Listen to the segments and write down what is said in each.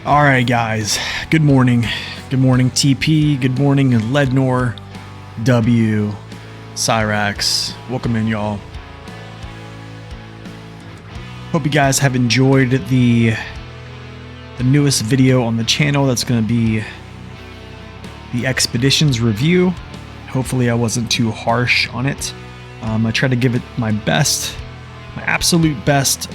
All right, guys. Good morning. Good morning, TP. Good morning, Lednor, W, Cyrax. Welcome in, y'all. Hope you guys have enjoyed the newest video on the channel. That's going to be the Expeditions review. Hopefully, I wasn't too harsh on it. I tried to give it my best, my absolute best,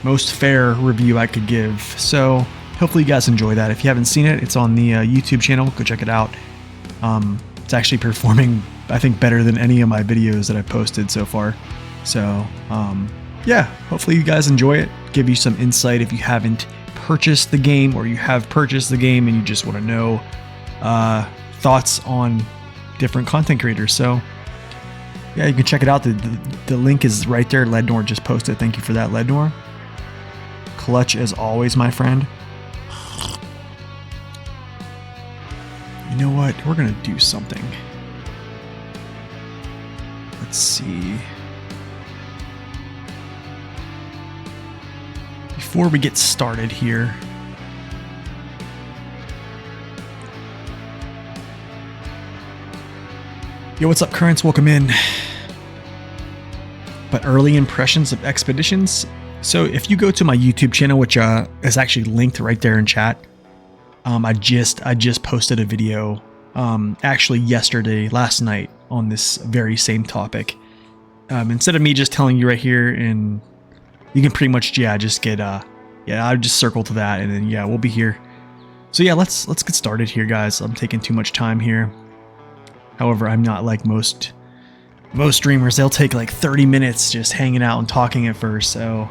most fair review I could give. So hopefully you guys enjoy that. If you haven't seen it, it's on the YouTube channel. Go check it out. It's actually performing, I think, better than any of my videos that I've posted so far. So yeah, hopefully you guys enjoy it. Give you some insight if you haven't purchased the game, or you have purchased the game and you just want to know thoughts on different content creators. So yeah, you can check it out. The link is right there. Lednor just posted. Thank you for that, Lednor. Clutch as always, my friend. You know what? We're gonna do something. Let's see. Before we get started here, yo, what's up, Currents? Welcome in. But early impressions of Expeditions. So if you go to my YouTube channel, which is actually linked right there in chat, I just posted a video, actually last night, on this very same topic. Instead of me just telling you right here, and you can pretty much just get I'll just circle to that, and then we'll be here. So yeah, let's get started here, guys. I'm taking too much time here. However, I'm not like most streamers. They'll take like 30 minutes just hanging out and talking at first. So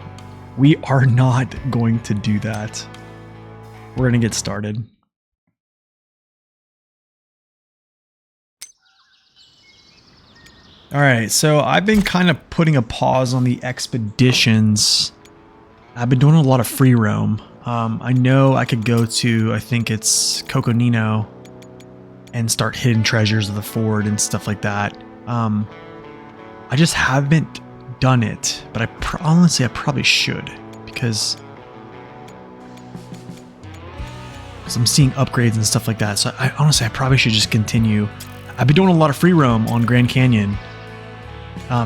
we are not going to do that. We're going to get started. All right, so I've been kind of putting a pause on the Expeditions. I've been doing a lot of free roam. I know I could go to, I think it's Coconino, and start hidden treasures of the Ford and stuff like that. I just haven't done it, but honestly I probably should, because I'm seeing upgrades and stuff like that. So I probably should just continue. I've been doing a lot of free roam on Grand Canyon.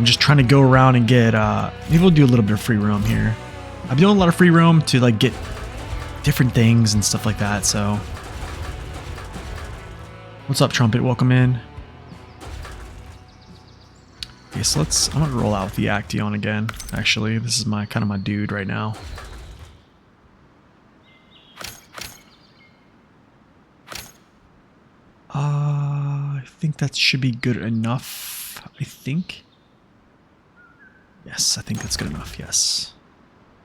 Just trying to go around and get, maybe we'll do a little bit of free roam here. I've been doing a lot of free roam to like get different things and stuff like that. So what's up, Trumpet? Welcome in. Okay, so I'm gonna roll out with the Action again. Actually, this is my kind of my dude right now. I think that should be good enough. I think. Yes, I think that's good enough. Yes.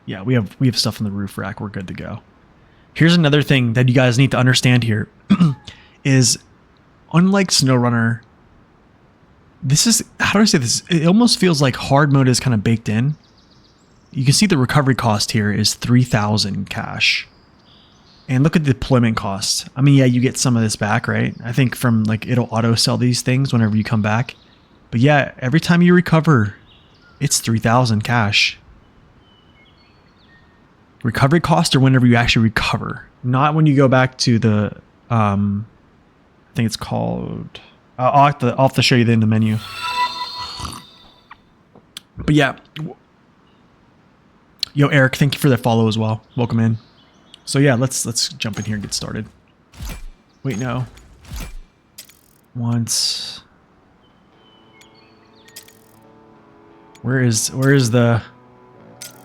Yeah, we have stuff on the roof rack. We're good to go. Here's another thing that you guys need to understand here is unlike SnowRunner, this is, how do I say this? It almost feels like hard mode is kind of baked in. You can see the recovery cost here is 3,000 cash. And look at the deployment costs. I mean, yeah, you get some of this back, right? I think from like, it'll auto sell these things whenever you come back. But yeah, every time you recover, it's 3,000 cash. Recovery cost or whenever you actually recover. Not when you go back to the, I think it's called, I'll have to show you in the menu. But yeah. Yo, Eric, thank you for that follow as well. Welcome in. So yeah, let's jump in here and get started. Wait, no. Once. Where's the,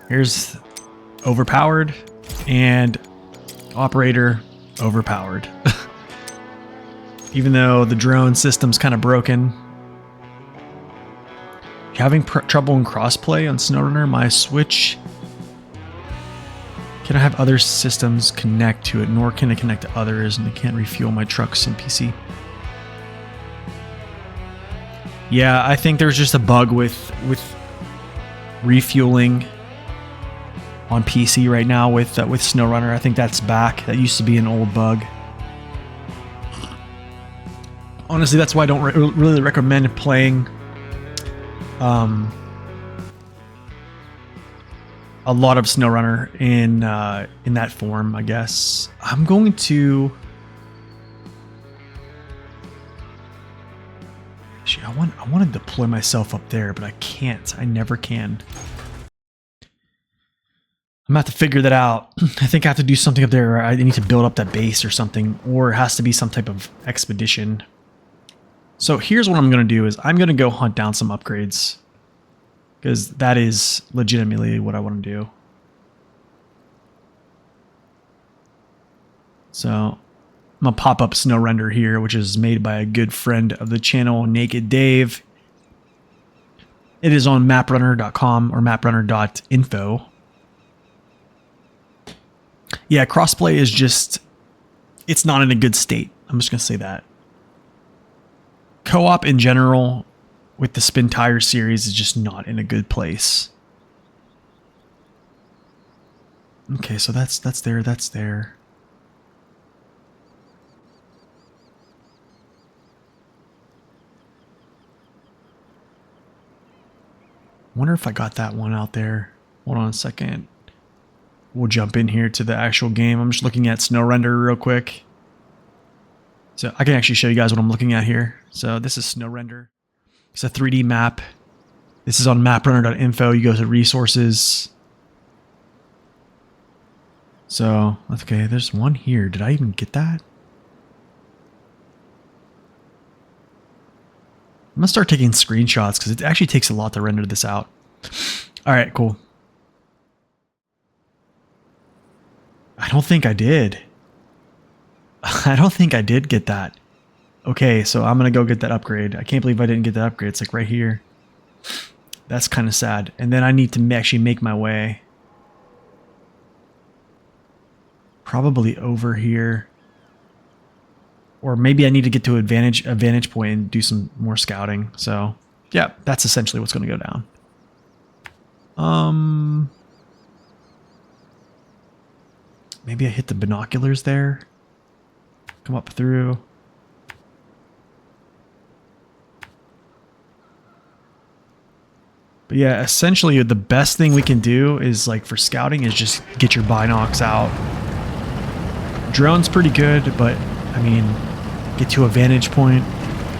here's overpowered and operator overpowered. Even though the drone system's kind of broken. You're having trouble in crossplay on SnowRunner? My Switch cannot have other systems connect to it, nor can it connect to others, and I can't refuel my trucks in PC. Yeah, I think there's just a bug with refueling on PC right now with SnowRunner. I think that's back. That used to be an old bug. Honestly, that's why I don't really recommend playing a lot of SnowRunner in that form, I guess. I'm going to... Actually, I want to deploy myself up there, but I can't. I never can. I'm going to have to figure that out. I think I have to do something up there. I need to build up that base or something, or it has to be some type of expedition. So here's what I'm going to do is I'm going to go hunt down some upgrades. Because that is legitimately what I want to do. So I'm going to pop up SnowRender here, which is made by a good friend of the channel, Naked Dave. It is on maprunner.com or maprunner.info. Yeah, crossplay is just, it's not in a good state. I'm just going to say that. Co-op in general with the Spin Tire series is just not in a good place. Okay, so that's there, that's there. Wonder if I got that one out there. Hold on a second. We'll jump in here to the actual game. I'm just looking at SnowRender real quick. So I can actually show you guys what I'm looking at here. So this is SnowRender. It's a 3D map. This is on maprunner.info. You go to resources. So, okay, there's one here. Did I even get that? I'm gonna start taking screenshots because it actually takes a lot to render this out. All right, cool. I don't think I did. I don't think I did get that. Okay, so I'm going to go get that upgrade. I can't believe I didn't get that upgrade. It's like right here. That's kind of sad. And then I need to actually make my way. Probably over here. Or maybe I need to get to a vantage point and do some more scouting. So, yeah, that's essentially what's going to go down. Maybe I hit the binoculars there. Come up through. But yeah, essentially the best thing we can do is like for scouting is just get your binocs out. Drone's pretty good, but I mean, get to a vantage point,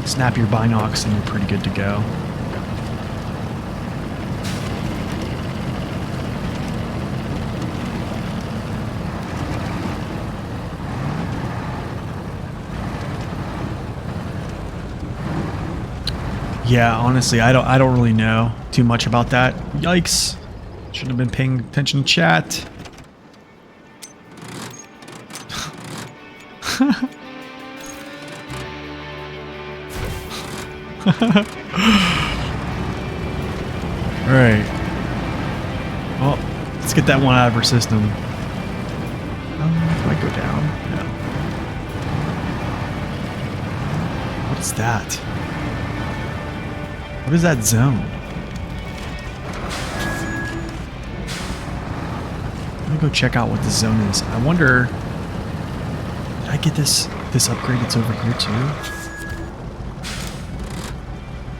snap your binocs, and you're pretty good to go. Yeah, honestly, I don't really know too much about that. Yikes. Shouldn't have been paying attention to chat. Alright. Well, let's get that one out of our system. Do I go down? No. What's that? What is that zone? Let me go check out what this zone is. I wonder, did I get this upgrade that's over here too?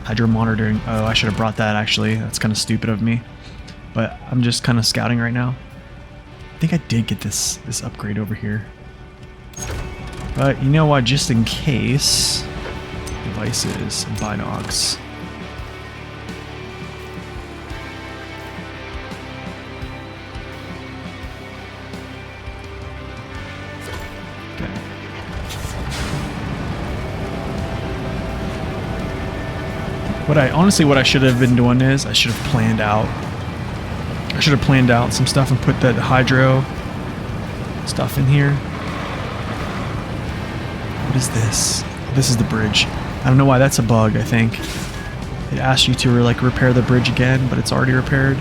Hydro monitoring. Oh, I should have brought that actually. That's kind of stupid of me. But I'm just kind of scouting right now. I think I did get this upgrade over here. But you know what, just in case, devices, binocs. Okay. What I should have been doing is I should have planned out some stuff and put that hydro stuff in here. What is this? This is the bridge. I don't know why that's a bug, I think. It asks you to like repair the bridge again, but it's already repaired.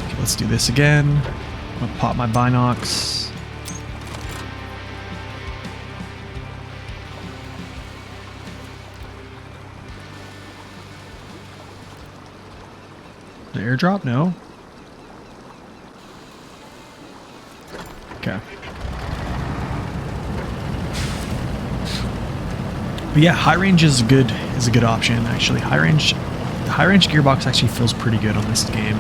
Okay, let's do this again. I'm gonna pop my binocs. The airdrop? No. Okay. But yeah, high range is a good option actually. The high range gearbox actually feels pretty good on this game.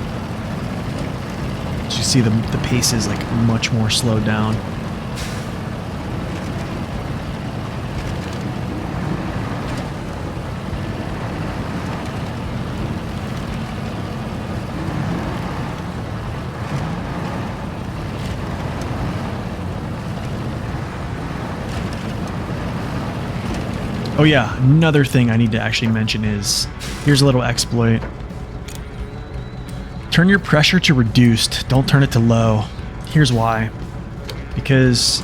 As you see, the pace is like much more slowed down. Oh yeah, another thing I need to actually mention is, here's a little exploit. Turn your pressure to reduced, don't turn it to low. Here's why. Because,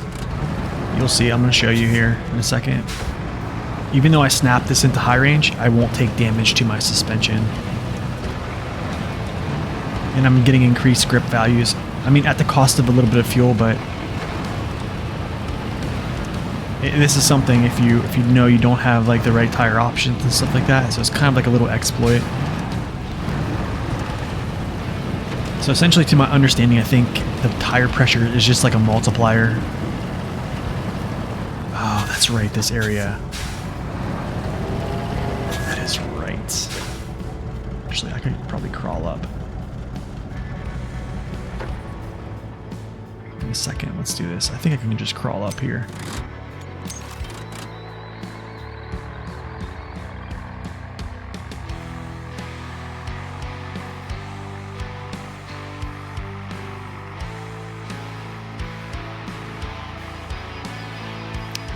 you'll see, I'm going to show you here in a second. Even though I snap this into high range, I won't take damage to my suspension. And I'm getting increased grip values. I mean, at the cost of a little bit of fuel, but this is something if you know you don't have like the right tire options and stuff like that, so it's kind of like a little exploit. So essentially, to my understanding, I think the tire pressure is just like a multiplier. Oh, that's right, this area. That is right. Actually, I could probably crawl up. In a second, let's do this. I think I can just crawl up here.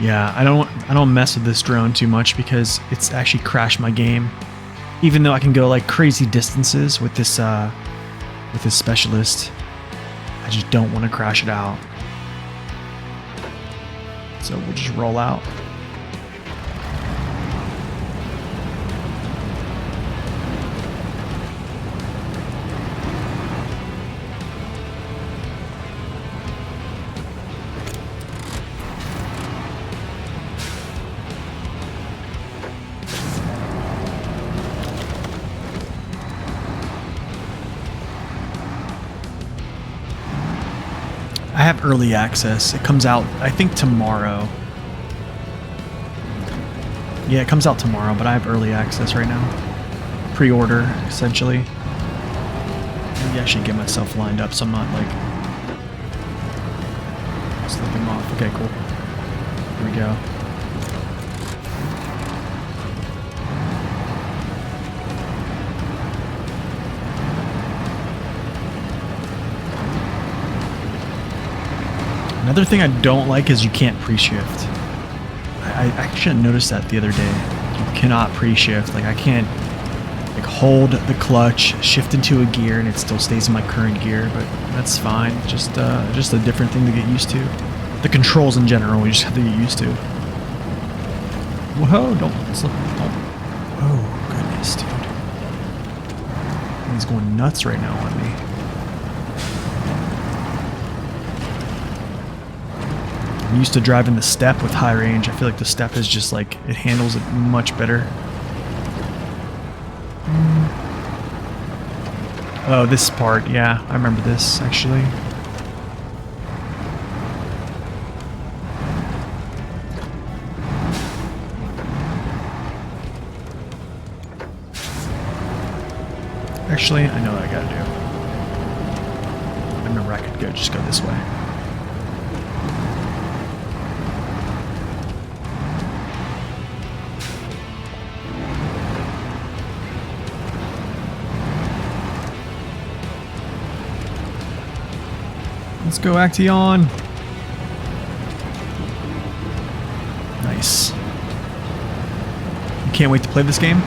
Yeah, I don't mess with this drone too much because it's actually crashed my game. Even though I can go like crazy distances with this specialist, I just don't want to crash it out. So we'll just roll out. I have early access. It comes out, I think, tomorrow. Yeah, it comes out tomorrow, but I have early access right now. Pre-order, essentially. Maybe I should get myself lined up so I'm not, like, slipping off. Okay, cool. Here we go. Another thing I don't like is you can't pre-shift. I actually noticed that the other day. You cannot pre-shift. Like I can't like hold the clutch, shift into a gear, and it still stays in my current gear. But that's fine. Just a different thing to get used to. The controls in general, we just have to get used to. Whoa! Don't slip. Oh goodness, dude. He's going nuts right now on me. I'm used to driving the step with high range. I feel like the step is just like, it handles it much better. Oh, this part, yeah, I remember this actually. Actually, I know what I gotta do. I remember I could just go this way. Let's go, Action! Nice. You can't wait to play this game?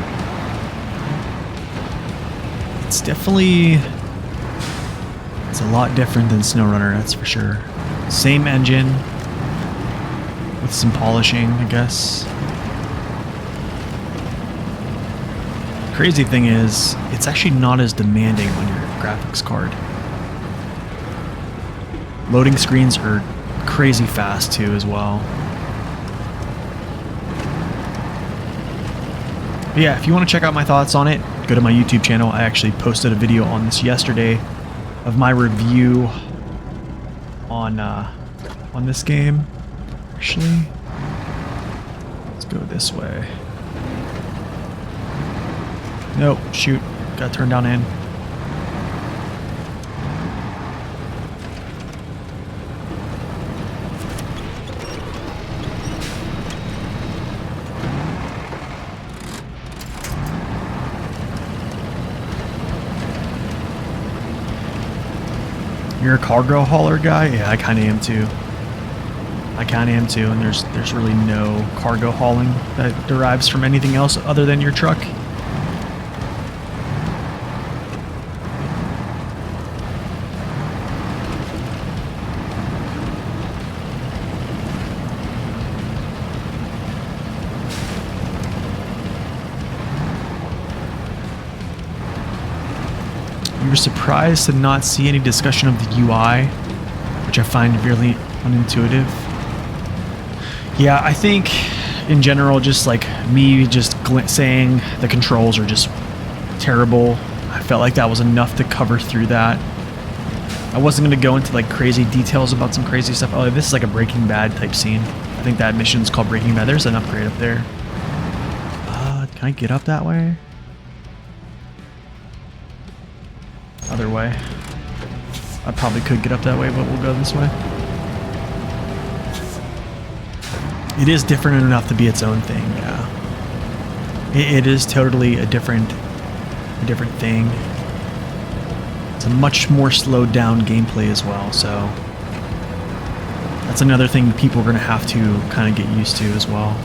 It's definitely... It's a lot different than SnowRunner, that's for sure. Same engine, with some polishing, I guess. Crazy thing is, it's actually not as demanding on your graphics card. Loading screens are crazy fast too as well. But yeah, if you want to check out my thoughts on it, go to my YouTube channel. I actually posted a video on this yesterday of my review on this game. Actually, let's go this way. Nope, shoot, got turned down in. You're a cargo hauler guy? Yeah, I kind of am too. And there's really no cargo hauling that derives from anything else other than your truck. You're surprised to not see any discussion of the UI, which I find really unintuitive. Yeah, I think in general, just like me just saying the controls are just terrible, I felt like that was enough to cover through that. I wasn't going to go into like crazy details about some crazy stuff. Oh, this is like a Breaking Bad type scene. I think that mission's called Breaking Bad. There's an upgrade up there. Can I get up that way? Other way. I probably could get up that way, but we'll go this way. It is different enough to be its own thing, yeah. It is totally a different thing. It's a much more slowed down gameplay as well, so that's another thing people are going to have to kind of get used to as well.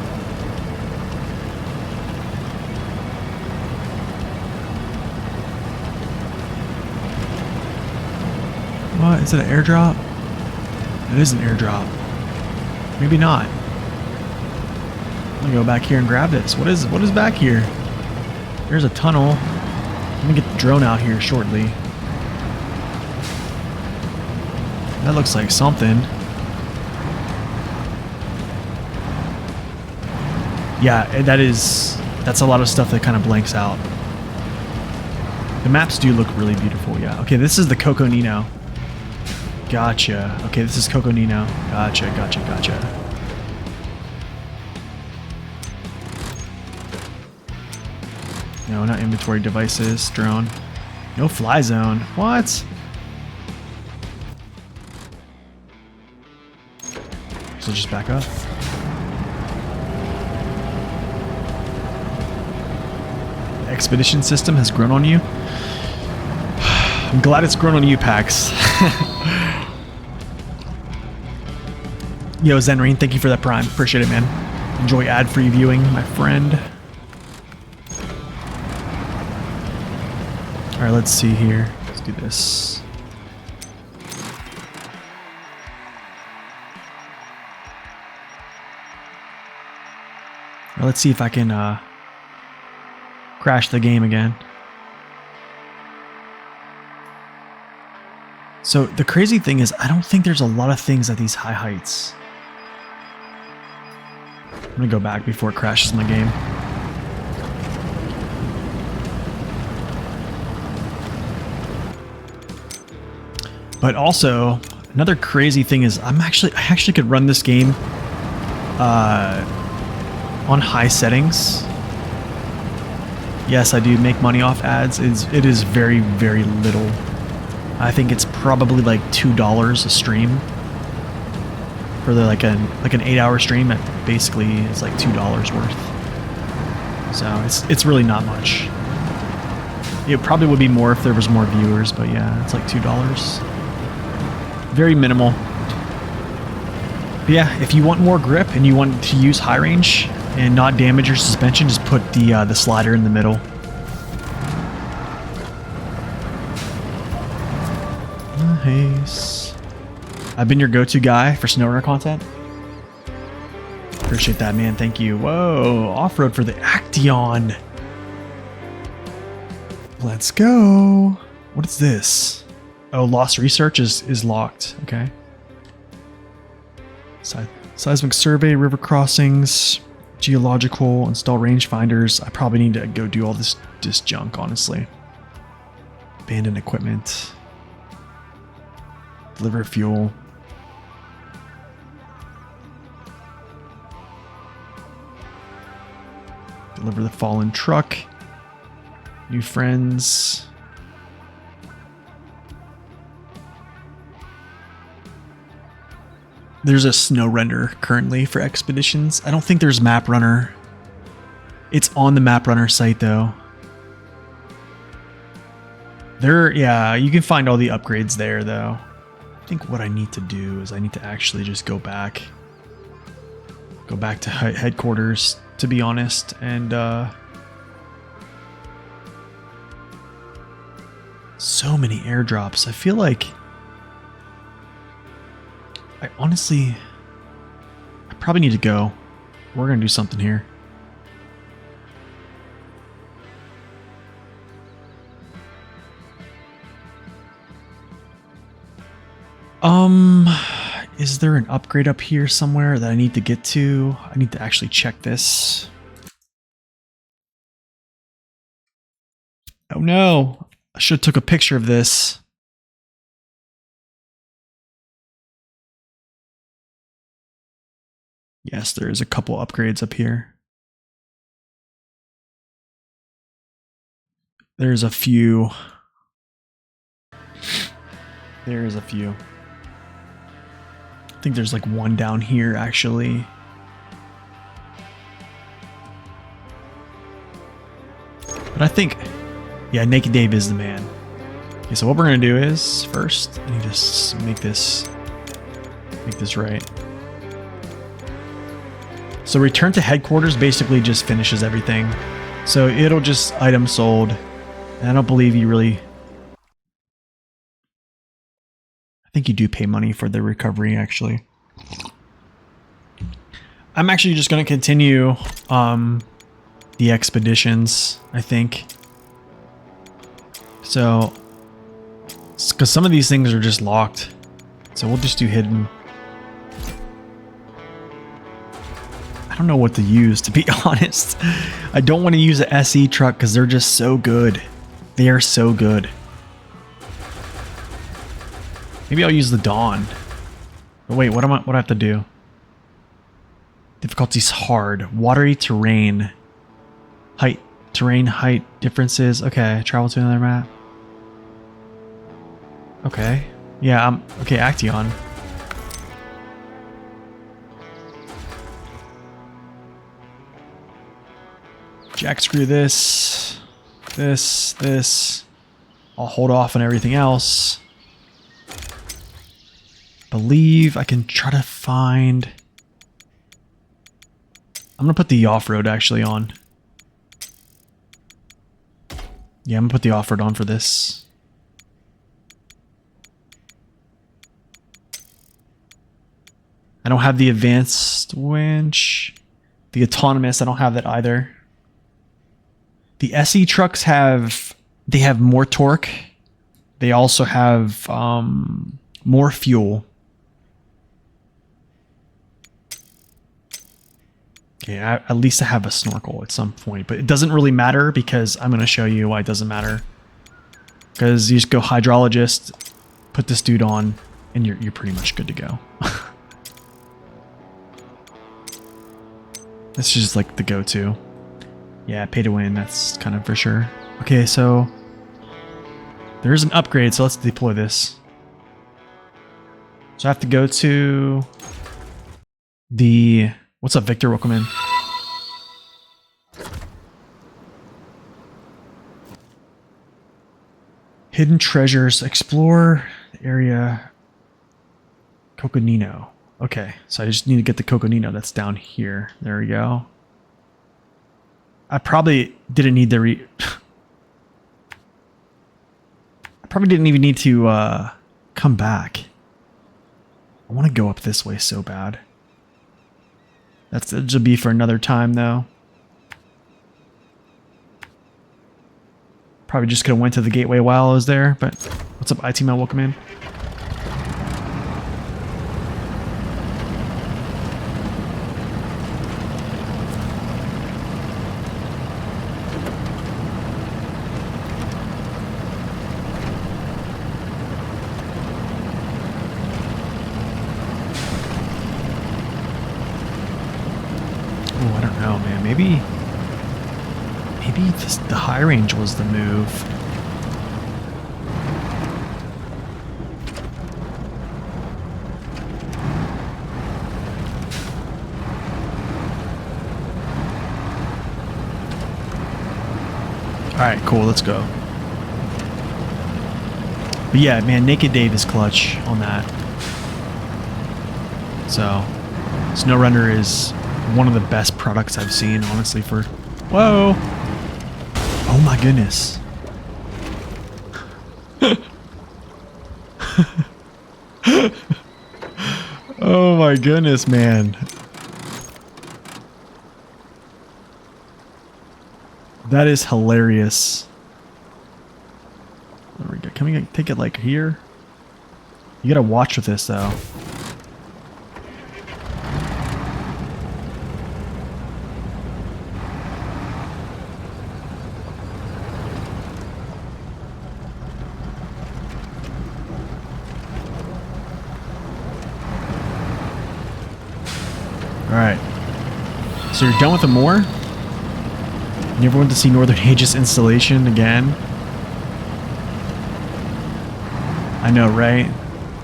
What? Is it an airdrop? It is an airdrop. Maybe not. I'm gonna go back here and grab this. What is back here? There's a tunnel. I'm gonna get the drone out here shortly. That looks like something. Yeah, that's a lot of stuff that kind of blanks out. The maps do look really beautiful, yeah. Okay, this is the Coconino. Gotcha. Okay, this is Coconino. Gotcha. No, not inventory devices. Drone. No fly zone. What? So just back up. The expedition system has grown on you. I'm glad it's grown on you, Pax. Yo, Zenrine, thank you for that Prime. Appreciate it, man. Enjoy ad-free viewing, my friend. Alright, let's see here. Let's do this. Well, let's see if I can crash the game again. So the crazy thing is, I don't think there's a lot of things at these high heights. I'm gonna go back before it crashes my game. But also, another crazy thing is, I actually could run this game on high settings. Yes, I do make money off ads. It is very, very little. I think it's probably like $2 a stream for like an 8-hour stream. That basically is like $2 worth. So it's really not much. It probably would be more if there was more viewers, but yeah, it's like $2. Very minimal. But yeah, if you want more grip and you want to use high range and not damage your suspension, just put the slider in the middle. Nice. I've been your go-to guy for SnowRunner content. Appreciate that, man. Thank you. Whoa, off-road for the Action. Let's go. What is this? Oh, lost research is locked. Okay. Seismic survey, river crossings, geological, install rangefinders. I probably need to go do all this junk, honestly. Abandoned equipment. Deliver fuel. Deliver the fallen truck. New friends. There's a snow render currently for expeditions. I don't think there's map runner. It's on the map runner site though. Yeah, you can find all the upgrades there though. I think what I need to do is I need to actually just go back to headquarters, to be honest, and so many airdrops. I feel like I probably need to go. We're gonna do something here. Is there an upgrade up here somewhere that I need to get to? I need to actually check this. Oh no, I should have took a picture of this. Yes, there is a couple upgrades up here. There's a few. There's a few. I think there's like one down here actually. But I think, yeah, Naked Dave is the man. Okay, so what we're gonna do is first, I need to make this right. So return to headquarters basically just finishes everything. So it'll just item sold. And I don't believe you really... I think you do pay money for the recovery, actually. I'm actually just going to continue the expeditions, I think. So, because some of these things are just locked. So we'll just do hidden. I don't know what to use, to be honest. I don't want to use an SE truck because they're just so good. They are so good. Maybe I'll use the Dawn. But wait, what do I have to do? Difficulty's hard. Watery terrain. Terrain height differences. Okay, travel to another map. Okay. Yeah, okay, Action. Jack screw this. This. I'll hold off on everything else. Believe I can try to find... I'm gonna put the off-road actually on. Yeah, I'm gonna put the off-road on for this. I don't have the advanced winch. The autonomous, I don't have that either. The SE trucks have more torque, They also have more fuel. Okay, at least I have a snorkel at some point, but it doesn't really matter because I'm going to show you why it doesn't matter. Because you just go hydrologist, put this dude on, and you're pretty much good to go. This is just like the go-to. Yeah, pay to win, that's kind of for sure. Okay, so there's an upgrade, so let's deploy this. So I have to go to the... What's up, Victor? Welcome in. Hidden treasures. Explore the area. Coconino. Okay, so I just need to get the Coconino that's down here. There we go. I probably didn't need the I probably didn't even need to come back. I want to go up this way so bad. That'll be for another time, though. Probably just could have went to the gateway while I was there, but what's up, IT Man? Welcome in. Oh, I don't know, man. Maybe the high range was the move. Alright, cool, let's go. But yeah, man, Naked Dave is clutch on that. So, SnowRunner is one of the best products I've seen, honestly, for... Whoa! Oh my goodness. Oh my goodness, man. That is hilarious. There we go. Can we take it like here? You gotta watch with this though. Alright. So you're done with the moor? You ever went to see Northern Aegis installation again? I know, right?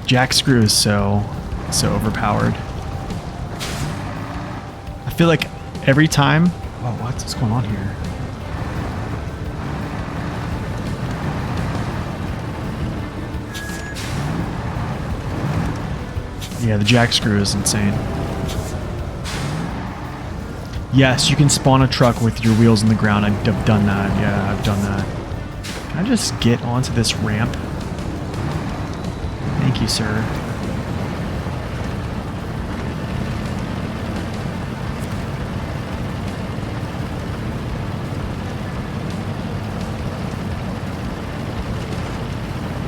Jack Screw is so overpowered. I feel like every time... Oh, what's going on here? Yeah, the Jack Screw is insane. Yes, you can spawn a truck with your wheels in the ground. I've done that. Yeah, I've done that. Can I just get onto this ramp? Thank you, sir.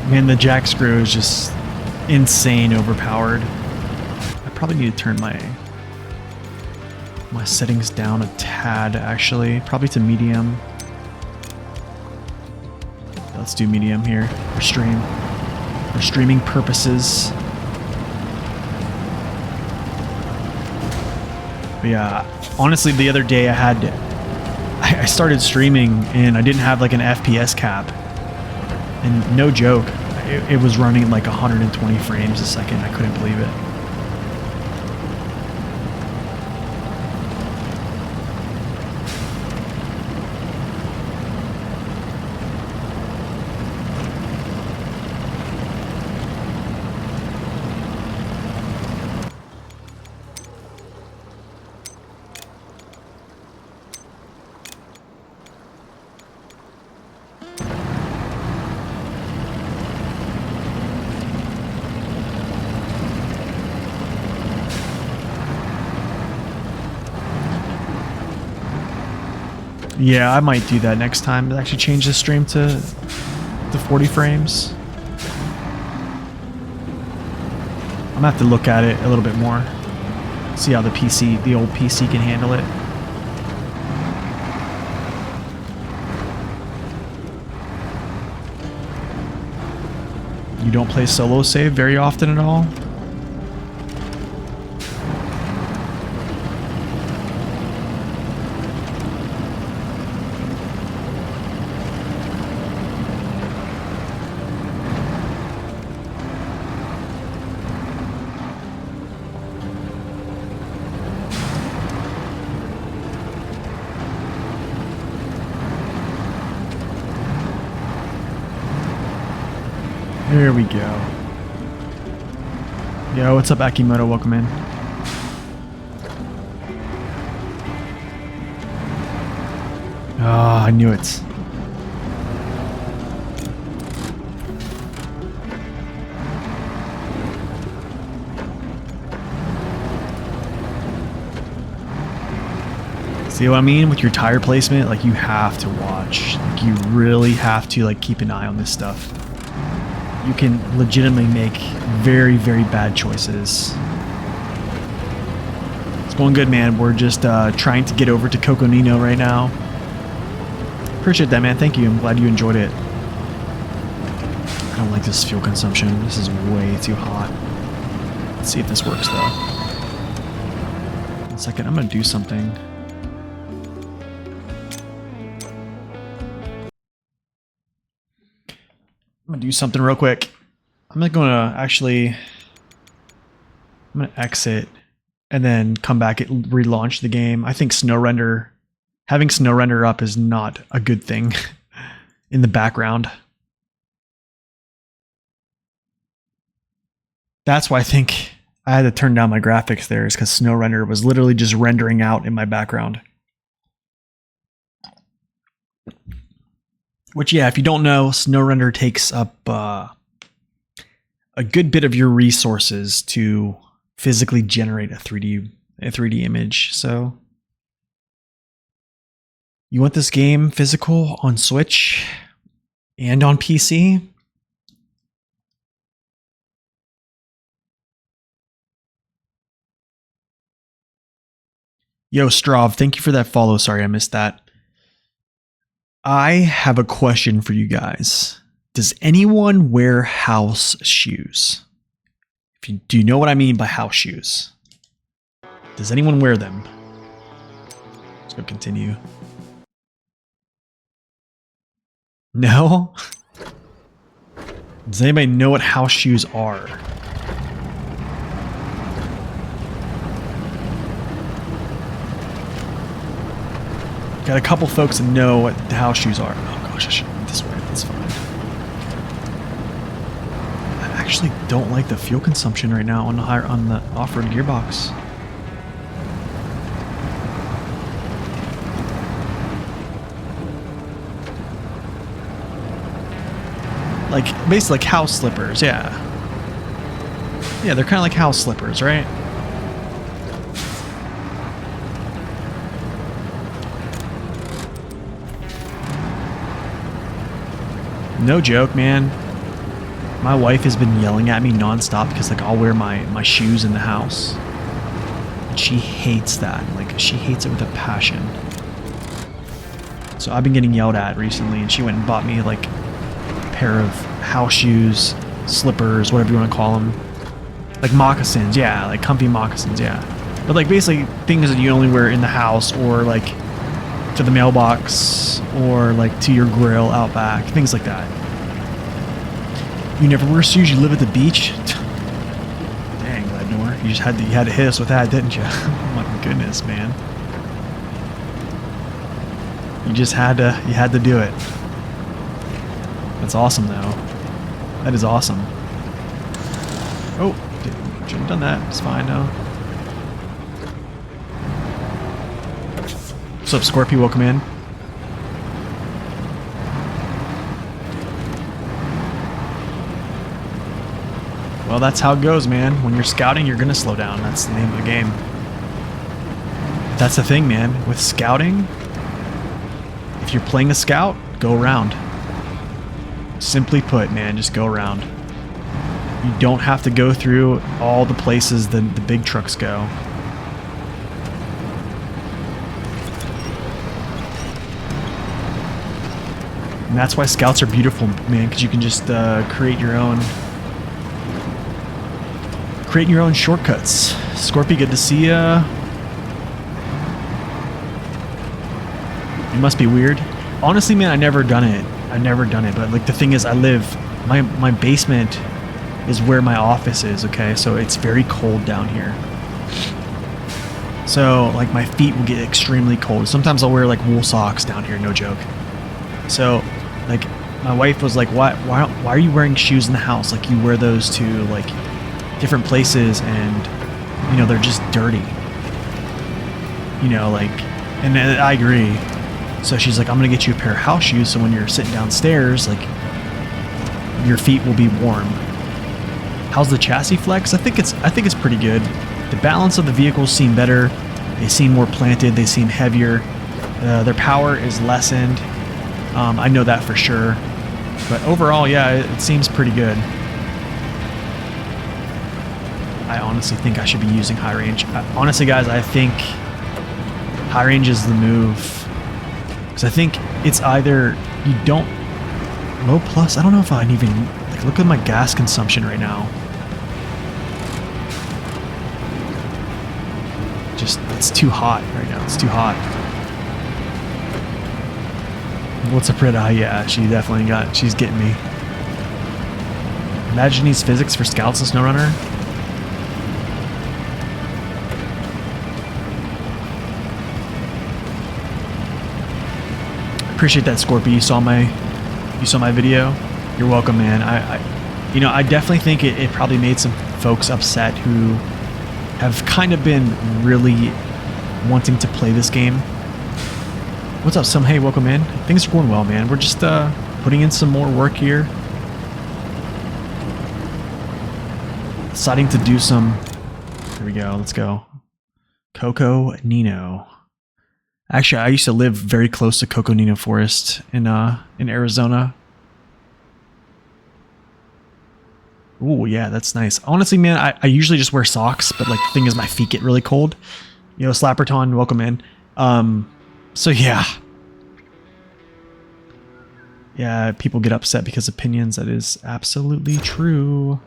Man, the Jack Screw is just insane overpowered. I probably need to turn my settings down a tad, actually. Probably to medium. Let's do medium here for stream. For streaming purposes. But yeah, honestly, the other day I started streaming and I didn't have like an FPS cap. And no joke, it was running like 120 frames a second. I couldn't believe it. Yeah, I might do that next time. Actually change the stream to 40 frames. I'm gonna have to look at it a little bit more. See how the old PC can handle it. You don't play solo save very often at all? There we go. Yo, what's up, Akimoto? Welcome in. Oh, I knew it. See what I mean with your tire placement? Like, you have to watch. Like, you really have to, like, keep an eye on this stuff. You can legitimately make very, very bad choices. It's going good, man. We're just trying to get over to Coconino right now. Appreciate that, man. Thank you. I'm glad you enjoyed it. I don't like this fuel consumption. This is way too hot. Let's see if this works, though. 1 second. I'm going to do something. I'm gonna do something real quick. I'm not gonna actually, I'm gonna exit and then come back and relaunch the game. I think having snow render up is not a good thing in the background. That's why I think I had to turn down my graphics there, is because snow render was literally just rendering out in my background. Which, yeah, if you don't know, snow render takes up a good bit of your resources to physically generate a 3D image. So you want this game physical on Switch and on PC? Yo, Strav, thank you for that follow. Sorry, I missed that. I have a question for you guys. Does anyone wear house shoes? Do you know what I mean by house shoes? Does anyone wear them? Let's go continue. No? Does anybody know what house shoes are? Got a couple folks that know what the house shoes are. Oh gosh, I should have this way. That's fine. I actually don't like the fuel consumption right now on the off-road gearbox. Like basically like house slippers, yeah. Yeah, they're kind of like house slippers, right? No joke, man. My wife has been yelling at me nonstop because like I'll wear my shoes in the house. And she hates that. Like she hates it with a passion. So I've been getting yelled at recently, and she went and bought me like a pair of house shoes, slippers, whatever you want to call them. Like moccasins, yeah, like comfy moccasins, yeah. But like basically things that you only wear in the house, or like to the mailbox, or like to your grill out back, things like that. You never wear shoes, you live at the beach? Dang, Lednor, you had to hit us with that, didn't you? Oh my goodness, man. You had to do it. That's awesome though. That is awesome. Oh, shouldn't have done that. It's fine now. What's up, Scorpio? Welcome in. Well, that's how it goes, man. When you're scouting, you're gonna slow down. That's the name of the game. That's the thing, man. With scouting, if you're playing a scout, go around. Simply put, man, just go around. You don't have to go through all the places the big trucks go. And that's why scouts are beautiful, man, because you can just create your own shortcuts. Scorpy, good to see ya. It must be weird. Honestly, man, I never done it. But like the thing is, my basement is where my office is. Okay, so it's very cold down here. So like my feet will get extremely cold. Sometimes I'll wear like wool socks down here. No joke. So like my wife was like, why are you wearing shoes in the house? Like you wear those to like different places, and you know they're just dirty. You know, like, and I agree. So she's like, I'm gonna get you a pair of house shoes so when you're sitting downstairs, like your feet will be warm. How's the chassis flex? I think it's pretty good. The balance of the vehicles seem better. They seem more planted. They seem heavier. Their power is lessened. I know that for sure. But overall, yeah, it seems pretty good. I honestly think I should be using high range. Honestly, guys, I think high range is the move. Because I think it's either you don't... Low plus? I don't know if I'd even... Like, look at my gas consumption right now. Just, it's too hot right now. It's too hot. What's up, Red Eye? Yeah, she definitely got... She's getting me. Imagine these physics for Scouts and SnowRunner. Appreciate that, Scorpio. You saw my video. You're welcome, man. I definitely think it probably made some folks upset who have kind of been really wanting to play this game. What's up, Some? Hey, welcome in. Things are going well, man. We're just putting in some more work here. Deciding to do some. Here we go. Let's go. Coconino. Actually, I used to live very close to Coconino Forest in Arizona. Ooh, yeah, that's nice. Honestly, man, I usually just wear socks, but like the thing is my feet get really cold. You know, Slapperton, welcome in. So yeah. Yeah, people get upset because opinions. That is absolutely true.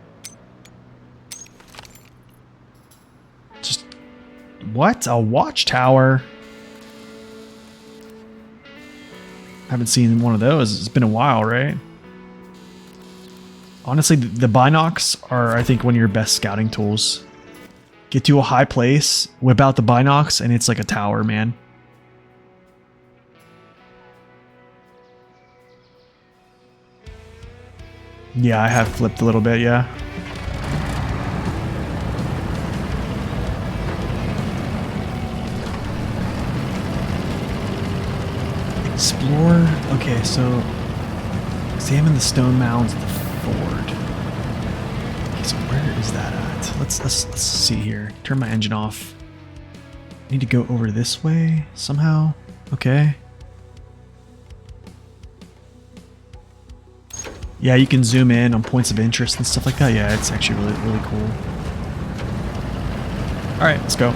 Just... What? A watchtower? Haven't seen one of those. It's been a while, right? Honestly, the binocs are, I think, one of your best scouting tools. Get to a high place, whip out the binocs, and it's like a tower, man. Yeah, I have flipped a little bit, yeah. Explore. Okay, so examine the stone mounds of the ford. Okay, so where is that at? Let's see here. Turn my engine off. Need to go over this way somehow. Okay. Yeah, you can zoom in on points of interest and stuff like that. Yeah, it's actually really cool. All right, let's go.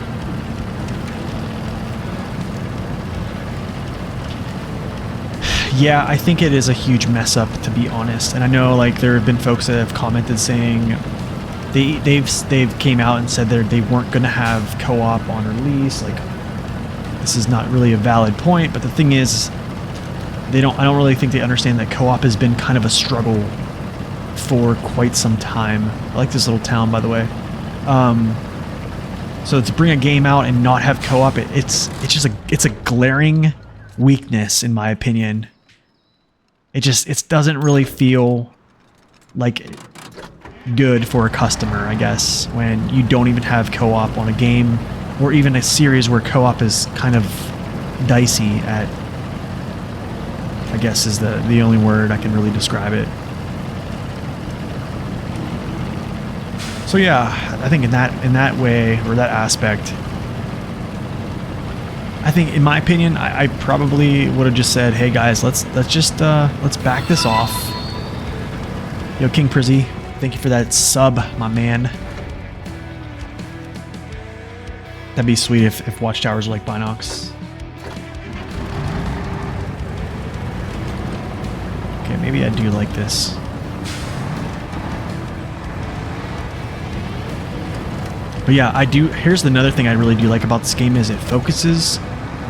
Yeah, I think it is a huge mess up, to be honest. And I know, like, there have been folks that have commented saying they've came out and said they weren't going to have co-op on release. Like, this is not really a valid point. But the thing is, I don't really think they understand that co-op has been kind of a struggle for quite some time. I like this little town, by the way. So to bring a game out and not have co-op, it's a glaring weakness, in my opinion. It doesn't really feel like good for a customer, I guess, when you don't even have co-op on a game, or even a series where co-op is kind of dicey at, I guess is the only word I can really describe it. So yeah, I think in that way, or that aspect, I think, in my opinion, I probably would have just said, "Hey guys, let's back this off." Yo, King Prizzy, Thank you for that sub, my man. That'd be sweet if watchtowers were like Binocs. Okay, maybe I do like this. But yeah, I do. Here's another thing I really do like about this game is it focuses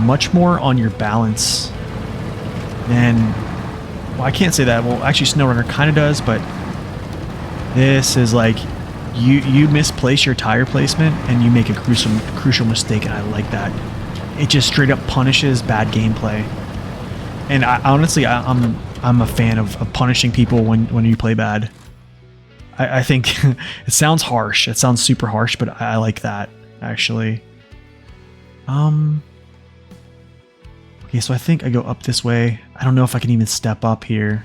much more on your balance than, well, I can't say that. Well, actually SnowRunner kind of does, but this is like you misplace your tire placement and you make a crucial mistake, and I like that. It just straight up punishes bad gameplay. And honestly, I'm a fan of punishing people when you play bad. I think it sounds harsh. It sounds super harsh, but I like that, actually. Okay, so I think I go up this way. I don't know if I can even step up here.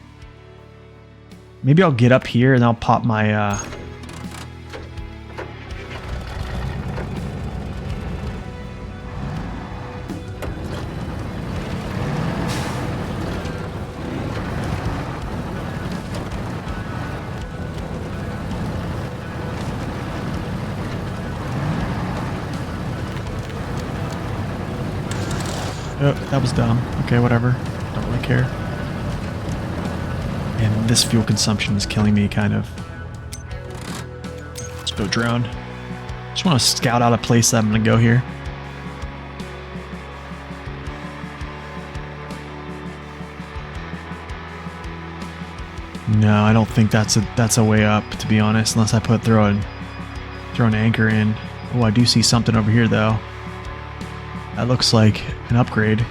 Maybe I'll get up here and I'll pop my... Oh, that was dumb. Okay, whatever. Don't really care. And this fuel consumption is killing me, kind of. Let's go drone. Just want to scout out a place that I'm going to go here. No, I don't think that's a way up, to be honest, unless I throw an anchor in. Oh, I do see something over here, though. That looks like an upgrade.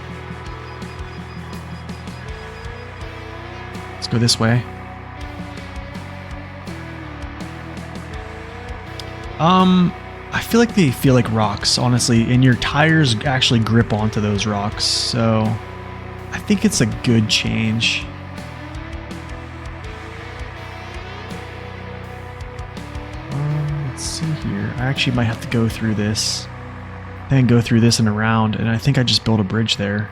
Let's go this way. I feel like they feel like rocks, honestly, and your tires actually grip onto those rocks, so I think it's a good change. Let's see here. I actually might have to go through this. Then go through this and around, and I think I just built a bridge there.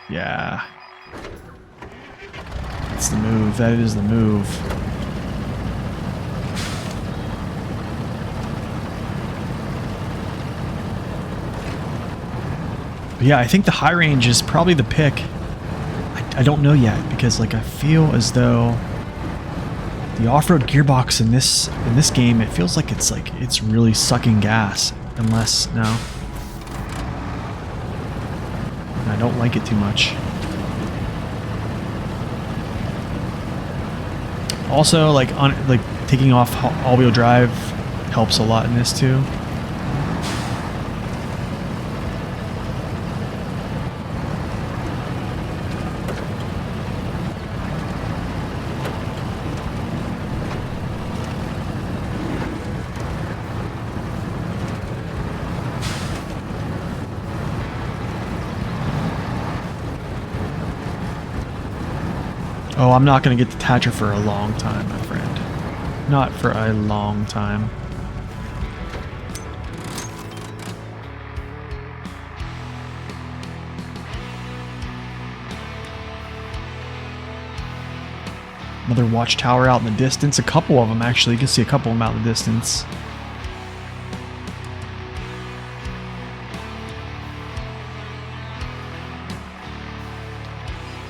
Yeah. That's the move. That is the move. But yeah, I think the high range is probably the pick. I don't know yet, because like I feel as though the off-road gearbox in this game, it feels like it's really sucking gas. Unless, no. I don't like it too much. Also, like taking off all-wheel drive helps a lot in this too. Oh, I'm not going to get the Thatcher for a long time, my friend. Not for a long time. Another watchtower out in the distance. A couple of them, actually. You can see a couple of them out in the distance.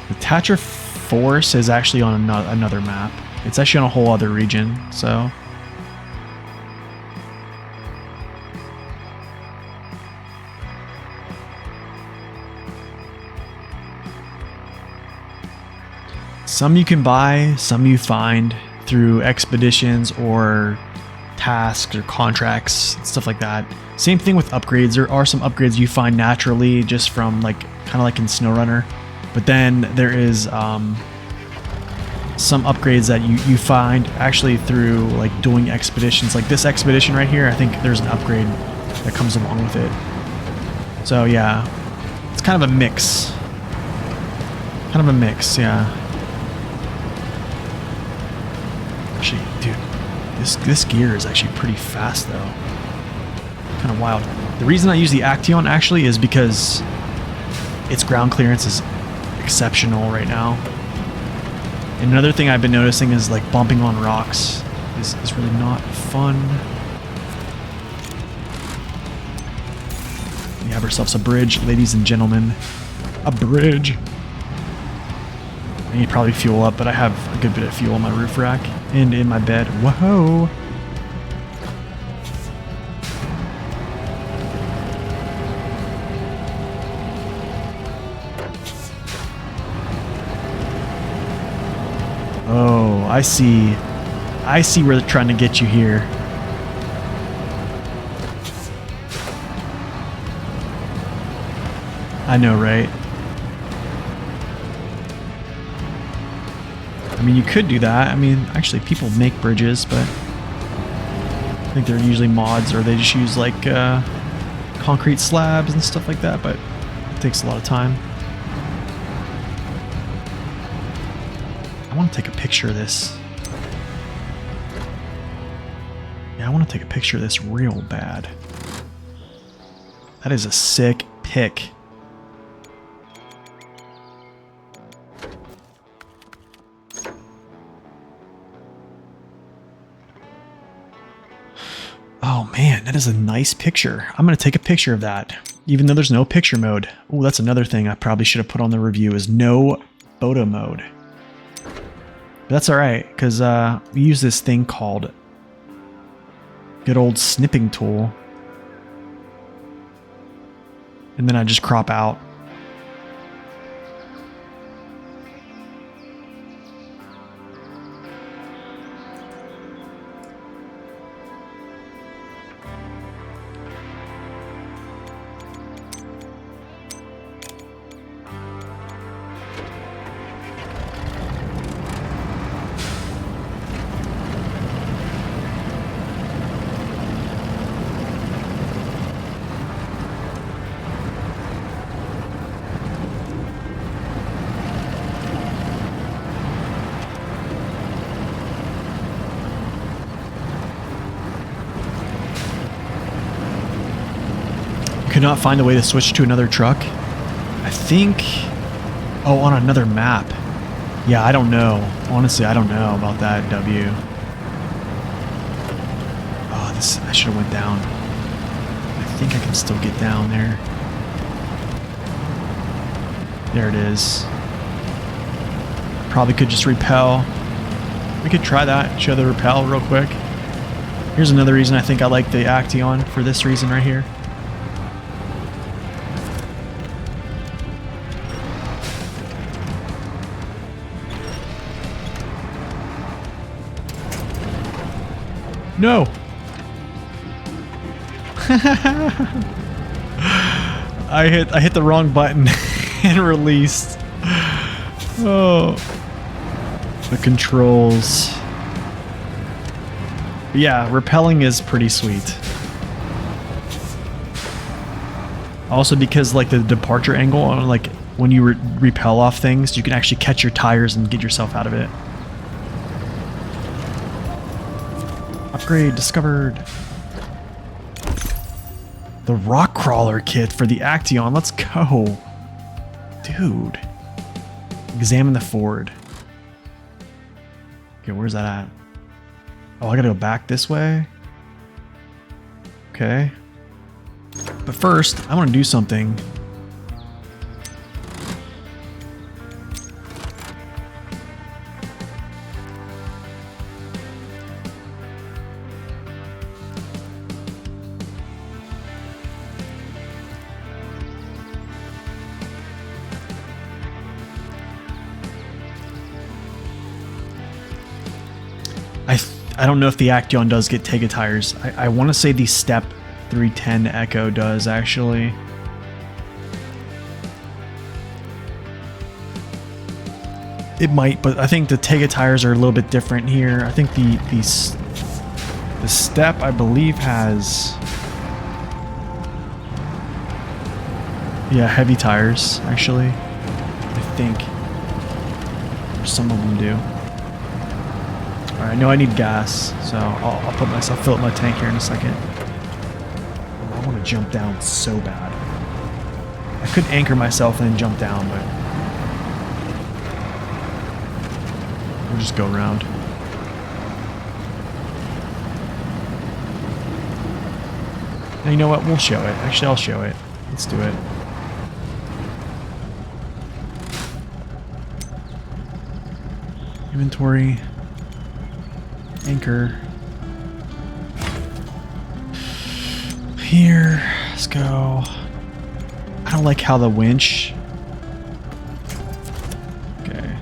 The Thatcher Force is actually on another map. It's actually on a whole other region, so... Some you can buy, some you find through expeditions or tasks or contracts, stuff like that. Same thing with upgrades. There are some upgrades you find naturally just from kind of like in SnowRunner. But then there is some upgrades that you find actually through like doing expeditions. Like this expedition right here, I think there's an upgrade that comes along with it. So yeah, it's kind of a mix. Kind of a mix, yeah. Actually, dude, this gear is actually pretty fast though. Kind of wild. The reason I use the Action actually is because its ground clearance is exceptional right now. And another thing I've been noticing is like bumping on rocks is really not fun. We have ourselves a bridge, ladies and gentlemen. A bridge. I need to probably fuel up, but I have a good bit of fuel on my roof rack and in my bed. Whoa! Oh, I see. I see where they're trying to get you here. I know, right? I mean, you could do that. I mean, actually, people make bridges, but I think they're usually mods, or they just use like concrete slabs and stuff like that, but it takes a lot of time. I want to take a picture of this. Yeah, I want to take a picture of this real bad. That is a sick pic. Oh man, that is a nice picture. I'm going to take a picture of that, even though there's no picture mode. Oh, that's another thing I probably should have put on the review is no photo mode. But that's alright, because we use this thing called good old snipping tool. And then I just crop out. Could not find a way to switch to another truck. I think... Oh, on another map. Yeah, I don't know. Honestly, I don't know about that, W. Oh, this... I should have went down. I think I can still get down there. There it is. Probably could just repel. We could try that. Show the repel real quick. Here's another reason I think I like the Action for this reason right here. No. I hit the wrong button and released. Oh. The controls. But yeah, rappelling is pretty sweet. Also because like the departure angle, like when you repel off things, you can actually catch your tires and get yourself out of it. Upgrade discovered. The rock crawler kit for the Action. Let's go. Dude. Examine the Ford. Okay, where's that at? Oh, I gotta go back this way? Okay. But first, I want to do something. I don't know if the Action does get Tega tires. I want to say the Step 310 Echo does, actually. It might, but I think the Tega tires are a little bit different here. I think the Step, I believe, has... Yeah, heavy tires, actually. I think. Some of them do. Alright, I know I need gas, so I'll fill up my tank here in a second. Oh, I want to jump down so bad. I could anchor myself and then jump down, but... We'll just go around. Now, you know what? We'll show it. Actually, I'll show it. Let's do it. Inventory. Anchor. Here. Let's go. I don't like how the winch... Okay.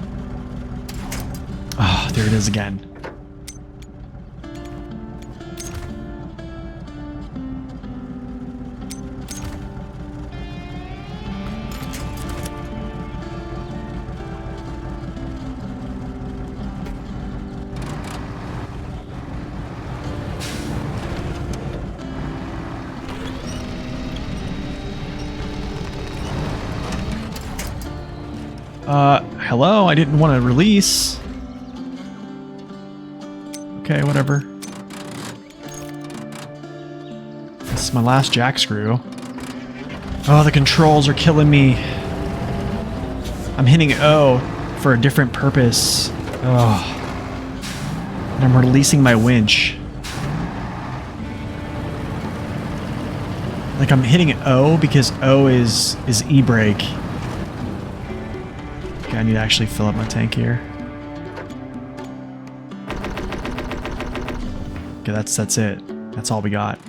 Oh, there it is again. Hello? I didn't want to release. Okay, whatever. This is my last jack screw. Oh, the controls are killing me. I'm hitting O for a different purpose. Oh. And I'm releasing my winch. Like I'm hitting O because O is E-brake. Okay, I need to actually fill up my tank here. Okay, that's it. That's all we got.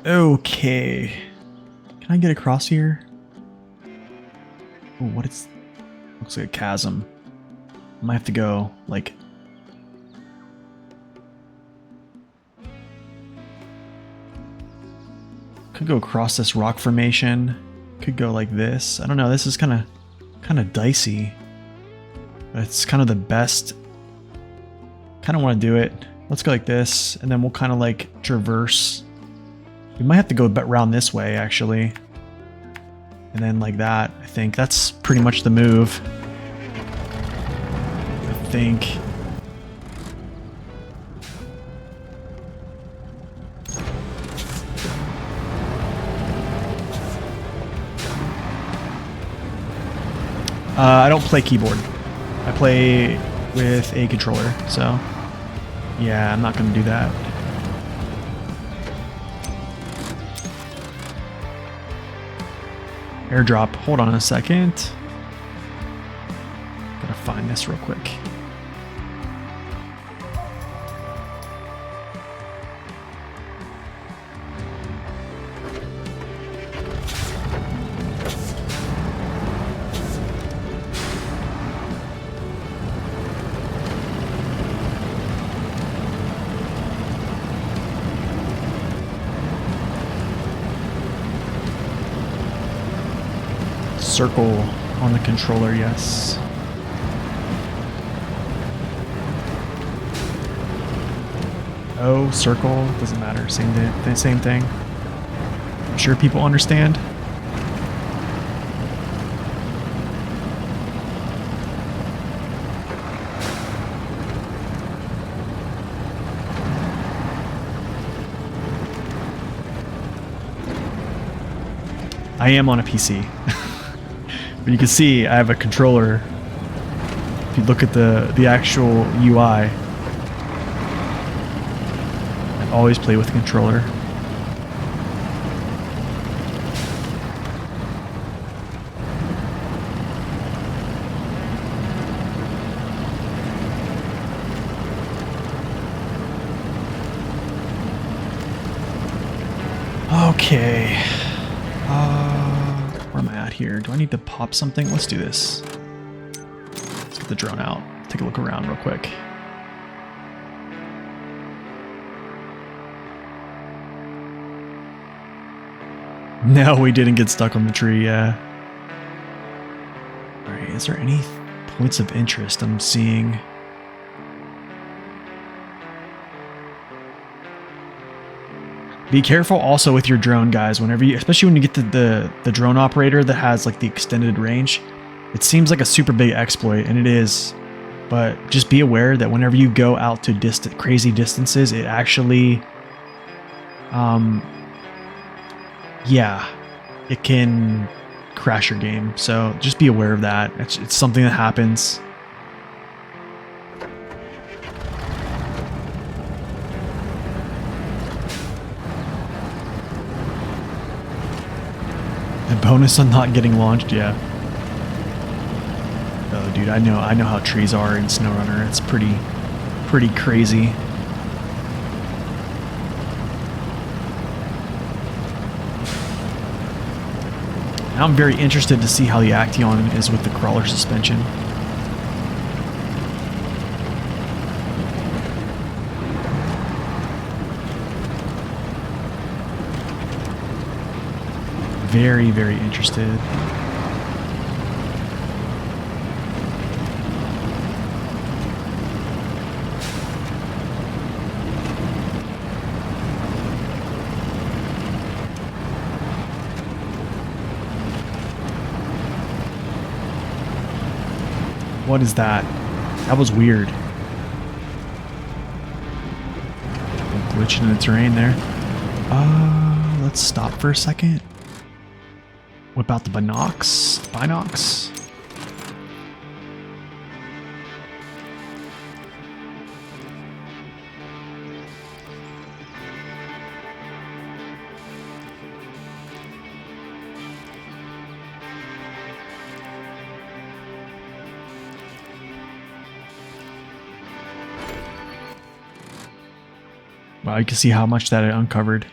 Okay. Can I get across here? Oh, what is... Looks like a chasm. I might have to go, like... Could go across this rock formation. Could go like this. I don't know. This is kind of dicey. But it's kind of the best. Kind of want to do it. Let's go like this, and then we'll kind of like traverse. We might have to go around this way, actually. And then like that. I think that's pretty much the move. I think. I don't play keyboard. I play with a controller, so yeah, I'm not going to do that. Airdrop. Hold on a second. Gotta find this real quick. Circle on the controller, yes. Oh, circle, doesn't matter, same thing. I'm sure people understand. I am on a PC. But you can see I have a controller. If you look at the actual UI, I always play with a controller. Okay. Where am I at here? Do I need to pop something? Let's do this. Let's get the drone out. Take a look around real quick. No, we didn't get stuck on the tree, yeah. Alright, is there any points of interest I'm seeing? Be careful also with your drone, guys. Whenever you, especially when you get to the drone operator that has like the extended range, it seems like a super big exploit, and it is. But just be aware that whenever you go out to crazy distances, it actually, yeah, it can crash your game. So just be aware of that. It's something that happens. The bonus on not getting launched, yeah. Oh, dude, I know how trees are in SnowRunner. It's pretty crazy. Now I'm very interested to see how the Action is with the crawler suspension. Very, very interested. What is that? That was weird. Glitching in the terrain there. Let's stop for a second. Whip out the binocs. Wow, you can see how much that I uncovered.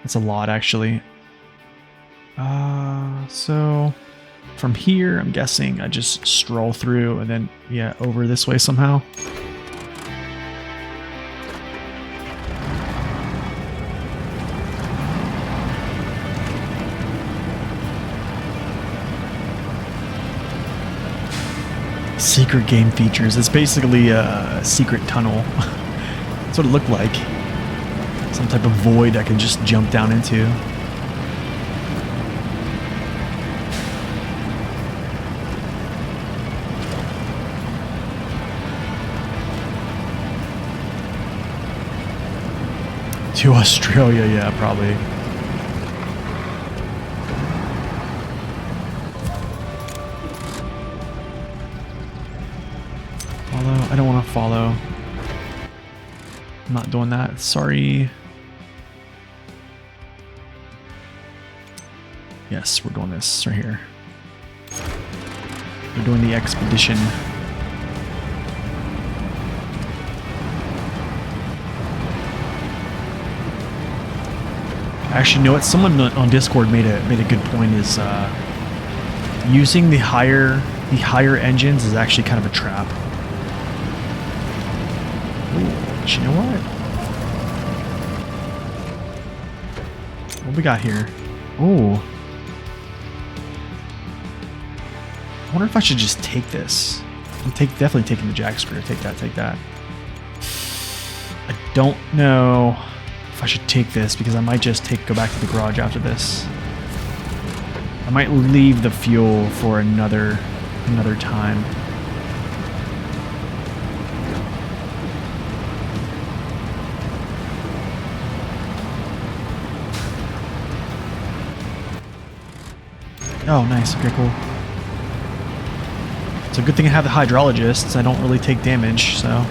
That's a lot, actually. So from here, I'm guessing I just stroll through and then, yeah, over this way somehow. Secret game features. It's basically a secret tunnel. That's what it looked like. Some type of void I can just jump down into. To Australia, yeah, probably. Follow. I don't want to follow. I'm not doing that. Sorry. Yes, we're doing this right here. We're doing the expedition. Actually, you know what? Someone on Discord made a good point. Is using the higher engines is actually kind of a trap. Ooh, but you know what? What we got here? Ooh. I wonder if I should just take this. I'm definitely taking the jack screw. Take that. I don't know if I should take this because I might just go back to the garage after this. I might leave the fuel for another time. Oh, nice. Okay, cool. It's a good thing I have the hydrologists. I don't really take damage, so.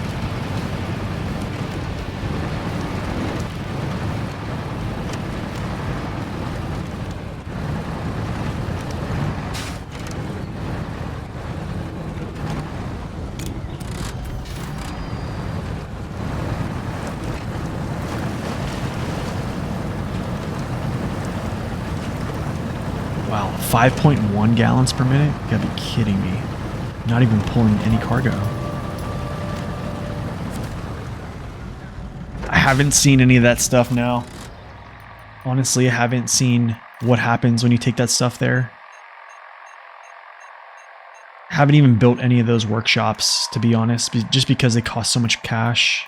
Wow, 5.1 gallons per minute? You gotta be kidding me. Not even pulling any cargo. I haven't seen any of that stuff now. Honestly, I haven't seen what happens when you take that stuff there. Haven't even built any of those workshops, to be honest, just because they cost so much cash.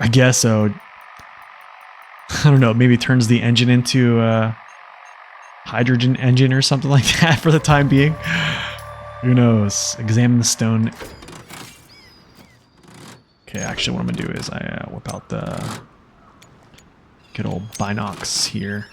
I guess so. I don't know, maybe turns the engine into a hydrogen engine or something like that for the time being. Who knows? Examine the stone. Okay, actually what I'm gonna do is I whip out the good old binocs here.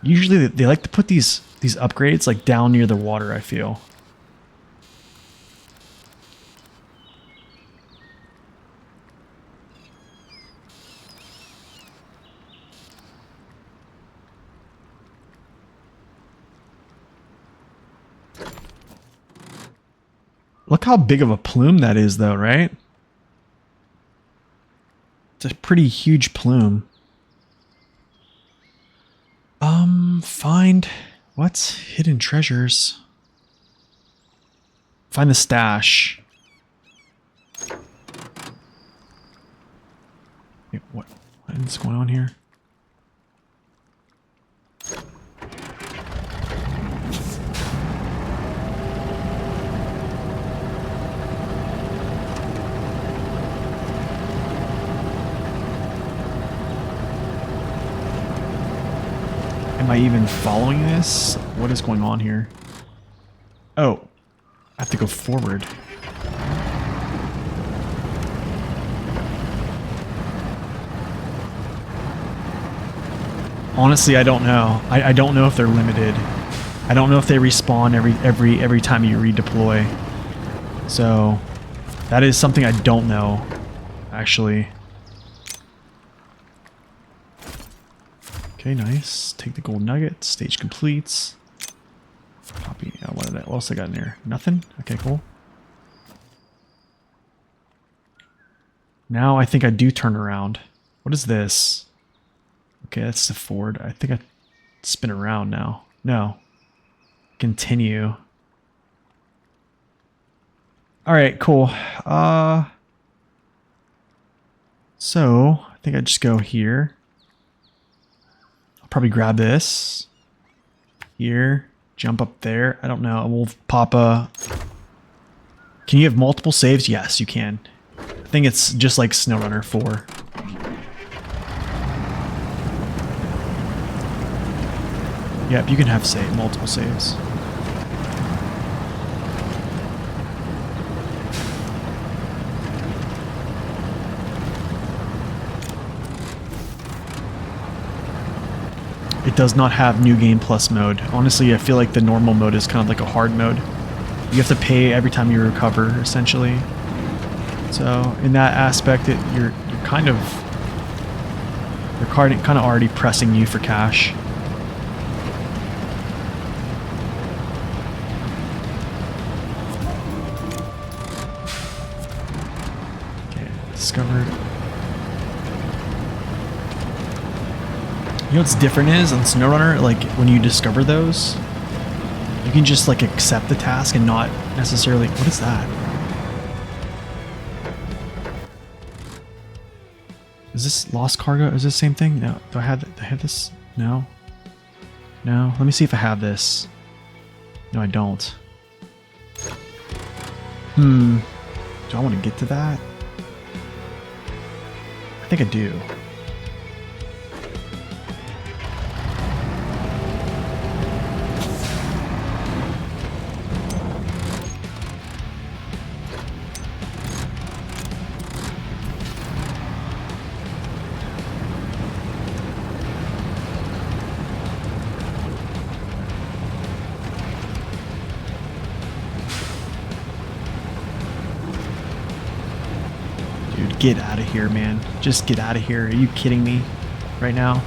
Usually they like to put these upgrades like down near the water, I feel. Look how big of a plume that is though, right? It's a pretty huge plume. Find what's hidden treasures. Find the stash. Wait, what is going on here? Am I even following this? What is going on here? Oh, I have to go forward. Honestly, I don't know. I don't know if they're limited. I don't know if they respawn every time you redeploy. So that is something I don't know, actually. Okay, nice. Take the gold nugget. Stage completes. Copy. What else I got in here? Nothing? Okay, cool. Now I think I do turn around. What is this? Okay, that's the forward. I think I spin around now. No. Continue. Alright, cool. So, I think I just go here. Probably grab this here, jump up there. I don't know. We'll pop a. Can you have multiple saves? Yes, you can. I think it's just like SnowRunner 4. Yep, you can have multiple saves. It does not have New Game Plus mode. Honestly, I feel like the normal mode is kind of like a hard mode. You have to pay every time you recover, essentially. So in that aspect, you're kind of already pressing you for cash. Okay, discovered. You know what's different is on SnowRunner, like when you discover those, you can just like accept the task and not necessarily. What is that? Is this lost cargo? Is this the same thing? No. Do I have this? No. No. Let me see if I have this. No, I don't. Do I want to get to that? I think I do. Get out of here, man. Just get out of here. Are you kidding me right now?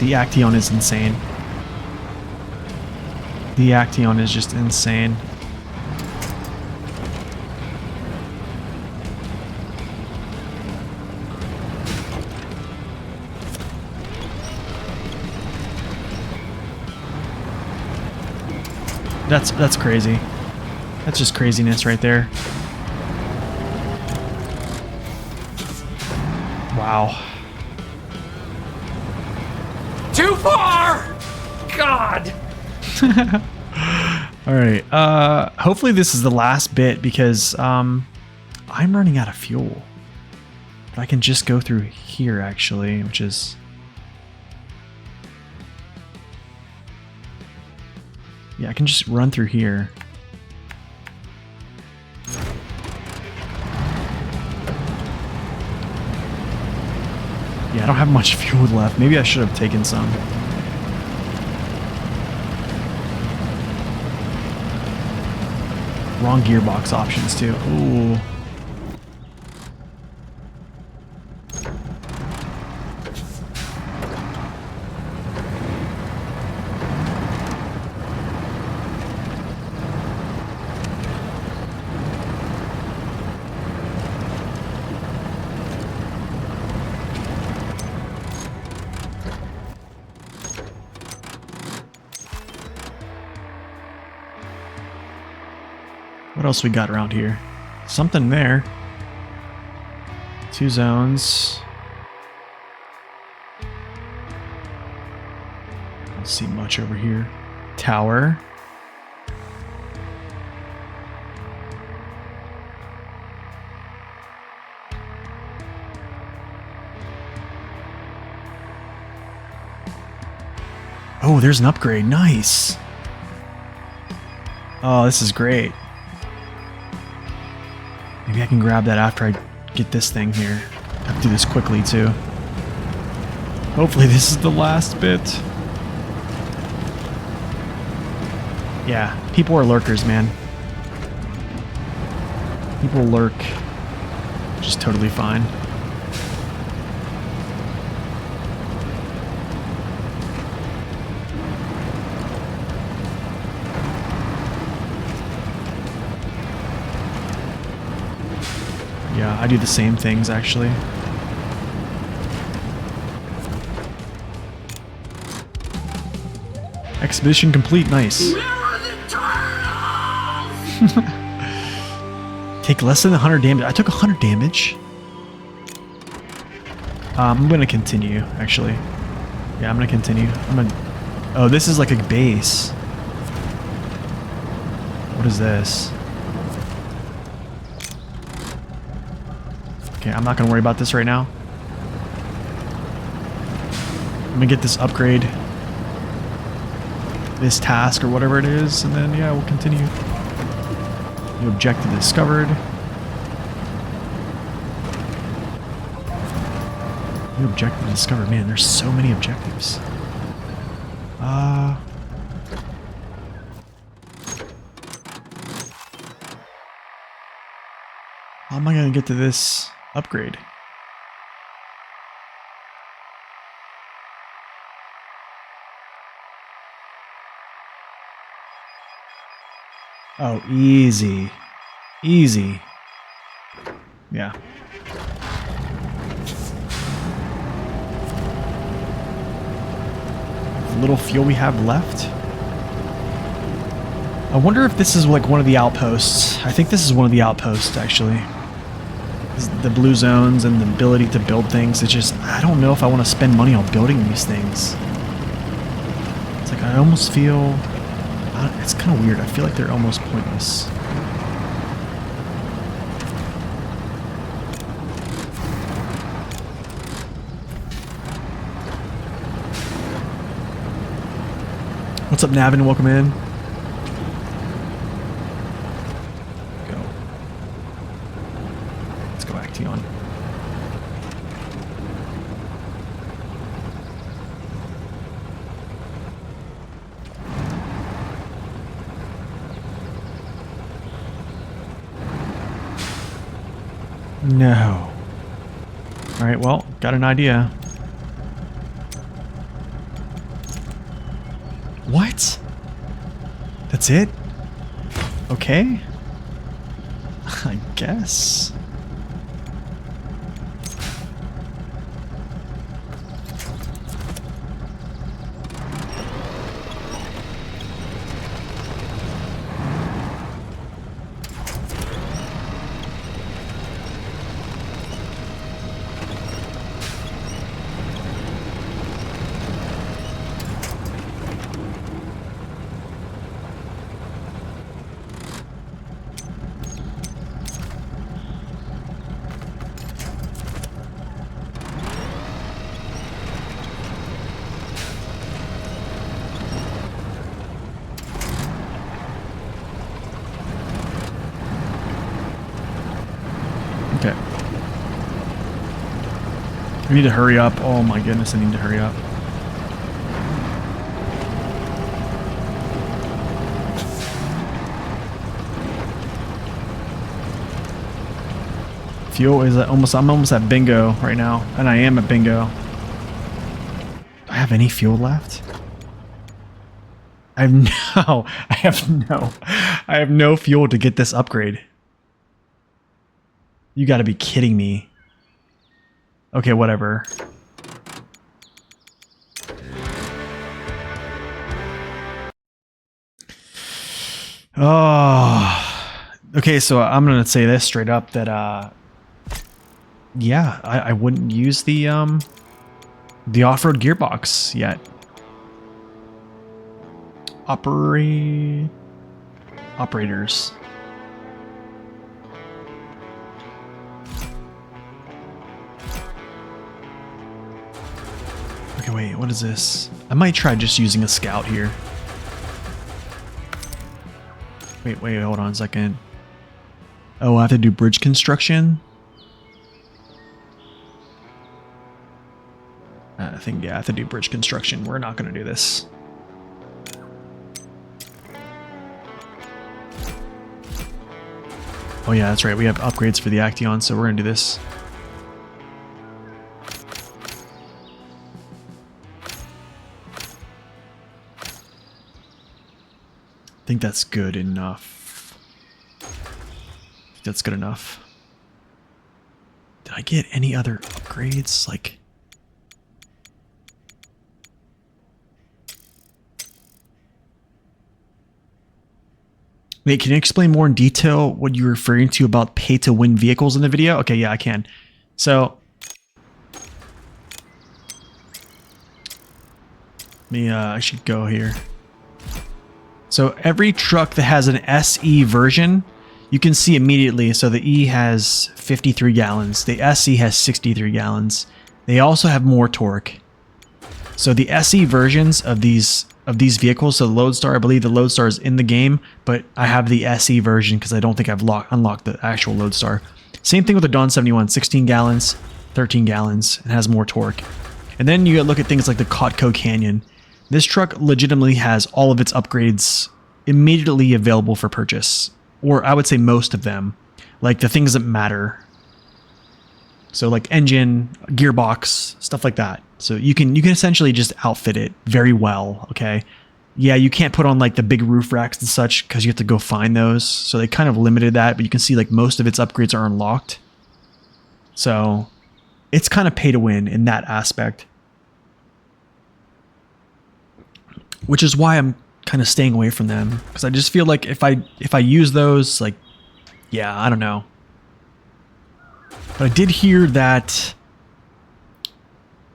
The Action is insane. The Action is just insane. That's crazy. That's just craziness right there. Wow. Too far! God! All right. Hopefully this is the last bit because I'm running out of fuel. But I can just go through here actually, which is... Yeah, I can just run through here. Yeah, I don't have much fuel left. Maybe I should have taken some. Wrong gearbox options too. Ooh. What else we got around here? Something there. 2 zones. Don't see much over here. Tower. Oh, there's an upgrade. Nice. Oh, this is great. Maybe I can grab that after I get this thing here. I have to do this quickly too. Hopefully this is the last bit. Yeah, people are lurkers, man. People lurk. Which is totally fine. Yeah, I do the same things actually. Expedition complete, nice. Take less than 100 damage. I took 100 damage. I'm gonna continue, actually. Yeah, I'm gonna continue. Oh, this is like a base. What is this? Okay, I'm not gonna worry about this right now. I'm gonna get this upgrade, this task or whatever it is, and then yeah, we'll continue. New objective discovered. New objective discovered. Man, there's so many objectives. How am I gonna get to this upgrade? Oh, easy. Easy. Yeah. The little fuel we have left. I wonder if this is like one of the outposts. I think this is one of the outposts, actually. The blue zones and the ability to build things. It's just, I don't know if I want to spend money on building these things. It's like I almost feel... It's kind of weird. I feel like they're almost pointless. What's up, Navin? Welcome in. Go. Let's go Acteon. No. Alright, well, got an idea. What? That's it? Okay. I guess. I need to hurry up. Oh my goodness, I need to hurry up. Fuel is almost, I'm almost at bingo right now, and I am at bingo. Do I have any fuel left? I have no fuel to get this upgrade. You gotta be kidding me. Okay, whatever. Oh, okay, so I'm gonna say this straight up that, yeah, I wouldn't use the off-road gearbox yet. Operators. Okay, wait, what is this? I might try just using a scout here. Wait, hold on a second. Oh, I have to do bridge construction? I think, yeah, I have to do bridge construction. We're not going to do this. Oh yeah, that's right. We have upgrades for the Action, so we're going to do this. I think that's good enough. That's good enough. Did I get any other upgrades? Like... Wait, can you explain more in detail what you're referring to about pay-to-win vehicles in the video? Okay, yeah, I can. So, I should go here. So every truck that has an SE version, you can see immediately. So the E has 53 gallons. The SE has 63 gallons. They also have more torque. So the SE versions of these vehicles, so the Lodestar, I believe the Lodestar is in the game, but I have the SE version because I don't think I've unlocked the actual Lodestar. Same thing with the Dawn 71, 16 gallons, 13 gallons, and has more torque. And then you look at things like the Cotco Canyon. This truck legitimately has all of its upgrades immediately available for purchase, or I would say most of them, like the things that matter. So like engine, gearbox, stuff like that. So you can essentially just outfit it very well, okay? Yeah, you can't put on like the big roof racks and such because you have to go find those. So they kind of limited that, but you can see like most of its upgrades are unlocked. So it's kind of pay to win in that aspect. Which is why I'm kind of staying away from them, because I just feel like if I use those, like, yeah, I don't know. But I did hear that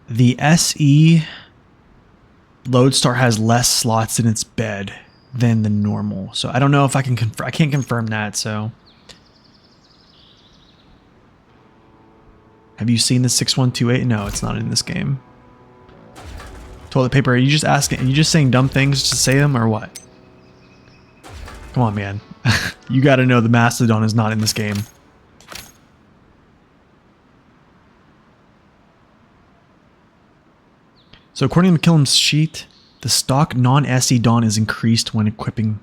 the SE Lodestar has less slots in its bed than the normal. So I don't know if I can confirm. I can't confirm that. So have you seen the 6128? No, it's not in this game. Toilet paper, are you just asking? Are you just saying dumb things to say them or what? Come on, man. You got to know the Mastodon is not in this game. So according to Killam's sheet, the stock non-SE Dawn is increased when equipping.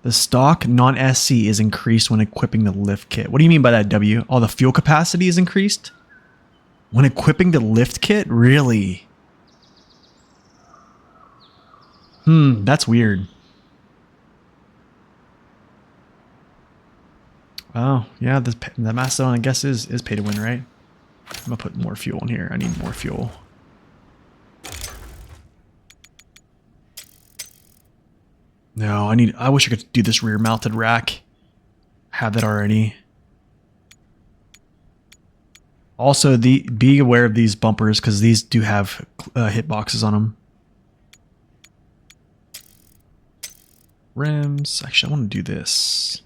The stock non-SE is increased when equipping the lift kit. What do you mean by that, W? Oh, the fuel capacity is increased? When equipping the lift kit? Really? That's weird. Oh, yeah, the Mastodon, I guess, is pay to win, right? I'm gonna put more fuel in here. I need more fuel. No, I wish I could do this rear mounted rack. I have that already. Also, be aware of these bumpers because these do have hitboxes on them. Rims. Actually, I want to do this.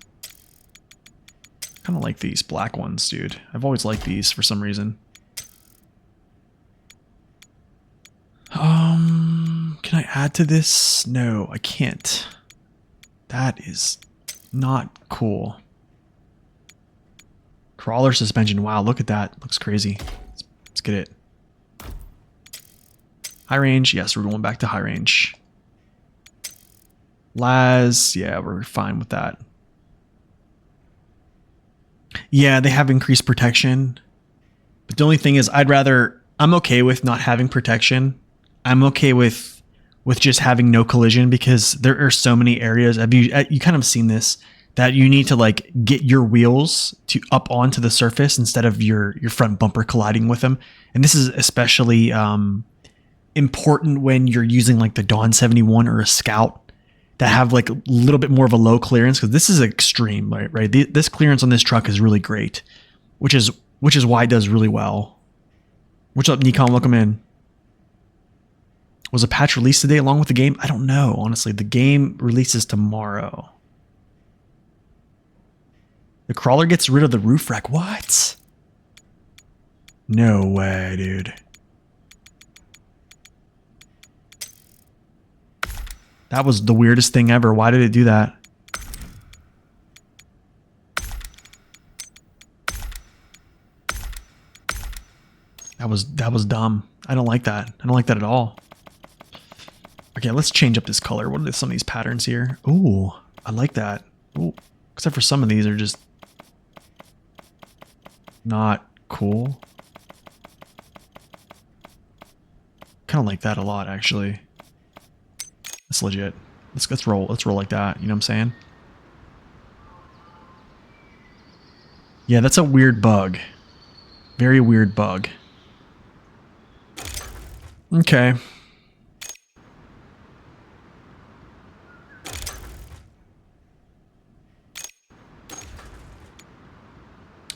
Kind of like these black ones, dude. I've always liked these for some reason. Can I add to this? No, I can't. That is not cool. Crawler suspension. Wow, look at that. Looks crazy. Let's get it. High range. Yes, we're going back to high range. Las. Yeah, we're fine with that. Yeah, they have increased protection. But the only thing is, I'm okay with not having protection. I'm okay with just having no collision, because there are so many areas. You kind of seen this, that you need to like get your wheels to up onto the surface instead of your front bumper colliding with them. And this is especially important when you're using like the Dawn 71 or a Scout that have like a little bit more of a low clearance, because this is extreme, right? This clearance on this truck is really great, which is why it does really well. What's up, Nikon? Welcome in. Was a patch released today along with the game? I don't know, honestly. The game releases tomorrow. The Crawler gets rid of the roof rack. What? No way, dude. That was the weirdest thing ever. Why did it do that? That was dumb. I don't like that. I don't like that at all. Okay, let's change up this color. What are some of these patterns here? Ooh, I like that. Ooh, except for some of these are just not cool. Kind of like that a lot, actually. That's legit. Let's roll. Let's roll like that. You know what I'm saying? Yeah, that's a weird bug. Very weird bug. Okay.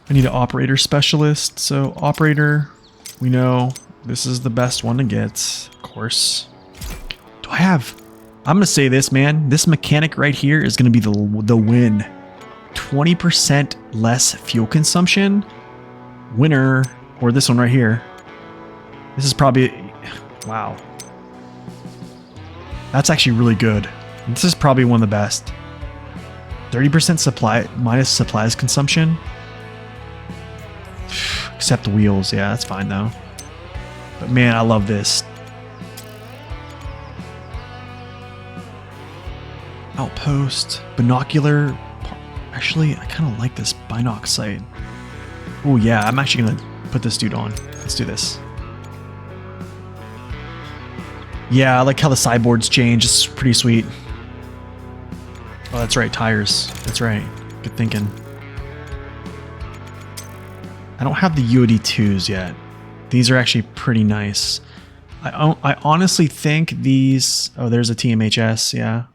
I need an operator specialist. So operator, we know this is the best one to get, of course. Do I have... I'm going to say this, man. This mechanic right here is going to be the win. 20% less fuel consumption. Winner. Or this one right here. This is probably... Wow. That's actually really good. This is probably one of the best. 30% supply minus supplies consumption. Except the wheels. Yeah, that's fine though. But man, I love this. Outpost. Binocular. Actually, I kind of like this binoc sight. Oh yeah, I'm actually going to put this dude on. Let's do this. Yeah, I like how the sideboards change. It's pretty sweet. Oh, that's right. Tires. That's right. Good thinking. I don't have the UOD2s yet. These are actually pretty nice. I honestly think these... Oh, there's a TMHS, yeah.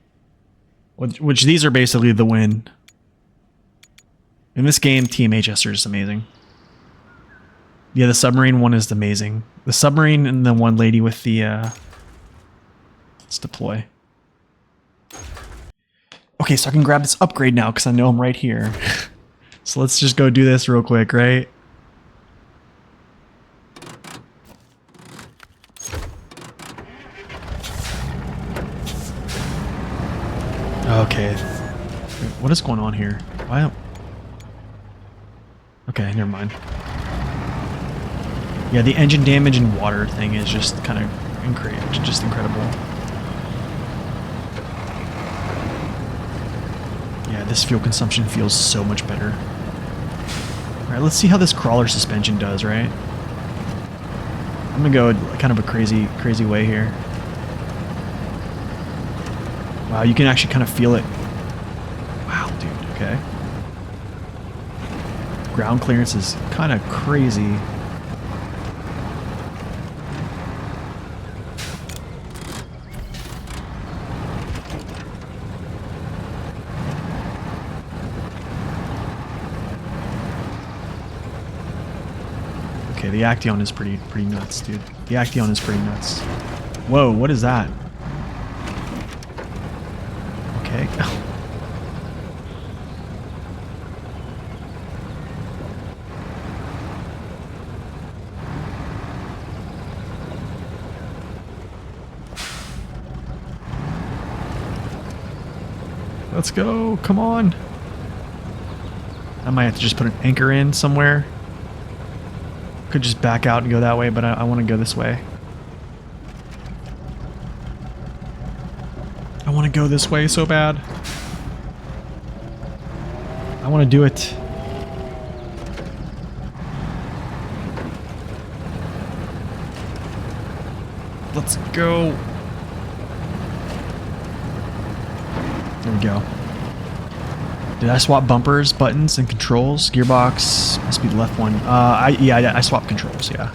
Which these are basically the win. In this game, TMHS are just amazing. Yeah, the submarine one is amazing. The submarine and the one lady with the... Let's deploy. Okay, so I can grab this upgrade now because I know I'm right here. So let's just go do this real quick, right? Okay. What is going on here? Why don't... Okay, never mind. Yeah, the engine damage and water thing is just kind of just incredible. Yeah, this fuel consumption feels so much better. Alright, let's see how this crawler suspension does, right? I'm gonna go kind of a crazy way here. Wow, you can actually kind of feel it. Wow, dude, okay. Ground clearance is kind of crazy. Okay, the Action is pretty nuts, dude. The Action is pretty nuts. Whoa, what is that? Okay. Let's go, come on. I might have to just put an anchor in somewhere. Could just back out and go that way, but I want to go this way. I want to go this way so bad. I want to do it. Let's go. There we go. Did I swap bumpers, buttons, and controls? Gearbox must be the left one. Yeah, I swapped controls. Yeah,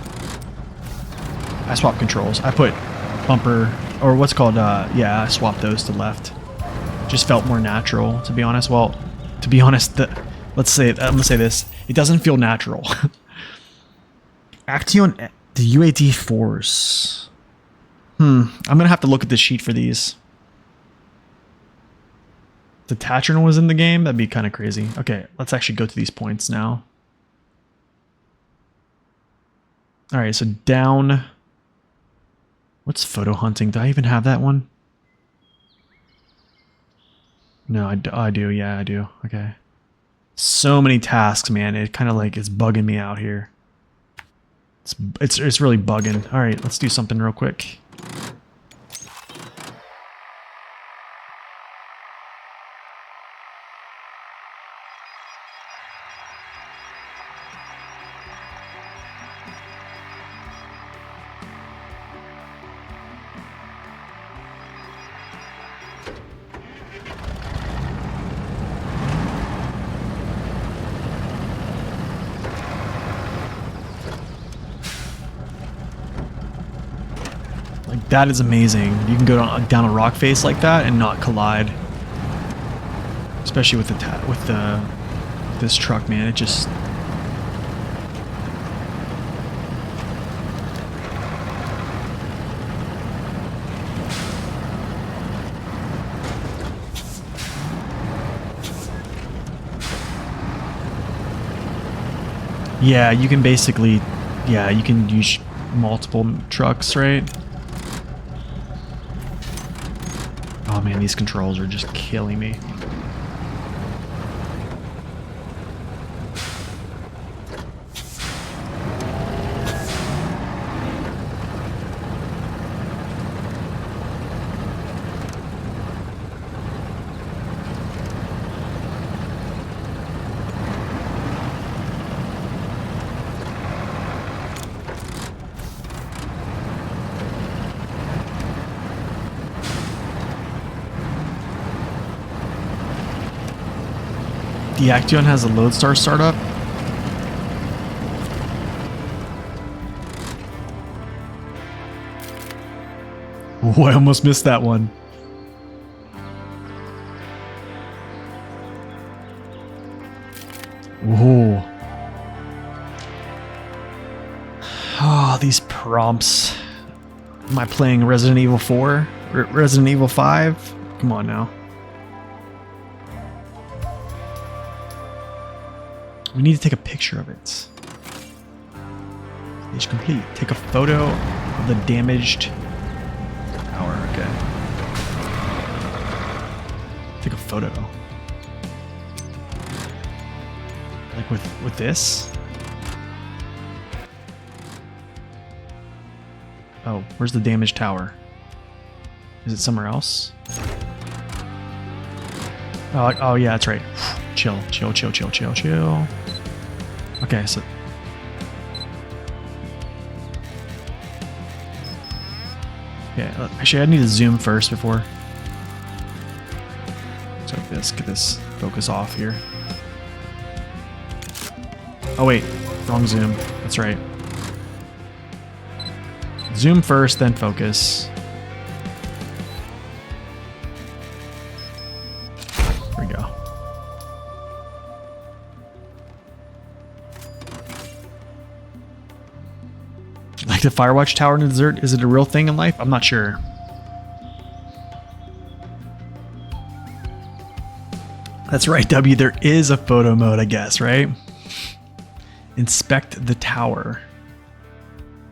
I swapped controls. I put bumper, or what's called. Yeah, I swapped those to left. Just felt more natural, to be honest. Well, to be honest, let's say I'm gonna say this. It doesn't feel natural. Action, the UAT Force. I'm gonna have to look at the sheet for these. The Tatron was in the game? That'd be kind of crazy. Okay, let's actually go to these points now. Alright, so down... What's photo hunting? Do I even have that one? No, I do. Yeah, I do. Okay. So many tasks, man. It kind of like is bugging me out here. It's really bugging. Alright, let's do something real quick. Like, that is amazing. You can go down a rock face like that and not collide. Especially with this truck, man. It just... Yeah, you can basically... Yeah, you can use multiple trucks, right? Oh man, these controls are just killing me. The Action has a Lodestar startup. Oh, I almost missed that one. Whoa. Oh, these prompts. Am I playing Resident Evil 4? Resident Evil 5? Come on now. We need to take a picture of it. Stage complete. Take a photo of the damaged tower. Okay. Take a photo. Like with this? Oh, where's the damaged tower? Is it somewhere else? Oh yeah, that's right. Chill. Okay, so... Yeah, actually I need to zoom first before... So let's get this focus off here. Oh wait, wrong zoom. That's right. Zoom first, then focus. There we go. Like the Firewatch Tower in the desert, is it a real thing in life? I'm not sure. That's right, W, there is a photo mode, I guess, right? Inspect the tower.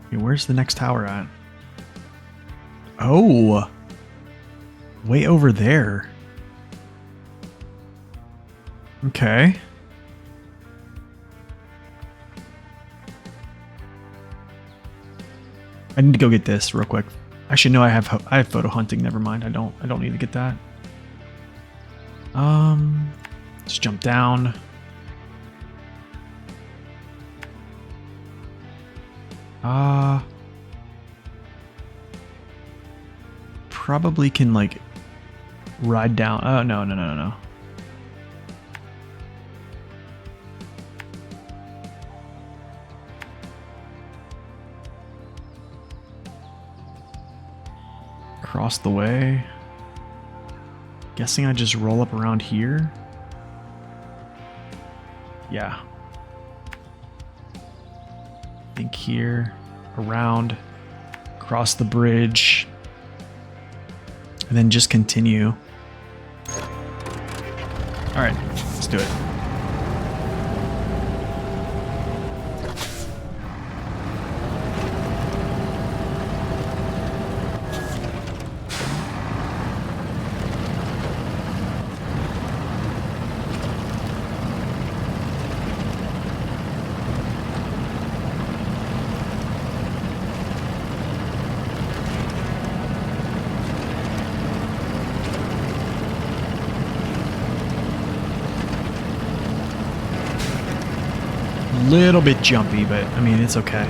Okay, where's the next tower at? Oh! Way over there. Okay. I need to go get this real quick. Actually, no, I have photo hunting. Never mind. I don't need to get that. Let's jump down. Probably can like ride down. Oh, no. Across the way. Guessing I just roll up around here. Yeah. Think here, around, across the bridge, and then just continue. All right, let's do it. Little bit jumpy, but I mean, it's okay.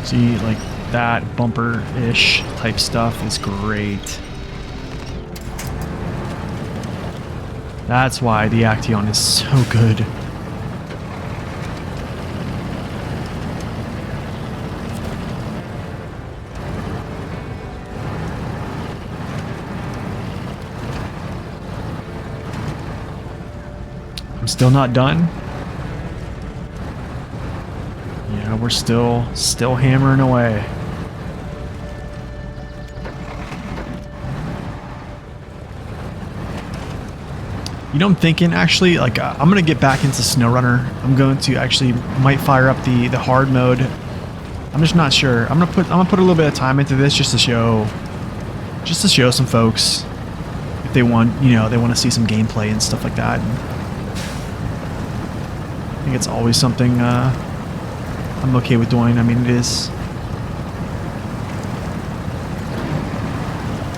See, like that bumper-ish type stuff is great. That's why the Action is so good. I'm still not done. Yeah, we're still hammering away. You know, I'm thinking actually, like, I'm gonna get back into SnowRunner. I'm going to actually might fire up the hard mode. I'm just not sure. I'm gonna put a little bit of time into this just to show some folks if they want, you know, they want to see some gameplay and stuff like that. And I think it's always something I'm okay with doing. I mean, it is.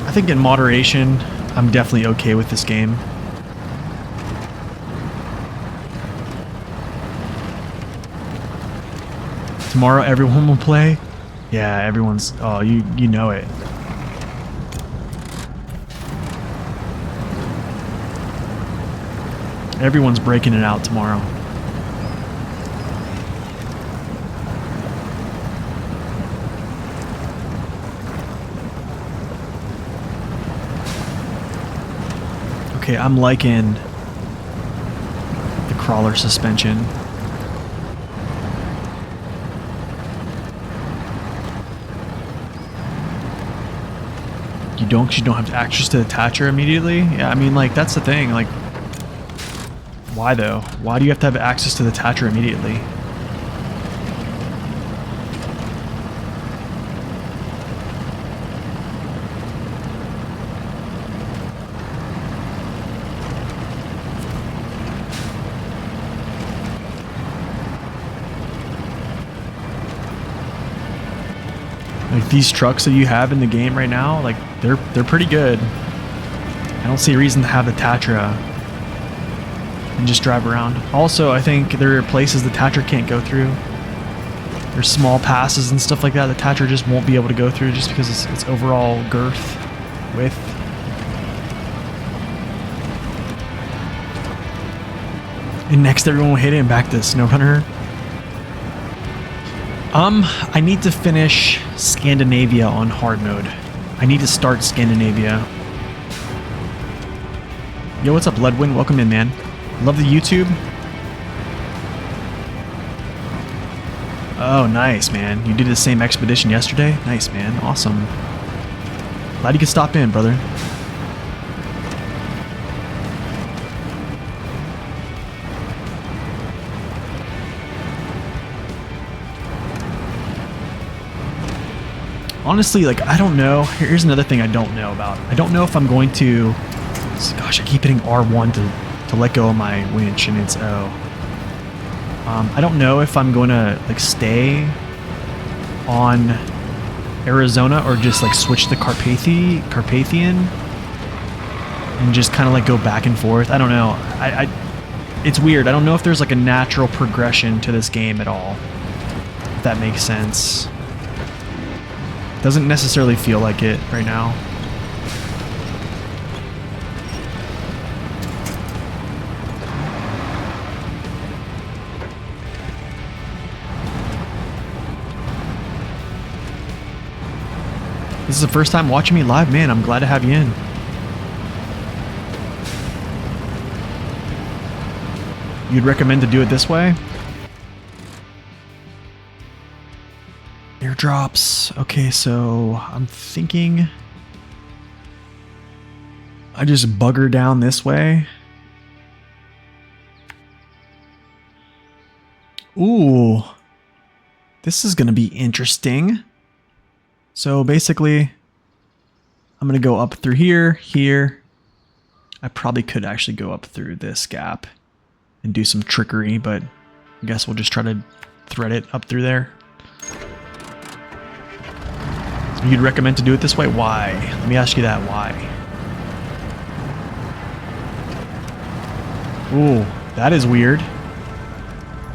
I think in moderation, I'm definitely okay with this game. Tomorrow, everyone will play. Yeah, everyone's. Oh, you know it. Everyone's breaking it out tomorrow. Okay, I'm liking the crawler suspension. You don't have access to the attacher immediately? Yeah, I mean, like, that's the thing. Like, why though? Why do you have to have access to the attacher immediately? Like, these trucks that you have in the game right now, like, they're pretty good. I don't see a reason to have the Tatra and just drive around. Also, I think there are places the Tatra can't go through. There's small passes and stuff like that the Tatra just won't be able to go through just because its overall girth, width. And next everyone will hit it and back to SnowRunner. I need to finish Scandinavia on hard mode. I need to start Scandinavia. Yo, what's up, Ludwin? Welcome in, man. Love the YouTube. Oh, nice, man. You did the same expedition yesterday? Nice, man. Awesome. Glad you could stop in, brother. Honestly, like, I don't know. Here's another thing I don't know about. I don't know if I'm going to... Gosh, I keep hitting R1 to let go of my winch, and it's O. I don't know if I'm going to, like, stay on Arizona or just, like, switch to Carpathian and just kind of, like, go back and forth. I don't know. It's weird. I don't know if there's, like, a natural progression to this game at all, if that makes sense. Doesn't necessarily feel like it right now. This is the first time watching me live, man. I'm glad to have you in. You'd recommend to do it this way? Airdrops. Okay, so I'm thinking I just bugger down this way. Ooh, this is gonna be interesting. So basically, I'm gonna go up through here. I probably could actually go up through this gap and do some trickery, but I guess we'll just try to thread it up through there. You'd recommend to do it this way? Why? Let me ask you that. Why? Ooh, that is weird.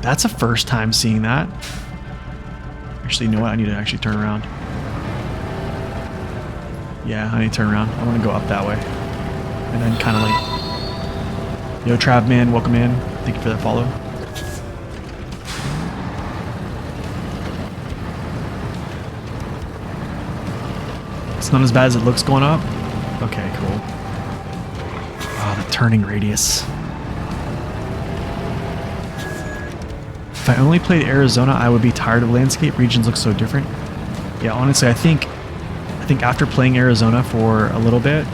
That's a first time seeing that. Actually, you know what? I need to actually turn around. Yeah, I need to turn around. I want to go up that way. And then kind of like... Yo, Trav, man, welcome in. Thank you for that follow. It's not as bad as it looks going up. Okay, cool. Oh, the turning radius. If I only played Arizona, I would be tired of landscape. Regions look so different. Yeah, honestly, I think after playing Arizona for a little bit,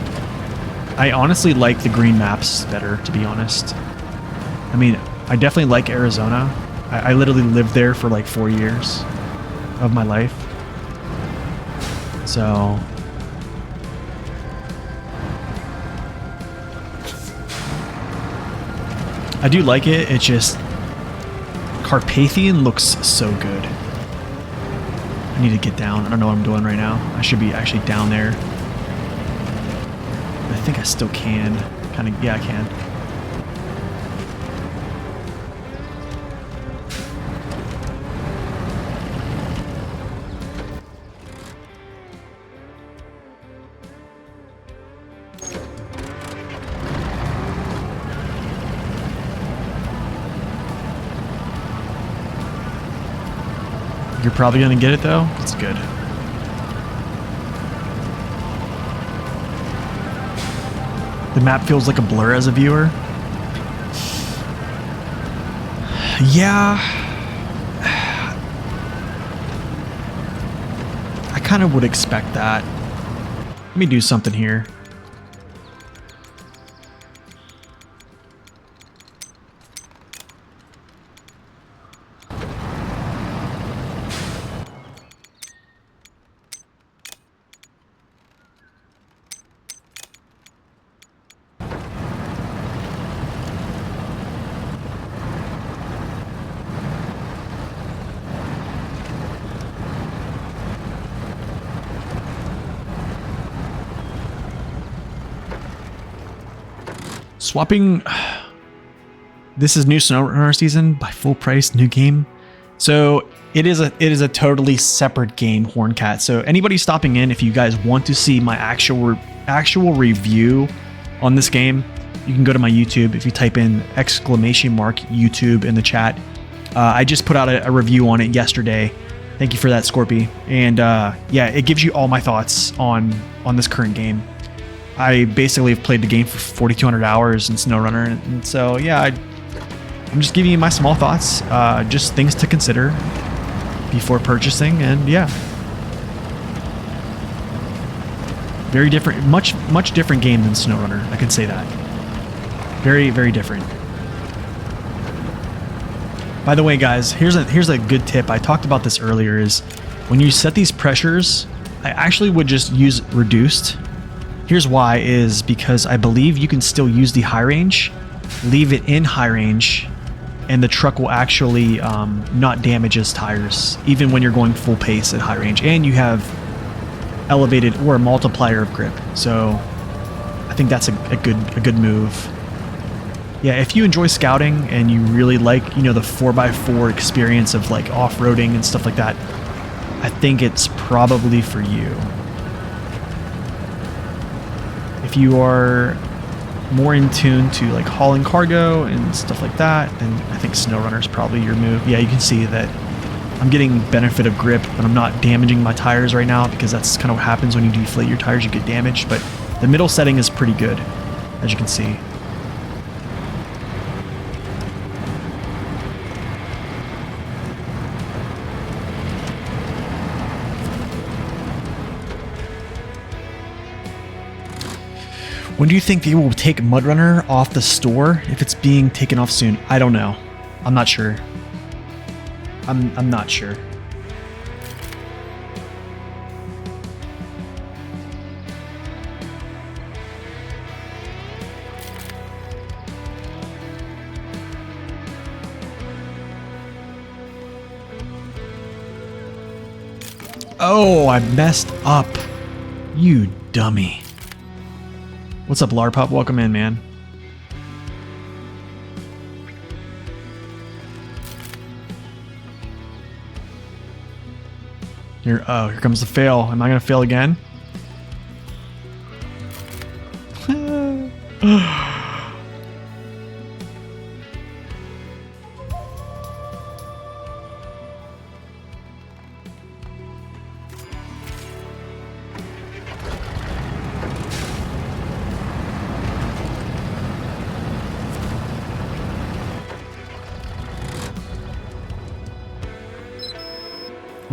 I honestly like the green maps better, to be honest. I mean, I definitely like Arizona. I literally lived there for like 4 years of my life. So... I do like it, it's just... Carpathian looks so good. I need to get down. I don't know what I'm doing right now. I should be actually down there. I think I still can. Kind of, yeah, I can. You're probably going to get it, though? That's good. The map feels like a blur as a viewer. Yeah. I kind of would expect that. Let me do something here. Swapping. This is new SnowRunner season by full price, new game. So it is a totally separate game, Horncat. So anybody stopping in, if you guys want to see my actual review on this game, you can go to my YouTube. If you type in !YouTube in the chat, I just put out a review on it yesterday. Thank you for that, Scorpy. And yeah, it gives you all my thoughts on this current game. I basically have played the game for 4,200 hours in SnowRunner, and so yeah, I'm just giving you my small thoughts, just things to consider before purchasing, and yeah. Very different, much different game than SnowRunner. I can say that. Very, very different. By the way, guys, here's a good tip. I talked about this earlier. Is when you set these pressures, I actually would just use reduced. Here's why: is because I believe you can still use the high range, leave it in high range, and the truck will actually not damage its tires, even when you're going full pace at high range, and you have elevated or a multiplier of grip. So I think that's a good move. Yeah, if you enjoy scouting and you really like, you know, the 4x4 experience of like off-roading and stuff like that, I think it's probably for you. If you are more in tune to like hauling cargo and stuff like that, then I think SnowRunner is probably your move. Yeah, you can see that I'm getting benefit of grip, but I'm not damaging my tires right now, because that's kind of what happens when you deflate your tires, you get damaged. But the middle setting is pretty good, as you can see. When do you think they will take MudRunner off the store if it's being taken off soon? I don't know. I'm not sure. I'm not sure. Oh, I messed up. You dummy. What's up, Larpop? Welcome in, man. Here, oh, here comes the fail. Am I gonna fail again?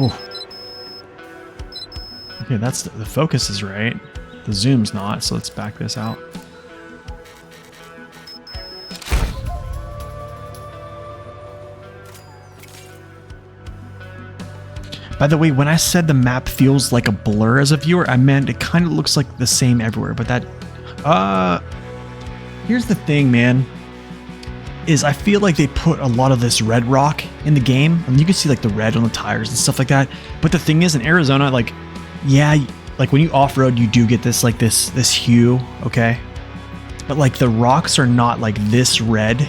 Oh. Okay, that's the focus is right. The zoom's not, so let's back this out. By the way, when I said the map feels like a blur as a viewer, I meant it kind of looks like the same everywhere, but that... here's the thing, man. Is I feel like they put a lot of this red rock in the game. I mean, you can see like the red on the tires and stuff like that. But the thing is, in Arizona, like, yeah, like when you off-road, you do get this like this hue, okay? But like the rocks are not like this red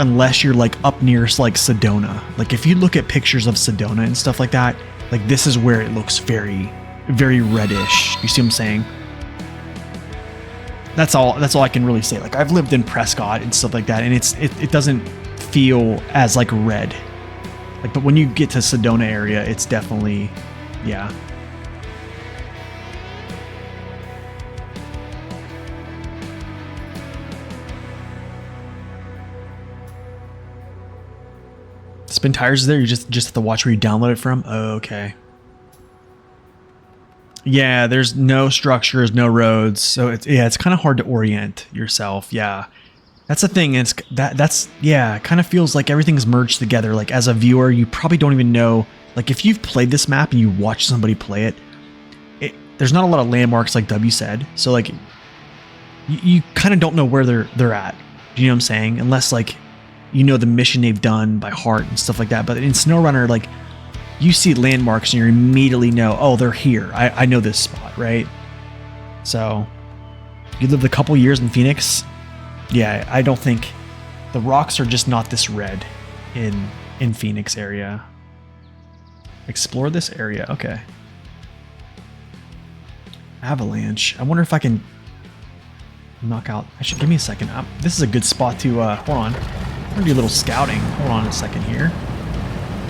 unless you're like up near like Sedona. Like if you look at pictures of Sedona and stuff like that, like this is where it looks very, very reddish. You see what I'm saying? That's all I can really say. Like I've lived in Prescott and stuff like that, and it doesn't feel as like red. Like, but when you get to Sedona area, it's definitely, yeah. Spin tires is there? You just have to watch where you download it from? Oh, okay. Yeah, there's no structures, no roads, so it's kind of hard to orient yourself. Yeah, that's the thing. It's that's yeah, it kind of feels like everything's merged together. Like as a viewer, you probably don't even know. Like if you've played this map and you watch somebody play it, there's not a lot of landmarks, like W said. So like you kind of don't know where they're at. Do you know what I'm saying? Unless like you know the mission they've done by heart and stuff like that. But in SnowRunner, like, you see landmarks and you immediately know, oh, they're here. I know this spot, right? So, you lived a couple years in Phoenix. Yeah, I don't think the rocks are just not this red in Phoenix area. Explore this area. Okay. Avalanche. I wonder if I can knock out. Actually, give me a second. This is a good spot to. Hold on. I'm gonna do a little scouting. Hold on a second here.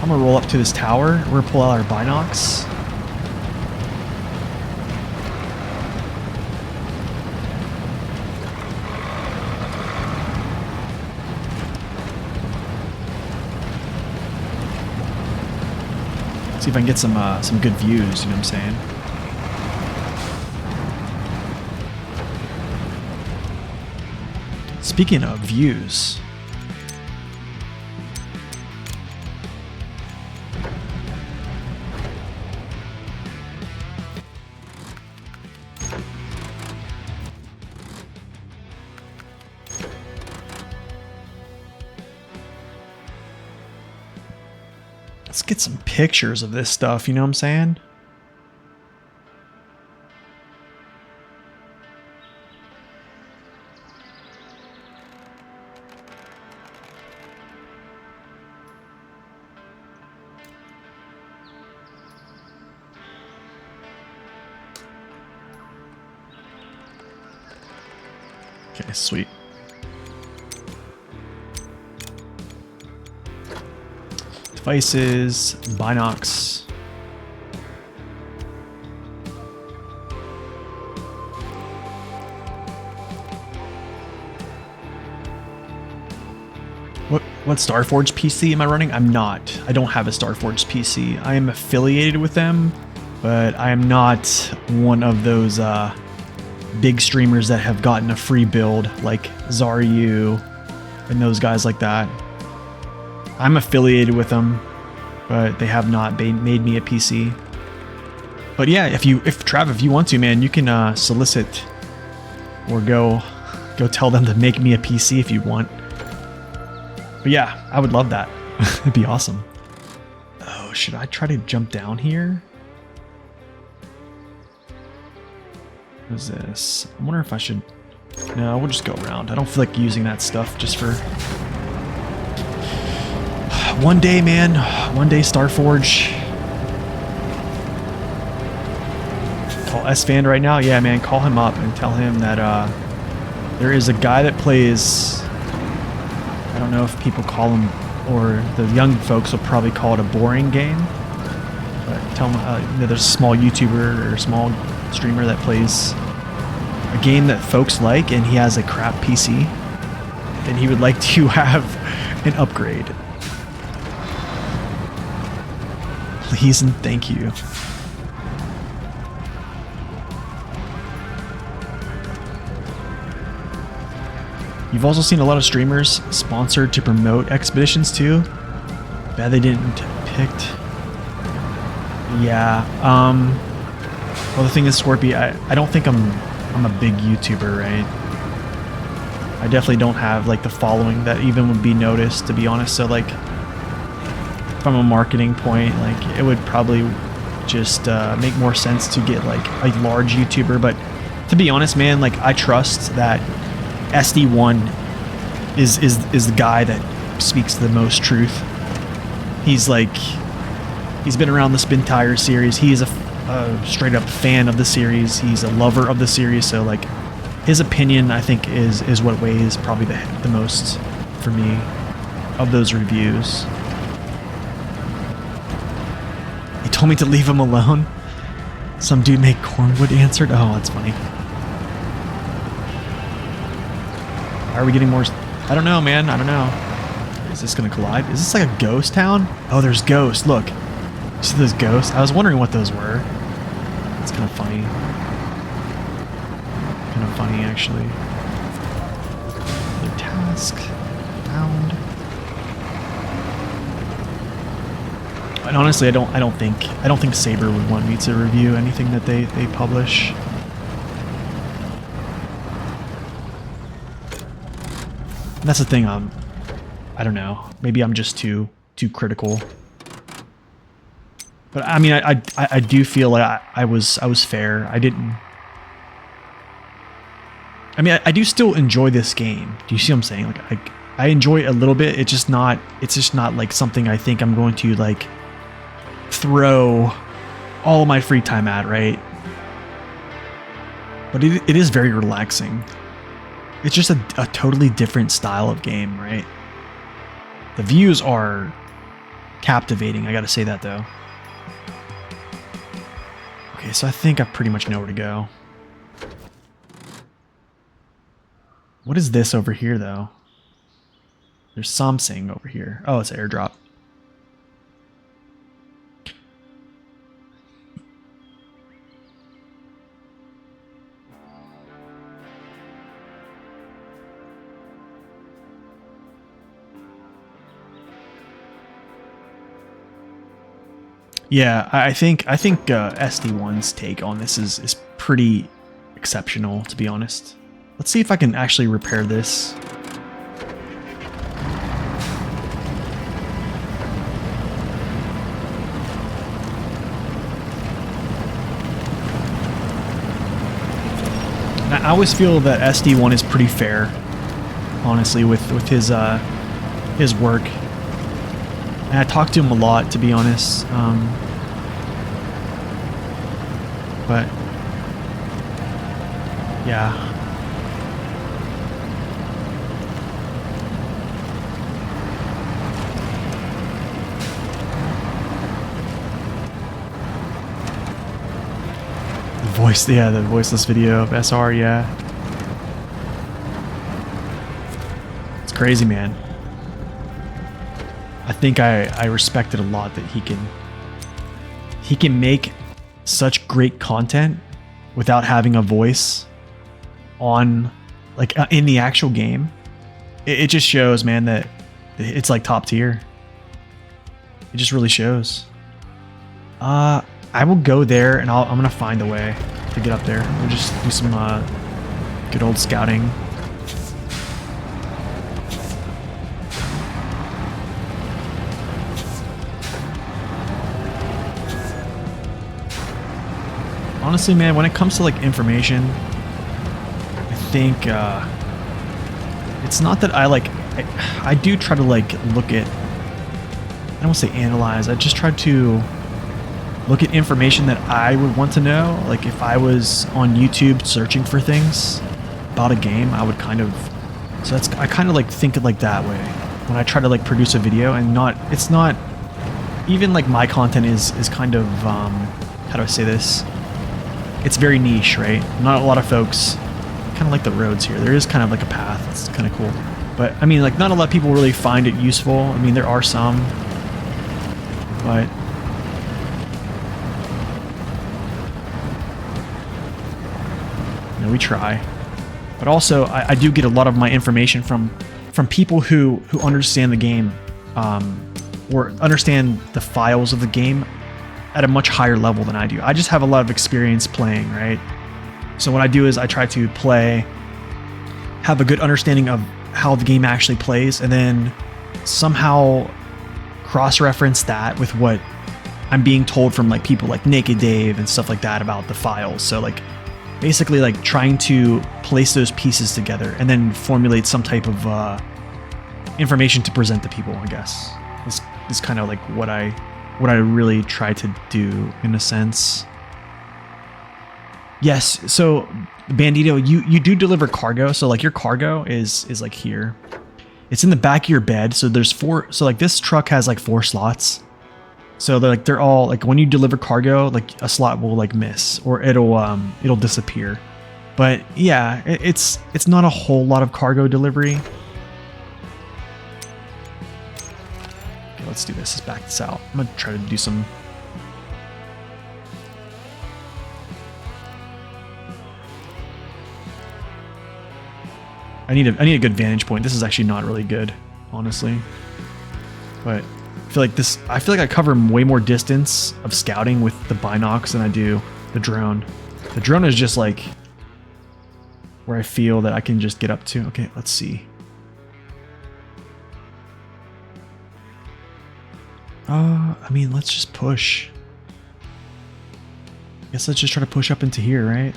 I'm gonna roll up to this tower. We're gonna pull out our binocs. See if I can get some good views. You know what I'm saying? Speaking of views, let's get some pictures of this stuff, you know what I'm saying? Okay, sweet. Devices, Binox. What Starforge PC am I running? I'm not. I don't have a Starforge PC. I am affiliated with them, but I am not one of those big streamers that have gotten a free build like Zaryu and those guys like that. I'm affiliated with them, but they have not made me a PC. But yeah, if Trav, if you want to, man, you can solicit or go tell them to make me a PC if you want. But yeah, I would love that. It'd be awesome. Oh, should I try to jump down here? What is this? I wonder if I should... No, we'll just go around. I don't feel like using that stuff just for... One day, man. One day, Starforge. Call S-Fan right now? Yeah, man, call him up and tell him that there is a guy that plays... I don't know if people call him, or the young folks will probably call it a boring game. But tell him there's a small YouTuber or small streamer that plays a game that folks like, and he has a crap PC, and he would like to have an upgrade. Please and thank you. You've also seen a lot of streamers sponsored to promote expeditions too. Bad they didn't picked. Yeah. Well, the thing is, Scorpy, I don't think I'm a big YouTuber, right? I definitely don't have like the following that even would be noticed, to be honest. So like, from a marketing point, like it would probably just make more sense to get like a large YouTuber. But to be honest, man, like I trust that SD1 is the guy that speaks the most truth. He's been around the Spin Tire series. He is a straight up fan of the series. He's a lover of the series. So like his opinion, I think, is what weighs probably the most for me of those reviews. He told me to leave him alone. Some dude named Cornwood answered. Oh, that's funny. Are we getting more? I don't know, man. I don't know. Is this going to collide? Is this like a ghost town? Oh, there's ghosts. Look. You see those ghosts? I was wondering what those were. It's kind of funny. Kind of funny, actually. Their task. Found. And honestly, I don't think Saber would want me to review anything that they publish. And that's the thing. I don't know. Maybe I'm just too critical. But I mean, I do feel like I was fair. I didn't. I mean, I do still enjoy this game. Do you see what I'm saying? Like I enjoy it a little bit. It's just not like something I think I'm going to like throw all of my free time at, right? But it is very relaxing. It's just a totally different style of game, right? The views are captivating. I gotta say that though. Okay, so I think I pretty much know where to go. What is this over here though? There's something over here. Oh, it's airdrop. Yeah, I think SD1's take on this is pretty exceptional, to be honest. Let's see if I can actually repair this. I always feel that SD1 is pretty fair, honestly, with his work. And I talk to him a lot, to be honest. But yeah. The voiceless video of SR, yeah. It's crazy, man. I think I respect it a lot that he can make such great content without having a voice on, like, in the actual game. It just shows, man, that it's like top tier. It just really shows. I will go there, and I'm gonna find a way to get up there. We'll just do some good old scouting. Honestly, man, when it comes to like information, I think it's not that I do try to like look at, I don't want to say analyze, I just try to look at information that I would want to know. Like if I was on YouTube searching for things about a game, I would kind of, so that's, I kind of like think it like that way when I try to like produce a video, and it's not even like my content is kind of how do I say this, it's very niche, right? Not a lot of folks, kind of like the roads here, there is kind of like a path, it's kind of cool, but I mean, like, not a lot of people really find it useful. I mean, there are some, but we try. But also, I do get a lot of my information from people who understand the game, or understand the files of the game at a much higher level than I do. I just have a lot of experience playing, right? So what I do is I try to play, have a good understanding of how the game actually plays, and then somehow cross-reference that with what I'm being told from like people like Naked Dave and stuff like that about the files. So like, basically like trying to place those pieces together and then formulate some type of information to present to people, I guess. Is kind of like what I really try to do in a sense. Yes, so Bandito, you do deliver cargo. So like your cargo is like here. It's in the back of your bed. So there's 4, so like this truck has like 4 slots. So they're all like, when you deliver cargo, like a slot will like miss, or it'll disappear. But yeah, it's not a whole lot of cargo delivery. Okay, let's do this. Let's back this out. I'm gonna try to do some. I need a good vantage point. This is actually not really good, honestly. But I feel like I cover way more distance of scouting with the binocs than I do the drone. The drone is just like where I feel that I can just get up to. Okay, let's see. I mean, let's just push. I guess let's just try to push up into here, right?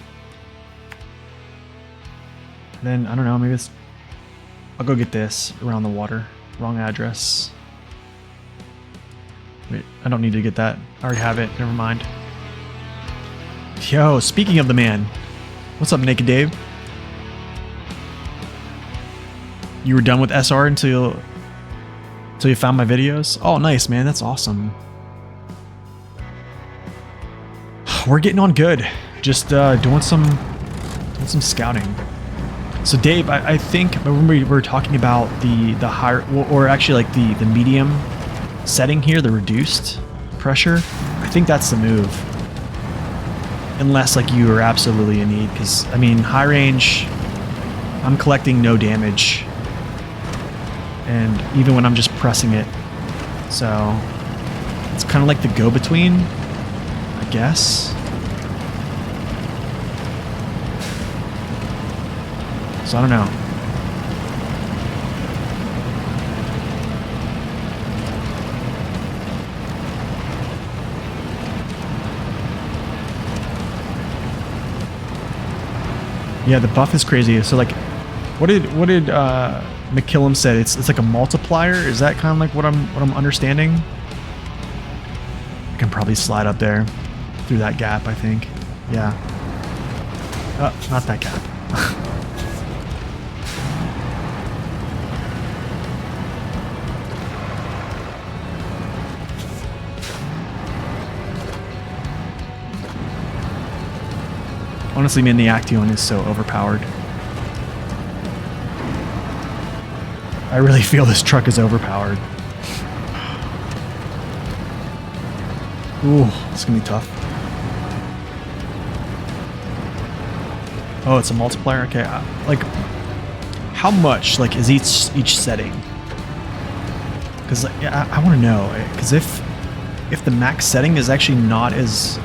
And then, I don't know, maybe I'll go get this around the water. Wrong address. Wait, I don't need to get that. I already have it. Never mind. Yo, speaking of the man. What's up, Naked Dave? You were done with SR until you found my videos? Oh, nice, man. That's awesome. We're getting on good. Just doing some scouting. So Dave, I think when we were talking about the higher, or actually like the medium setting here, the reduced pressure, I think that's the move. Unless like you are absolutely in need, because I mean, high range, I'm collecting no damage, and even when I'm just pressing it, so It's kind of like the go-between, I guess. So I don't know. Yeah, the buff is crazy. So like, what did McKillum said? It's like a multiplier. Is that kind of like what I'm understanding? I can probably slide up there through that gap, I think. Yeah. Not that gap. Honestly, man, the Action is so overpowered. I really feel this truck is overpowered. Ooh, it's gonna be tough. Oh, it's a multiplier. Okay, like, how much like is each setting? Because I want to know. Because if the max setting is actually not as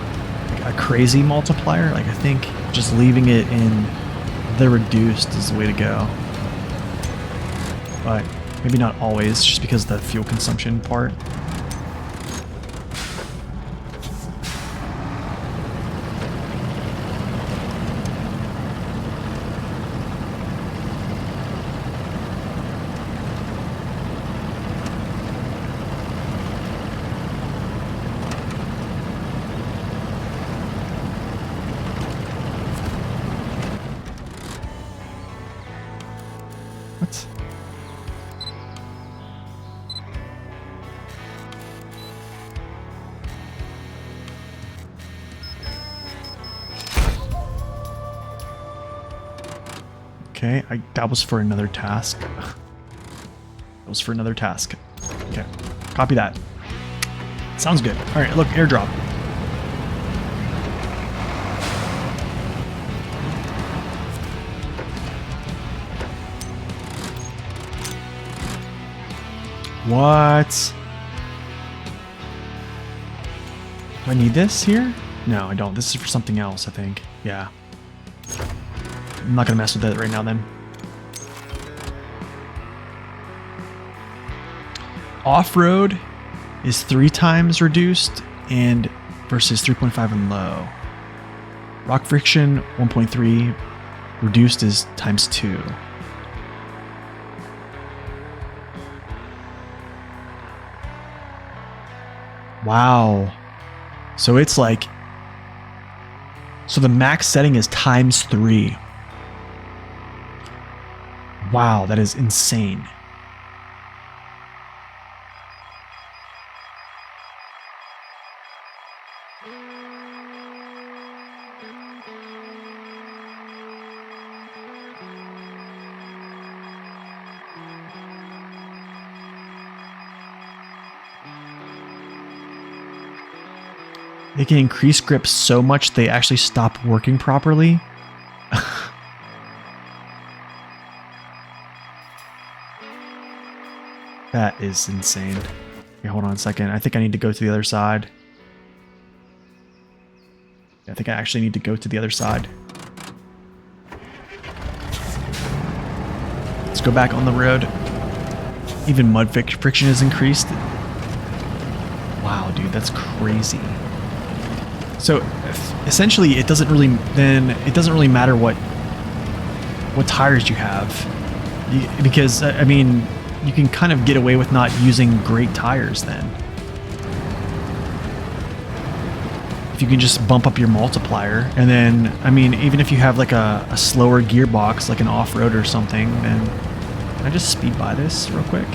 like, a crazy multiplier, like I think just leaving it in the reduced is the way to go. But maybe not always, just because of the fuel consumption part. What? Okay, that was for another task. That was for another task. Okay, copy that. Sounds good. All right, look, airdrop. What? Do I need this here? No, I don't. This is for something else, I think. Yeah. I'm not gonna mess with that right now then. Off-road is 3 times reduced and versus 3.5 and low. Rock friction 1.3 reduced is times 2. Wow. So it's like, so the max setting is times 3. Wow, that is insane. They can increase grip so much they actually stop working properly. That is insane. Okay, hold on a second. I think I need to go to the other side. I think I actually need to go to the other side. Let's go back on the road. Even mud friction is increased. Wow, dude, that's crazy. So essentially, it doesn't really matter what tires you have, because I mean, you can kind of get away with not using great tires then. If you can just bump up your multiplier, and then, I mean, even if you have like a slower gearbox, like an off-road or something, then can I just speed by this real quick?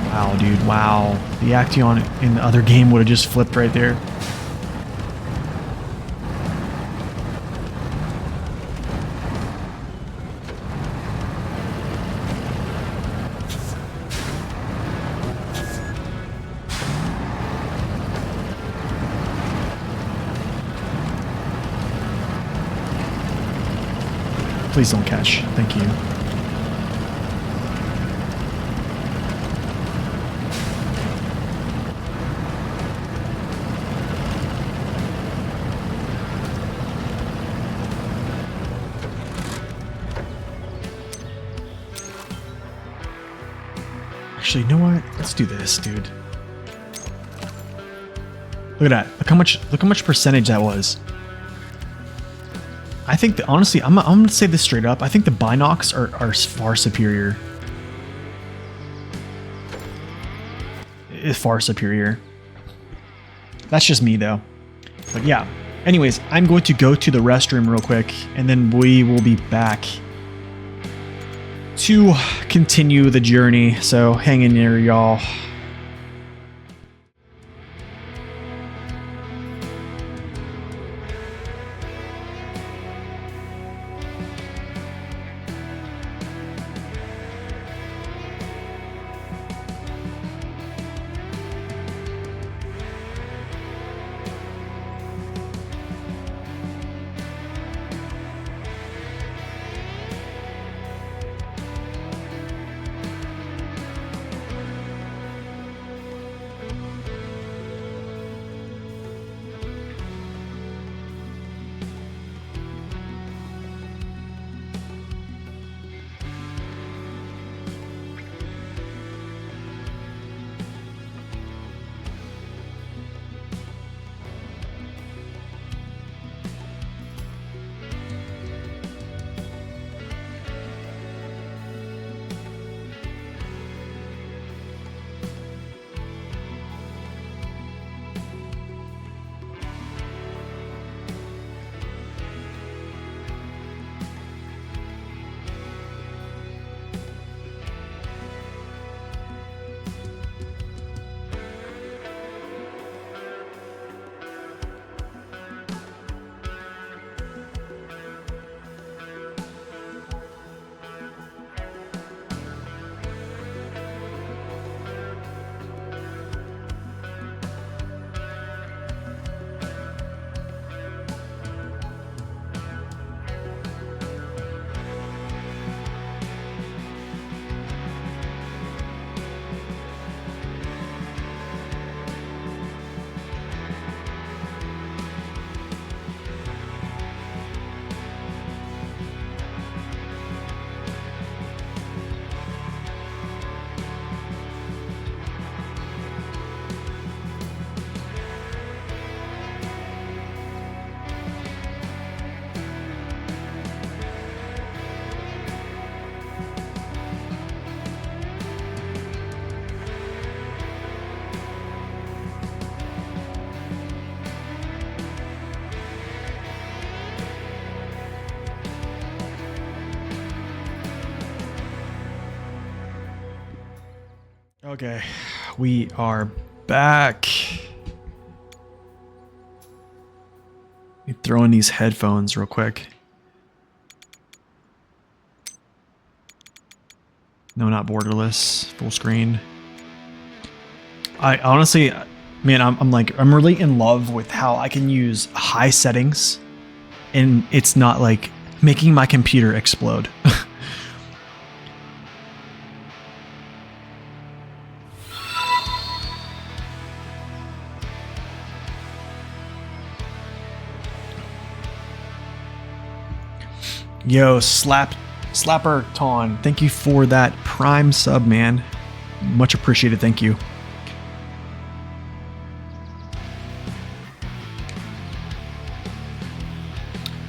Wow, dude, wow. The Action in the other game would have just flipped right there. Please don't catch. Thank you. Actually, you know what? Let's do this, dude. Look at that. Look how much percentage that was. I think that honestly, I'm gonna say this straight up. I think the binocs are far superior. It's far superior. That's just me though. But yeah. Anyways, I'm going to go to the restroom real quick, and then we will be back to continue the journey. So hang in there, y'all. Okay, we are back. Let me throw in these headphones real quick. No, not borderless, full screen. I honestly, man, I'm really in love with how I can use high settings and it's not like making my computer explode. Yo, Slapper Ton, thank you for that Prime sub, man. Much appreciated, thank you.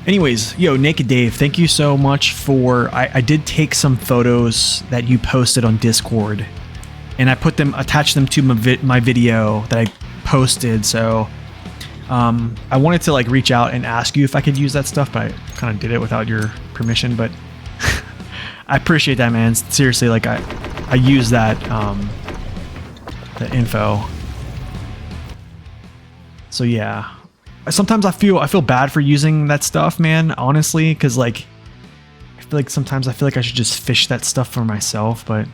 Anyways, yo, Naked Dave, thank you so much for... I did take some photos that you posted on Discord, and I attached them to my video that I posted, so... I wanted to like reach out and ask you if I could use that stuff, but I kind of did it without your permission, but I appreciate that, man. Seriously, like I use that, the info. So yeah, sometimes I feel bad for using that stuff, man, honestly, because like, I feel like sometimes I feel like I should just fish that stuff for myself, but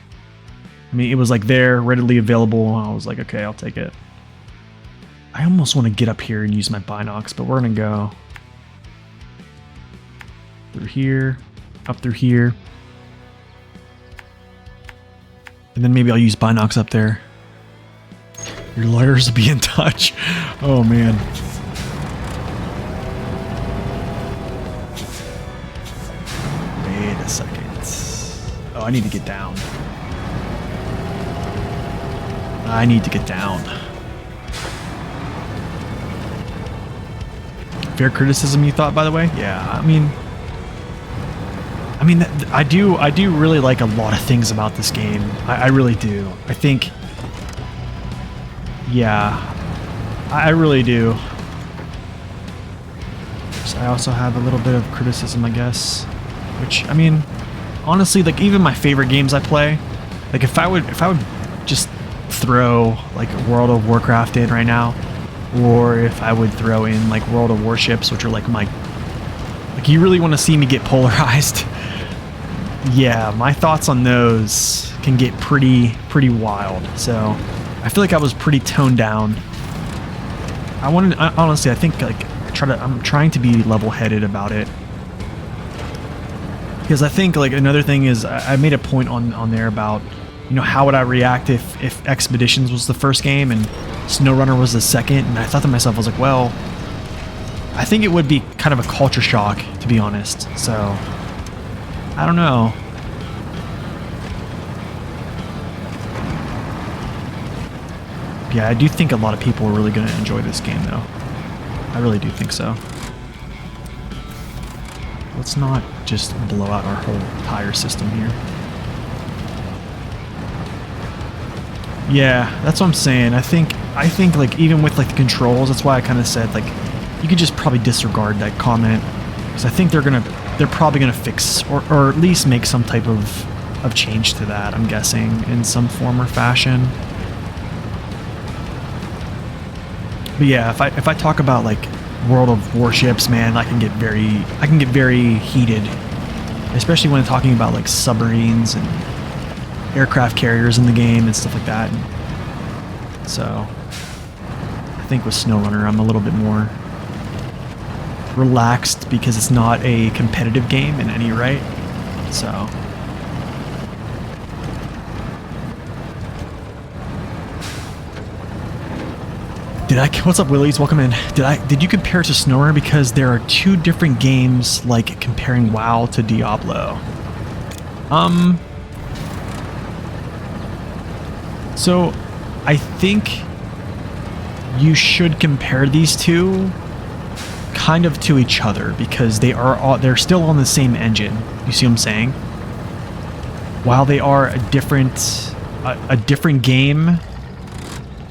I mean, it was like there, readily available, and I was like, okay, I'll take it. I almost want to get up here and use my binocs, but we're going to go through here, up through here. And then maybe I'll use binocs up there. Your lawyers will be in touch. Oh, man. Wait a second. Oh, I need to get down. I need to get down. Fair criticism, you thought, by the way? Yeah, I mean, I do really like a lot of things about this game. I really do. I think, yeah, I really do. So I also have a little bit of criticism, I guess, which, I mean, honestly, like even my favorite games I play, like if I would just throw like World of Warcraft in right now, or if I would throw in like World of Warships, which are like like you really want to see me get polarized. Yeah, my thoughts on those can get pretty wild. So I feel like I was pretty toned down. Honestly, I think like I'm trying to be level-headed about it. Because I think like another thing is I made a point on there about, you know, how would I react if Expeditions was the first game and SnowRunner was the second, and I thought to myself, I was like, well, I think it would be kind of a culture shock, to be honest. So I don't know. Yeah, I do think a lot of people are really going to enjoy this game, though. I really do think so. Let's not just blow out our whole tire system here. Yeah, that's what I'm saying. I think like even with like the controls, that's why I kind of said like you could just probably disregard that comment, because I think they're probably gonna fix or at least make some type of change to that. I'm guessing in some form or fashion. But yeah, if I talk about like World of Warships, man, I can get very heated, especially when talking about like submarines and aircraft carriers in the game and stuff like that. And so I think with SnowRunner I'm a little bit more relaxed because it's not a competitive game in any right. So what's up, Willies? Welcome in. Did you compare it to SnowRunner? Because there are two different games, like comparing WoW to Diablo. So I think you should compare these two kind of to each other because they're still on the same engine. You see what I'm saying? While they are a different game,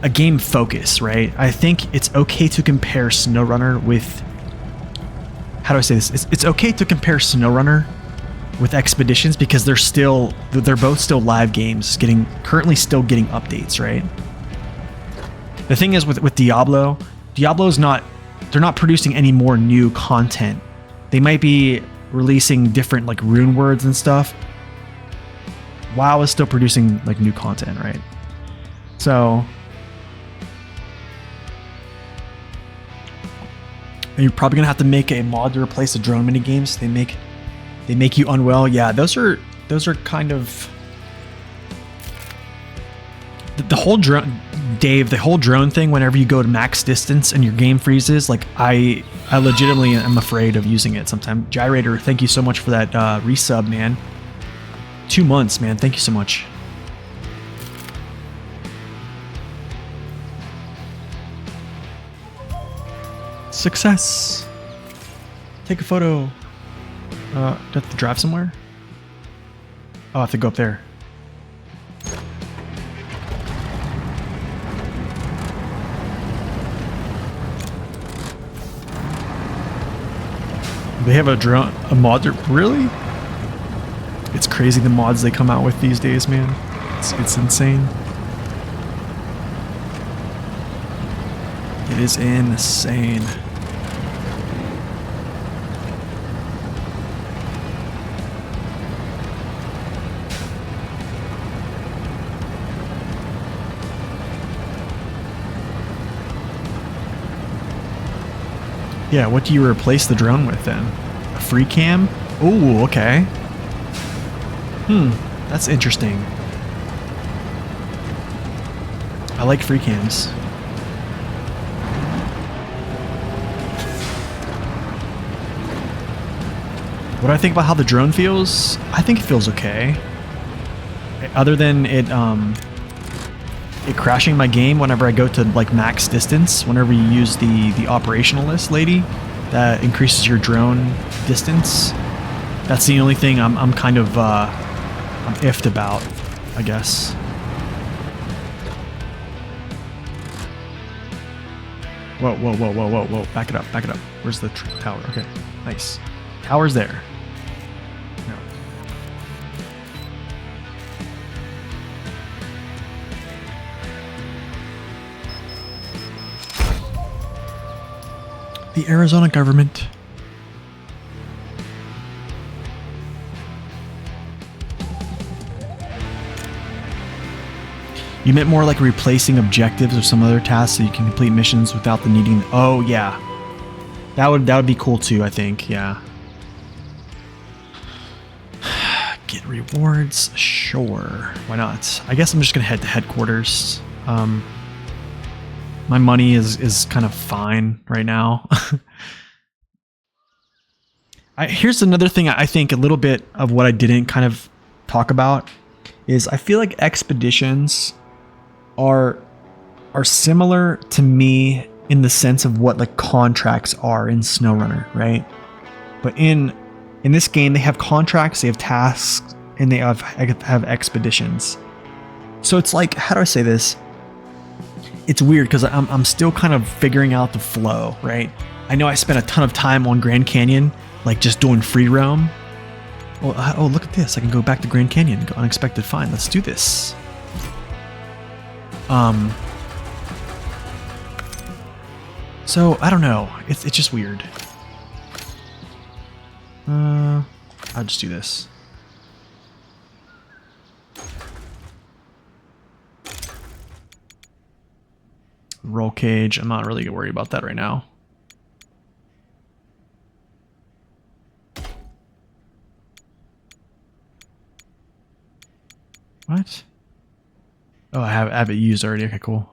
a game focus, right? I think it's okay to compare SnowRunner with, how do I say this? It's okay to compare SnowRunner with Expeditions because they're both still live games, currently still getting updates, right? The thing is with Diablo's they're not producing any more new content. They might be releasing different like rune words and stuff. WoW is still producing like new content, right? So you're probably gonna have to make a mod to replace the drone mini games. They make you unwell. Yeah, those are kind of the whole drone, Dave. The whole drone thing. Whenever you go to max distance and your game freezes, like I legitimately am afraid of using it sometimes. Gyrator, thank you so much for that resub, man. 2 months, man. Thank you so much. Success. Take a photo. Do I have to drive somewhere? Oh, I have to go up there. They have a mod. Really? It's crazy the mods they come out with these days, man. It's insane. It is insane. Yeah, what do you replace the drone with then? A free cam? Ooh, okay. That's interesting. I like free cams. What do I think about how the drone feels? I think it feels okay. Other than it, it crashing my game whenever I go to like max distance. Whenever you use the operationalist lady that increases your drone distance. That's the only thing I'm kind of I'm iffed about, I guess. Whoa, whoa, whoa, whoa, whoa, whoa. Back it up, back it up. Where's the tower? Okay, nice. Tower's there. No. The Arizona government. You meant more like replacing objectives or some other tasks so you can complete missions without the needing. Oh yeah, that would be cool too. I think, yeah. Get rewards, sure. Why not? I guess I'm just gonna head to headquarters. My money is kind of fine right now. Here's another thing I think a little bit of what I didn't kind of talk about is I feel like expeditions are similar to me in the sense of what like contracts are in SnowRunner, right? But in this game, they have contracts, they have tasks, and they have expeditions. So it's like, how do I say this? It's weird because I'm still kind of figuring out the flow, right? I know I spent a ton of time on Grand Canyon, like just doing free roam. Well, oh, look at this. I can go back to Grand Canyon and go unexpected find. Let's do this. So I don't know. It's just weird. I'll just do this. Roll cage. I'm not really worried about that right now. What? Oh, I have it used already. Okay, cool.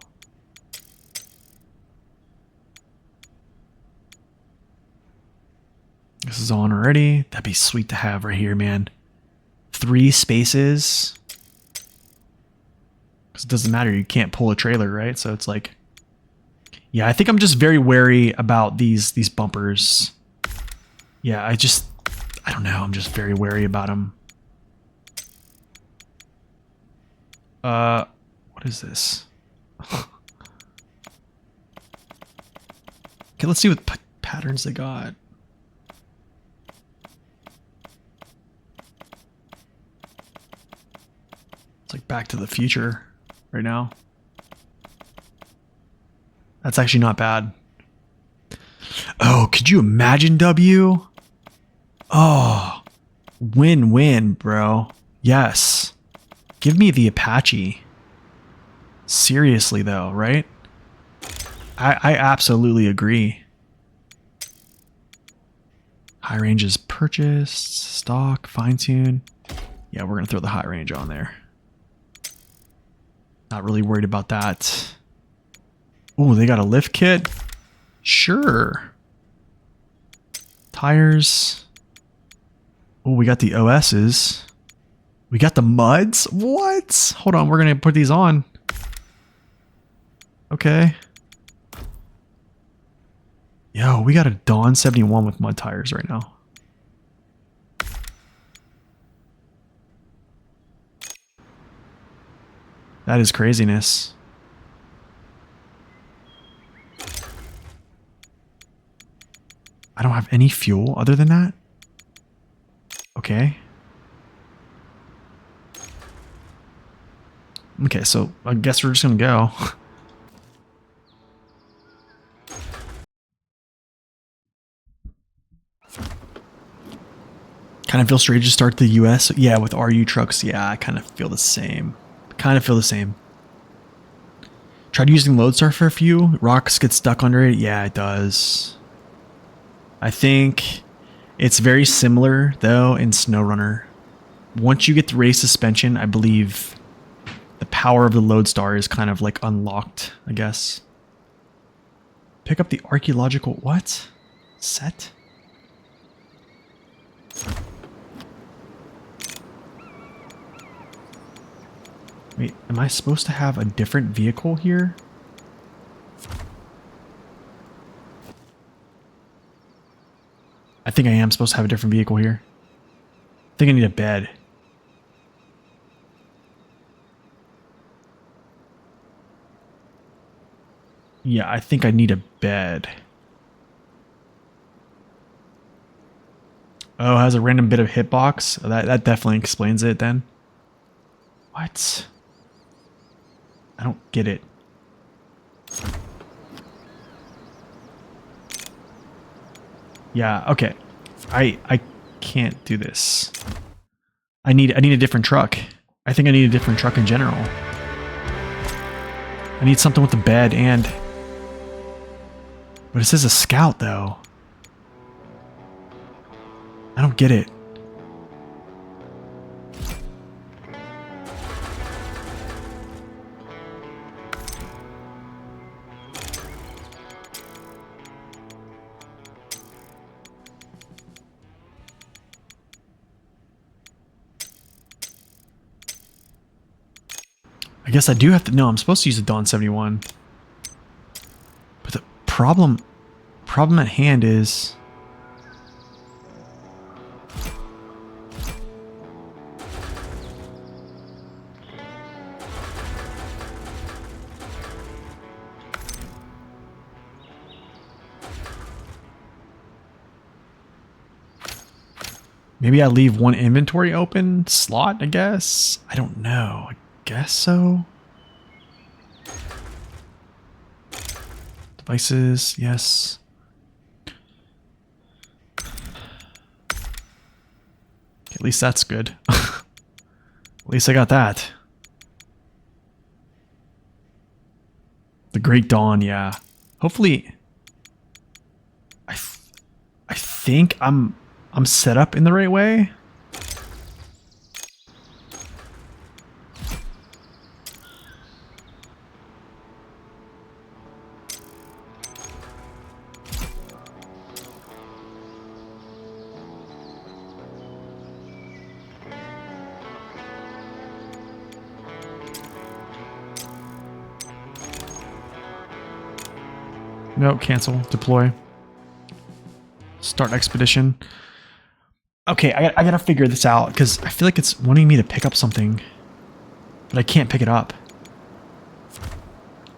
This is on already. That'd be sweet to have right here, man. 3 spaces. Because it doesn't matter. You can't pull a trailer, right? So it's like... Yeah, I think I'm just very wary about these bumpers. Yeah, I don't know. I'm just very wary about them. What is this? Okay, let's see what patterns they got. It's like Back to the Future right now. That's actually not bad. Oh, could you imagine, W? Oh, win-win, bro. Yes. Give me the Apache. Seriously, though, right? I absolutely agree. High range is purchased, stock, fine-tune. Yeah, we're going to throw the high range on there. Not really worried about that. Oh, they got a lift kit? Sure. Tires. Oh, we got the OSs. We got the muds? What? Hold on, we're going to put these on. Okay. Yo, we got a Dawn 71 with mud tires right now. That is craziness. I don't have any fuel other than that? Okay. Okay, so I guess we're just gonna go. Kind of feel strange to start the US. Yeah, with RU trucks, yeah, I kind of feel the same. Tried using Lodestar for a few. Rocks get stuck under it. Yeah, it does. I think it's very similar, though, in SnowRunner. Once you get the race suspension, I believe the power of the Lodestar is kind of like unlocked, I guess. Pick up the archaeological... What? Set? Wait, am I supposed to have a different vehicle here? I think I am supposed to have a different vehicle here. I think I need a bed. Yeah, I think I need a bed. Oh, it has a random bit of hitbox. That definitely explains it then. What? I don't get it. Yeah, okay. I can't do this. I need a different truck. I think I need a different truck in general. I need something with a bed and... But it says a scout though. I don't get it. I guess I do have to... No, I'm supposed to use the Dawn 71. But the problem at hand is... Maybe I leave one inventory open slot, I guess? I don't know. I guess so. Devices, yes. At least that's good. At least I got that. The Great Dawn, yeah. Hopefully... I think I'm set up in the right way. No, cancel, deploy. Start expedition. Okay, I gotta figure this out because I feel like it's wanting me to pick up something, but I can't pick it up.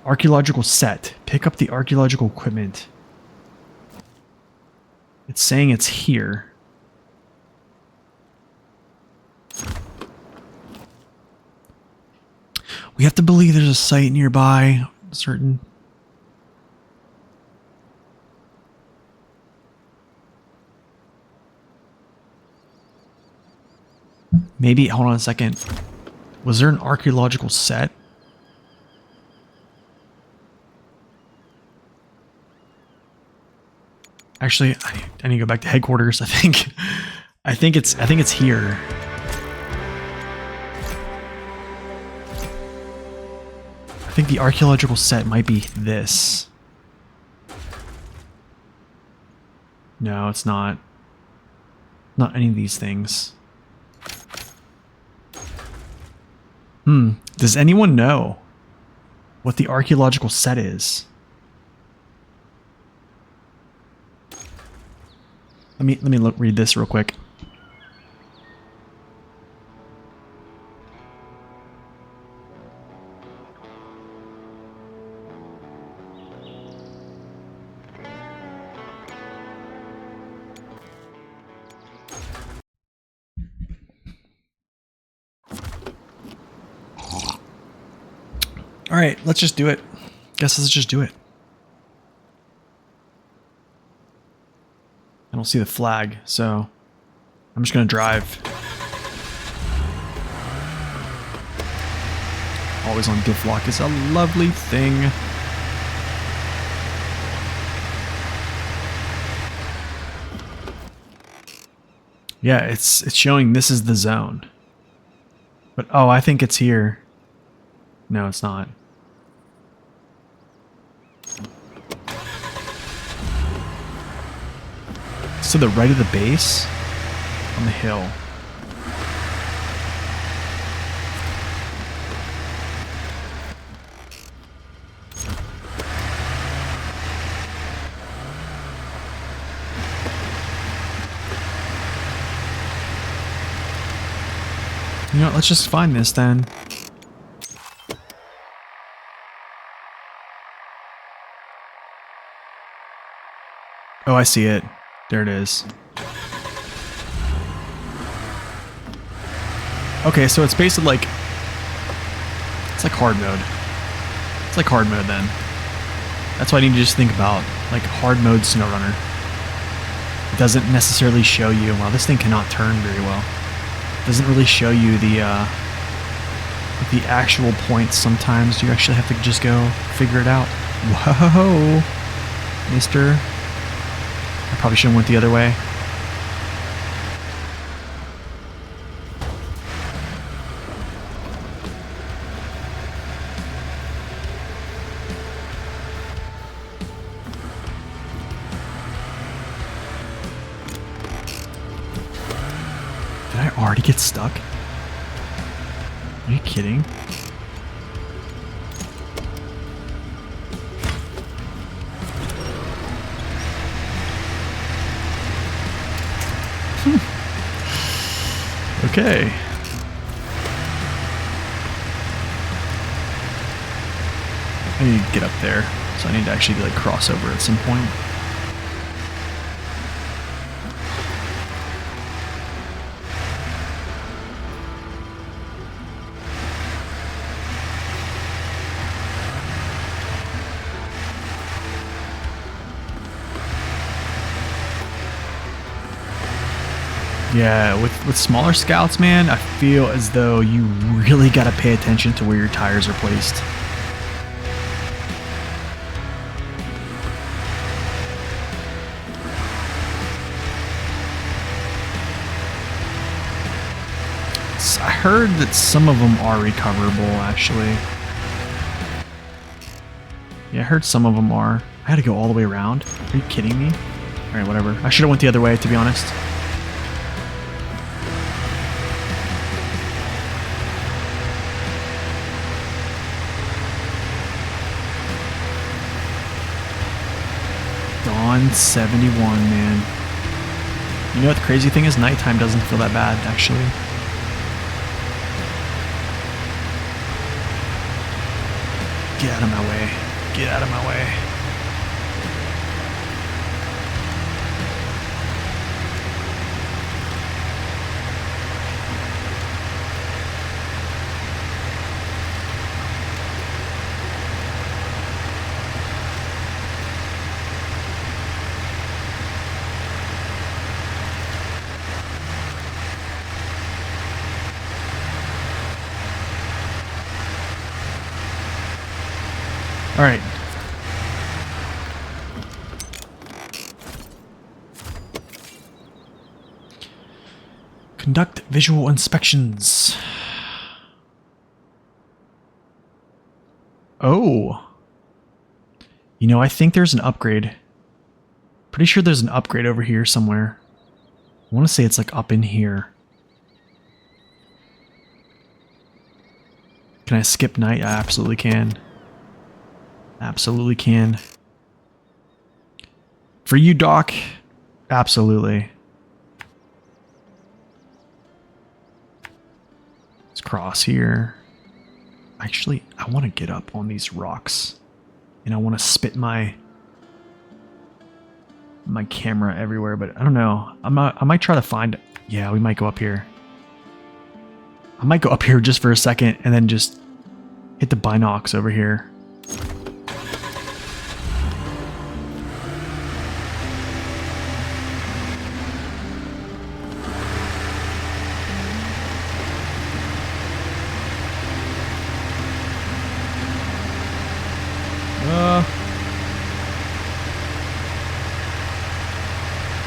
Archaeological set. Pick up the archaeological equipment. It's saying it's here. We have to believe there's a site nearby. Certain. Maybe, hold on a second. Was there an archaeological set? Actually, I need to go back to headquarters. I think it's here. I think the archaeological set might be this. No, it's not. Not any of these things. Does anyone know what the archaeological set is? Let me read this real quick. All right, let's just do it. Guess let's just do it. I don't see the flag, so I'm just gonna drive. Always on diff lock is a lovely thing. Yeah, it's showing this is the zone. But oh, I think it's here. No, it's not. It's to the right of the base on the hill. You know what, let's just find this then. Oh, I see it. There it is. Okay, so it's basically like... It's like hard mode. It's like hard mode then. That's what I need to just think about. Like hard mode SnowRunner. It doesn't necessarily show you... Well, this thing cannot turn very well. It doesn't really show you the actual points sometimes. You actually have to just go figure it out. Whoa! Mister... I probably should have went the other way. Did I already get stuck? Are you kidding? Okay. I need to get up there, so I need to actually like cross over at some point. Yeah, with smaller scouts, man, I feel as though you really got to pay attention to where your tires are placed. I heard that some of them are recoverable, actually. Yeah, I heard some of them are. I had to go all the way around. Are you kidding me? Alright, whatever. I should have went the other way, to be honest. Dawn 71, man. You know what the crazy thing is? Nighttime doesn't feel that bad, actually. Get out of my way. Get out of my way. All right. Conduct visual inspections. Oh. You know, I think there's an upgrade. Pretty sure there's an upgrade over here somewhere. I want to say it's like up in here. Can I skip night? I absolutely can. Absolutely can. For you, Doc, absolutely. Let's cross here. Actually, I want to get up on these rocks. And I want to spit my camera everywhere, but I don't know. I might try to find... Yeah, we might go up here. I might go up here just for a second and then just hit the binocs over here.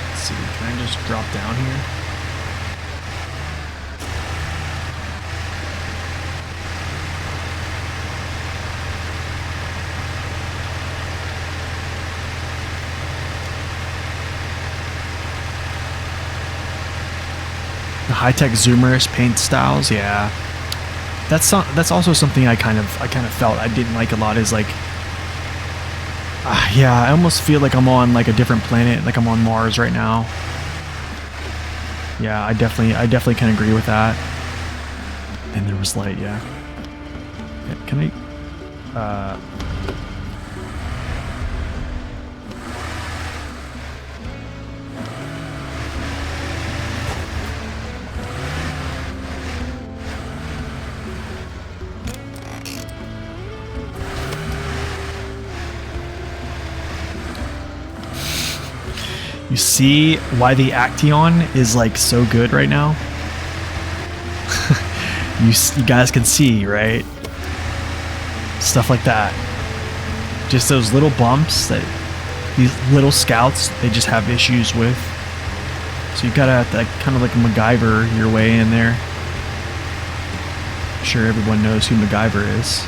Let's see, can I just drop down here? The high-tech zoomerous paint styles, yeah. That's also something I kind of felt I didn't like a lot. Is like, yeah, I almost feel like I'm on like a different planet, like I'm on Mars right now. Yeah, I definitely can agree with that. And there was light, yeah. Can I... You see why the Action is like so good right now? you guys can see, right? Stuff like that. Just those little bumps that these little scouts, they just have issues with. So you gotta have to kind of like MacGyver your way in there. I'm sure everyone knows who MacGyver is.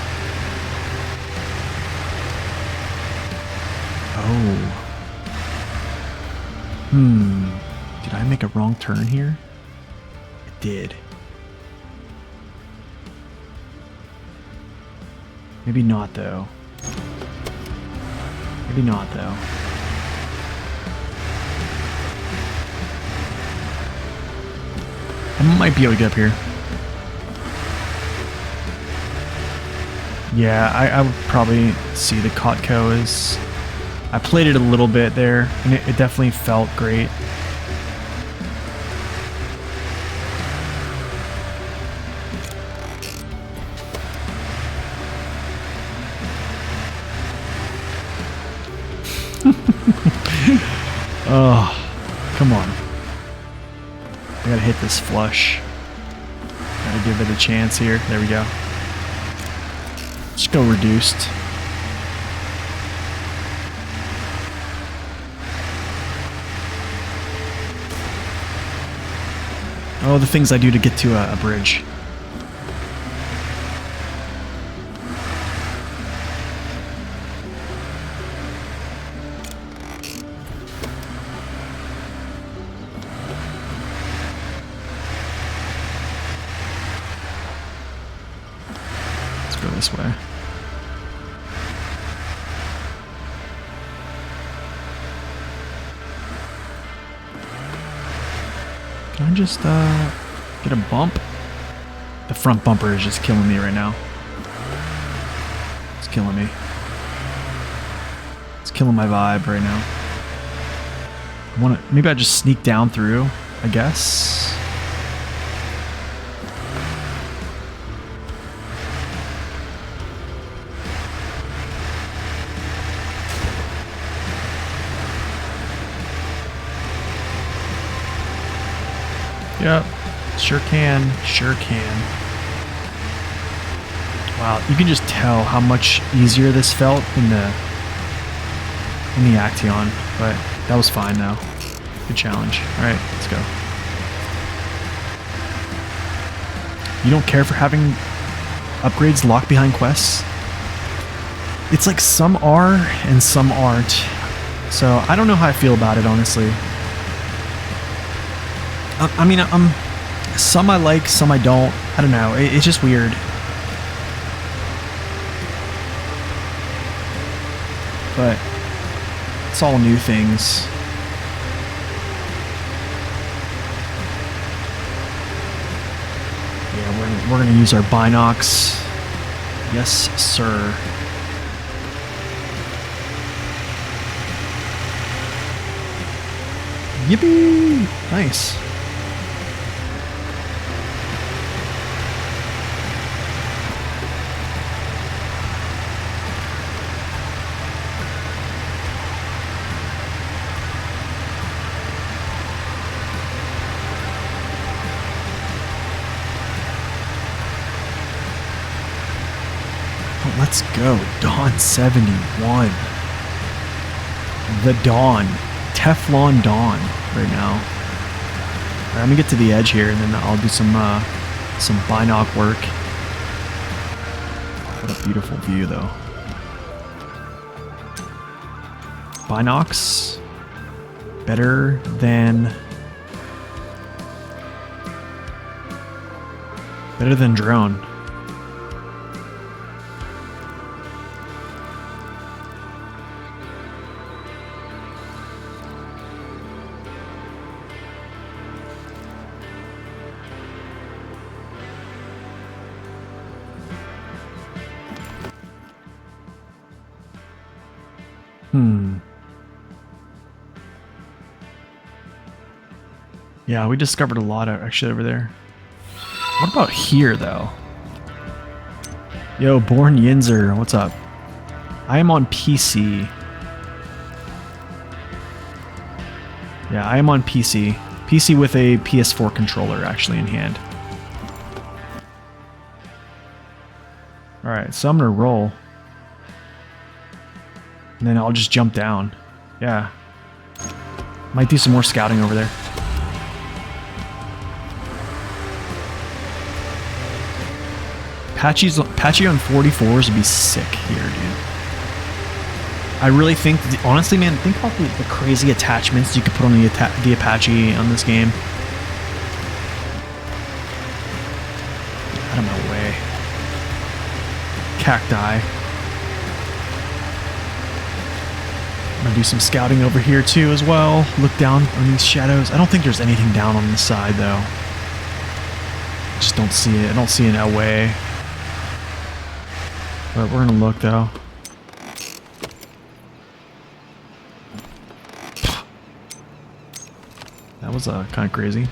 Oh. Did I make a wrong turn here? I did. Maybe not, though. Maybe not, though. I might be able to get up here. Yeah, I would probably see the Kotko is... I played it a little bit there, and it definitely felt great. Oh, come on. I gotta hit this flush. Gotta give it a chance here. There we go. Let's go reduced. Oh, the things I do to get to a bridge. Let's go this way. Can I just get a bump? The front bumper is just killing me right now. It's killing me. It's killing my vibe right now. Maybe I just sneak down through, I guess. Yep, sure can, sure can. Wow, you can just tell how much easier this felt in the Action, but that was fine though. Good challenge. All right, let's go. You don't care for having upgrades locked behind quests? It's like some are and some aren't. So I don't know how I feel about it, honestly. I mean, some I like, some I don't. I don't know. It's just weird. But it's all new things. Yeah, we're gonna use our binocs. Yes, sir. Yippee! Nice. Let's go. Dawn 71. The Dawn. Teflon Dawn right now. All right, I'm gonna get to the edge here and then I'll do some binoc work. What a beautiful view though. Binocs. Better than drone. Yeah, we discovered a lot actually over there. What about here, though? Yo, Born Yinzer, what's up? I am on PC. Yeah, I am on PC. PC with a PS4 controller actually in hand. Alright, so I'm gonna roll. And then I'll just jump down. Yeah. Might do some more scouting over there. Apache on 44s would be sick here, dude. I really think, honestly, man, think about the crazy attachments you could put on the Apache on this game. Out of my way. Cacti. I'm gonna do some scouting over here too as well. Look down on these shadows. I don't think there's anything down on this side though. Just don't see it. I don't see an LA. But we're gonna look though. That was kind of crazy.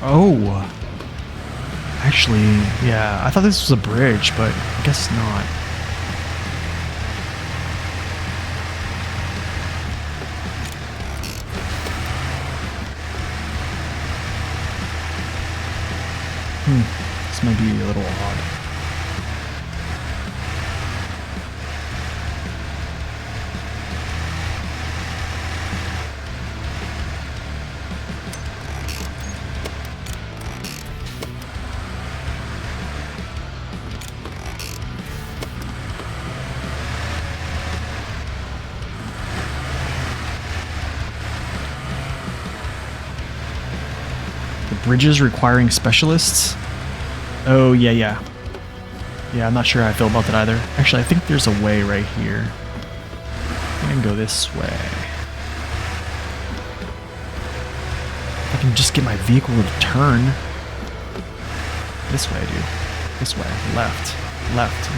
Oh, actually, yeah, I thought this was a bridge, but I guess not. This might be a little odd. Bridges requiring specialists? Oh, yeah. Yeah, I'm not sure how I feel about that either. Actually, I think there's a way right here. I can go this way. If I can just get my vehicle to turn. This way, dude. This way. Left. Left.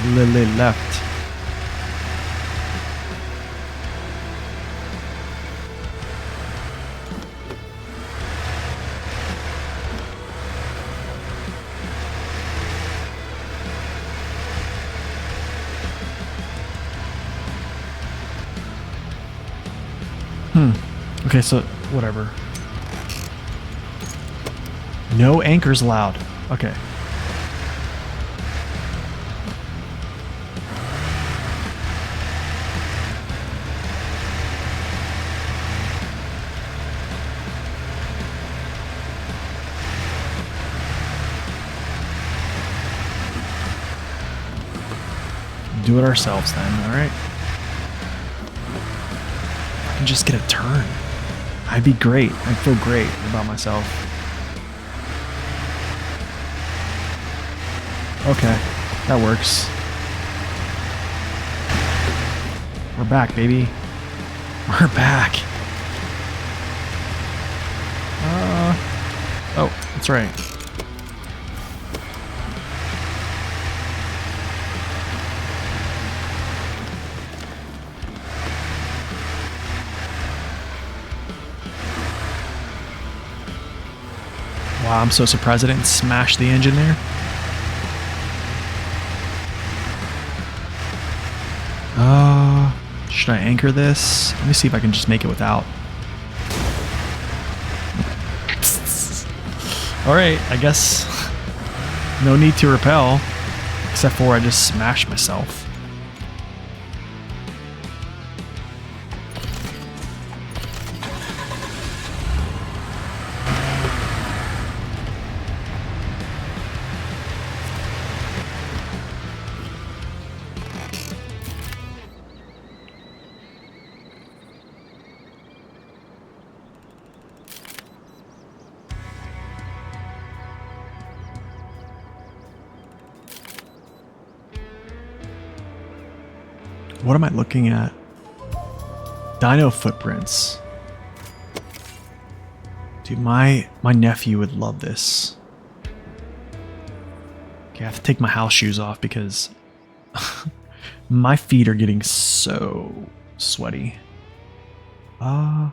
Left. Okay, so whatever. No anchors allowed. Okay. Do it ourselves then, alright? I can just get a turn. I'd be great. I'd feel great about myself. Okay, that works. We're back, baby. We're back. Oh, that's right. Wow, I'm so surprised I didn't smash the engine there. Should I anchor this? Let me see if I can just make it without. Alright, I guess no need to repel, except for I just smashed myself. What am I looking at? Dino footprints. Dude, my nephew would love this. Okay, I have to take my house shoes off because my feet are getting so sweaty. I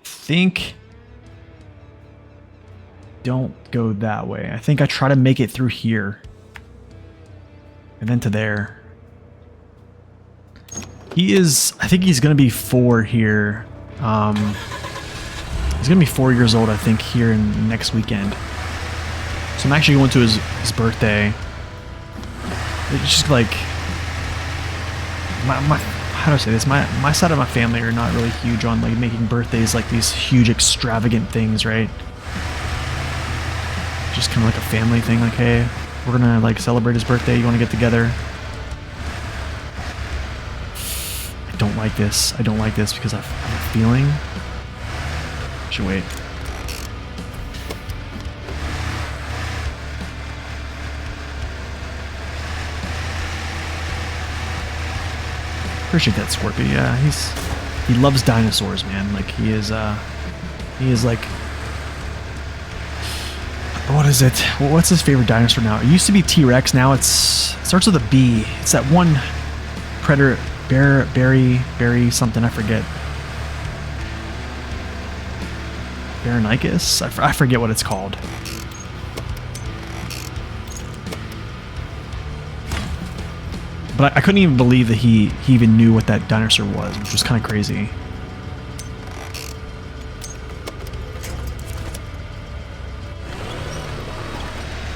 think don't go that way. I think I try to make it through here and then to there. He is, I think he's gonna be 4 here. He's gonna be 4 years old, I think, here in next weekend. So I'm actually going to his birthday. It's just like my how do I say this? My side of my family are not really huge on like making birthdays like these huge extravagant things, right? Just kind of like a family thing. Like, hey, we're gonna like celebrate his birthday. You want to get together? I don't like this. I don't like this because I have a feeling. I should wait. Appreciate that, Scorpio. Yeah, he loves dinosaurs, man. Like he is like, what is it? What's his favorite dinosaur now? It used to be T-Rex. Now it starts with a B. It's that one predator, Barry something. I forget. Baronicus? I forget what it's called. But I couldn't even believe that he even knew what that dinosaur was, which was kind of crazy.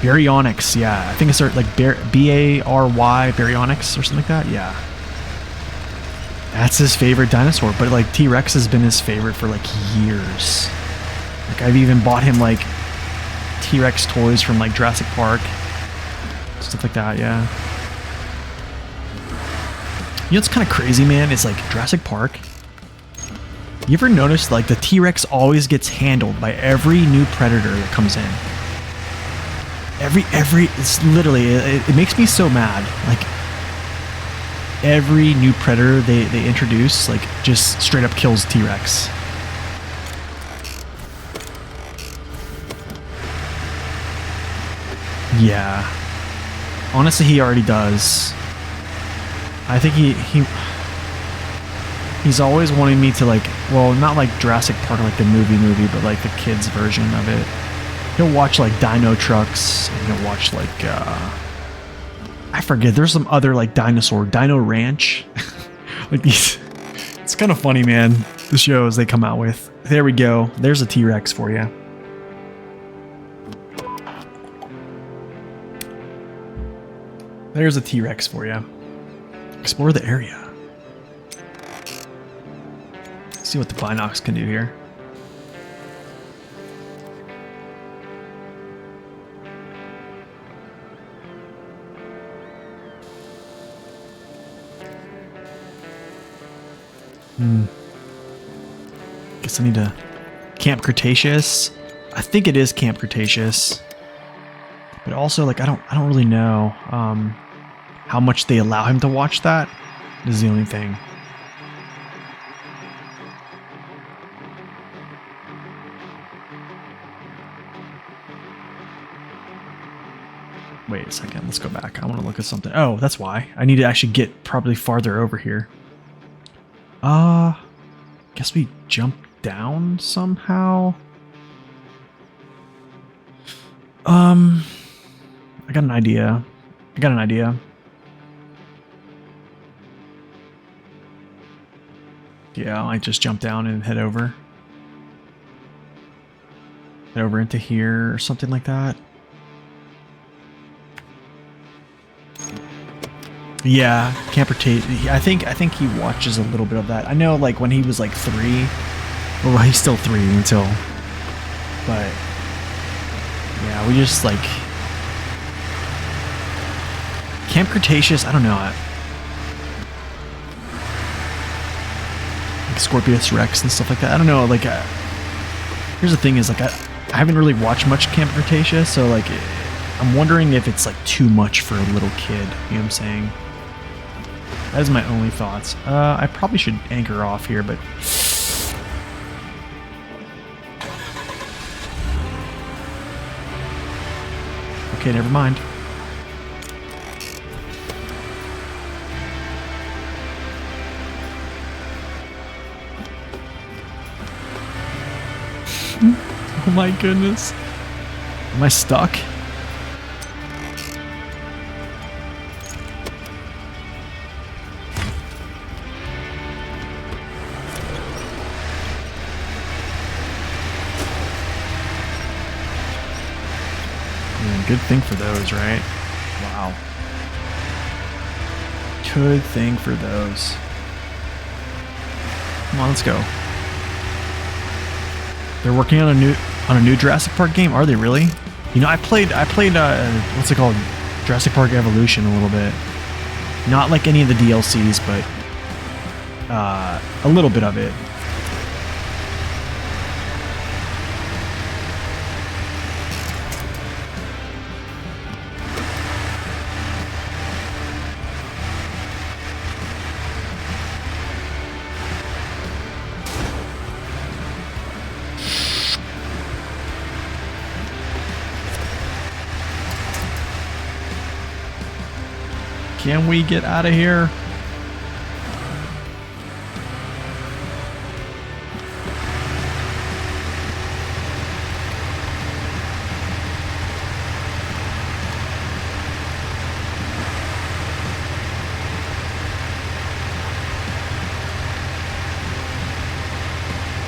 Baryonyx, yeah. I think it's like B-A-R-Y, Baryonyx or something like that, yeah. That's his favorite dinosaur, but like T-Rex has been his favorite for like years. Like I've even bought him like T-Rex toys from like Jurassic Park. Stuff like that, yeah. You know what's kind of crazy, man? It's like Jurassic Park. You ever notice like the T-Rex always gets handled by every new predator that comes in? It's literally, it makes me so mad. Like every new predator they introduce, like just straight up kills T-Rex. Yeah. Honestly, he already does. I think he's always wanting me to like, well, not like Jurassic Park, like the movie, but like the kids version of it. He'll watch like Dino Trucks, and he'll watch like, I forget, there's some other like Dino Ranch. Like these, it's kind of funny, man, the shows they come out with. There we go. There's a T-Rex for you. There's a T-Rex for you. Explore the area. See what the binocs can do here. Guess I need to Camp Cretaceous. I think it is Camp Cretaceous. But also, like, I don't really know how much they allow him to watch that. This is the only thing. Wait a second, let's go back. I want to look at something. Oh, that's why. I need to actually get probably farther over here. Guess we jump down somehow. I got an idea. Yeah, I might just jump down and head over. Head over into here or something like that. Yeah, Camper Tate. I think he watches a little bit of that. I know, like when he was like 3, well, he's still 3 until. But yeah, we just like Camp Cretaceous. I don't know. Like Scorpius Rex and stuff like that. I don't know. Like, here's the thing: is like I haven't really watched much Camp Cretaceous, so like I'm wondering if it's like too much for a little kid. You know what I'm saying? That is my only thoughts. I probably should anchor off here, but... Okay, never mind. Oh my goodness. Am I stuck? Good thing for those, right? Wow. Good thing for those. Come on, let's go. They're working on a new Jurassic Park game. Are they really? You know, I played what's it called? Jurassic Park Evolution a little bit. Not like any of the DLCs, but a little bit of it. Can we get out of here?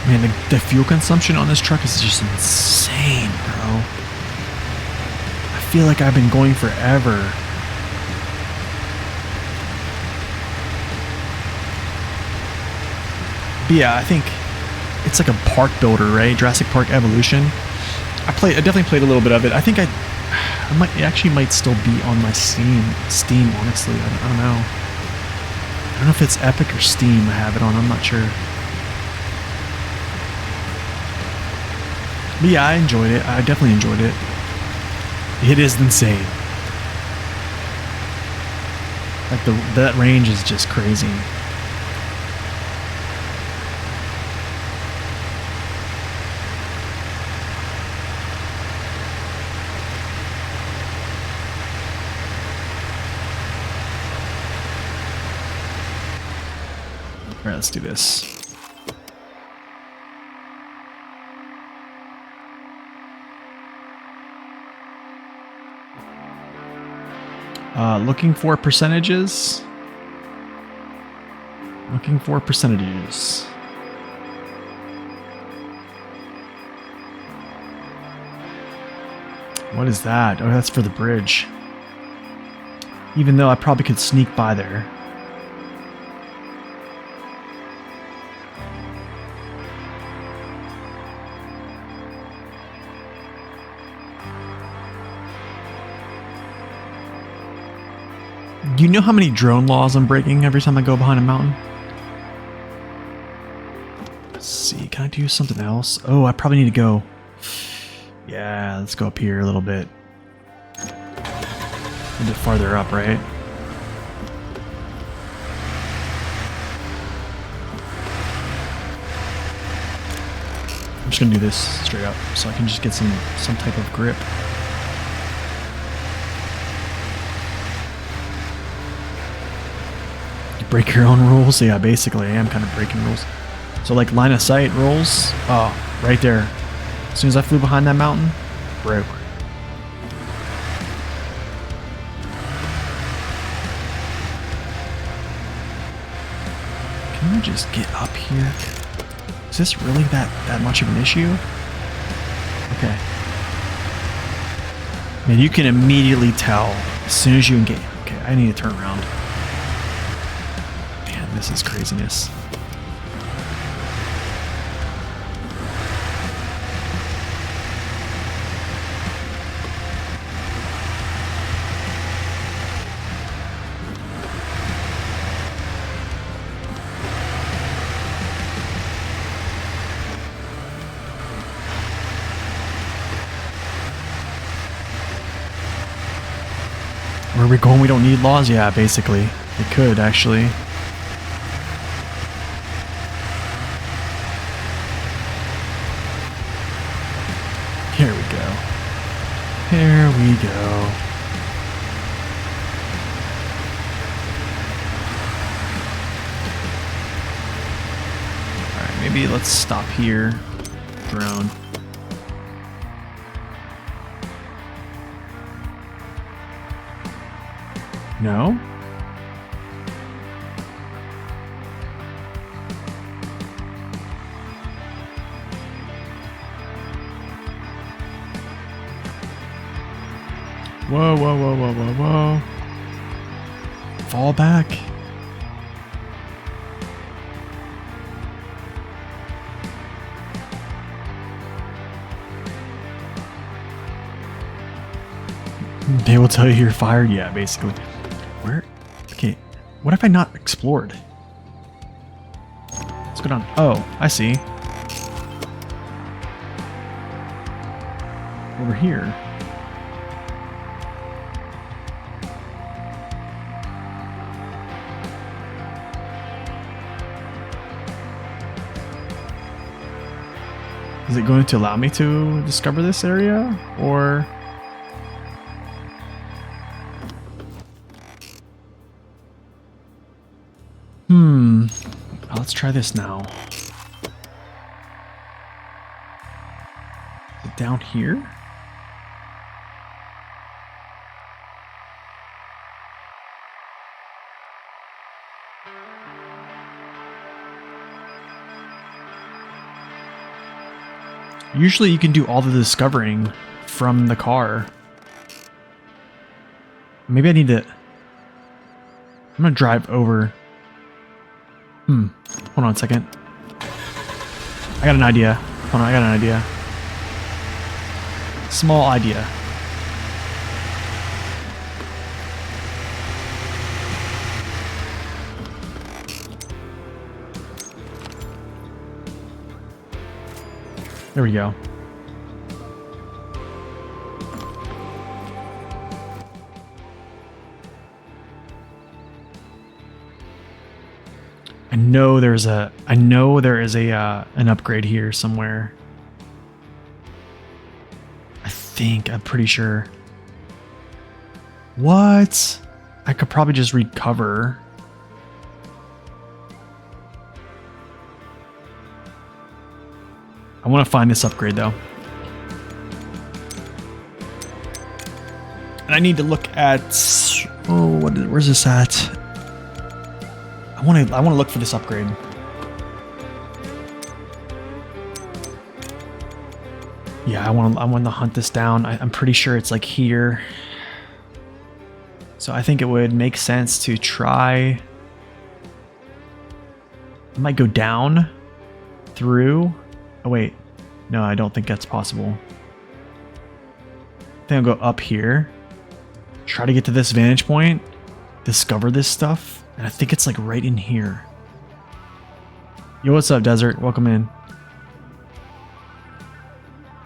Man, the fuel consumption on this truck is just insane, bro. I feel like I've been going forever. But yeah, I think it's like a park builder, right? Jurassic Park Evolution. I definitely played a little bit of it. I think it actually might still be on my Steam, honestly. I don't know. I don't know if it's Epic or Steam I have it on. I'm not sure. But yeah, I enjoyed it. I definitely enjoyed it. It is insane. Like that range is just crazy. All right, let's do this. Looking for percentages. Looking for percentages. What is that? Oh, that's for the bridge. Even though I probably could sneak by there. Do you know how many drone laws I'm breaking every time I go behind a mountain? Let's see, can I do something else? Oh, I probably need to go. Yeah, let's go up here a little bit. A bit farther up, right? I'm just gonna do this straight up so I can just get some type of grip. Break your own rules? Yeah, basically I am kind of breaking rules. So like line of sight rules, oh, right there. As soon as I flew behind that mountain, broke. Can we just get up here? Is this really that much of an issue? Okay. Man, you can immediately tell as soon as you engage. Okay, I need to turn around. This is craziness. Where are we going? We don't need laws? Yeah, basically. It could, actually. Here we go. Here we go. Alright, maybe let's stop here. Drone. No? Whoa, whoa, whoa, whoa, whoa, whoa. Fall back. They will tell you you're fired, yeah, basically. Where? Okay, what have I not explored? What's going on? Oh, I see. Over here. Is it going to allow me to discover this area, or? Let's try this now. Is it down here? Usually you can do all the discovering from the car. Maybe I need to... I'm gonna drive over. Hold on a second. I got an idea. Hold on, I got an idea. Small idea. There we go. I know there is an upgrade here somewhere. I'm pretty sure. What? I could probably just recover. I want to find this upgrade though. And I need to look at, where's this at? I want to look for this upgrade. Yeah, I want to hunt this down. I'm pretty sure it's like here. So I think it would make sense to try. I might go down through. Oh wait, no, I don't think that's possible. I think I'll go up here. Try to get to this vantage point. Discover this stuff. And I think it's like right in here. Yo, what's up, Desert? Welcome in.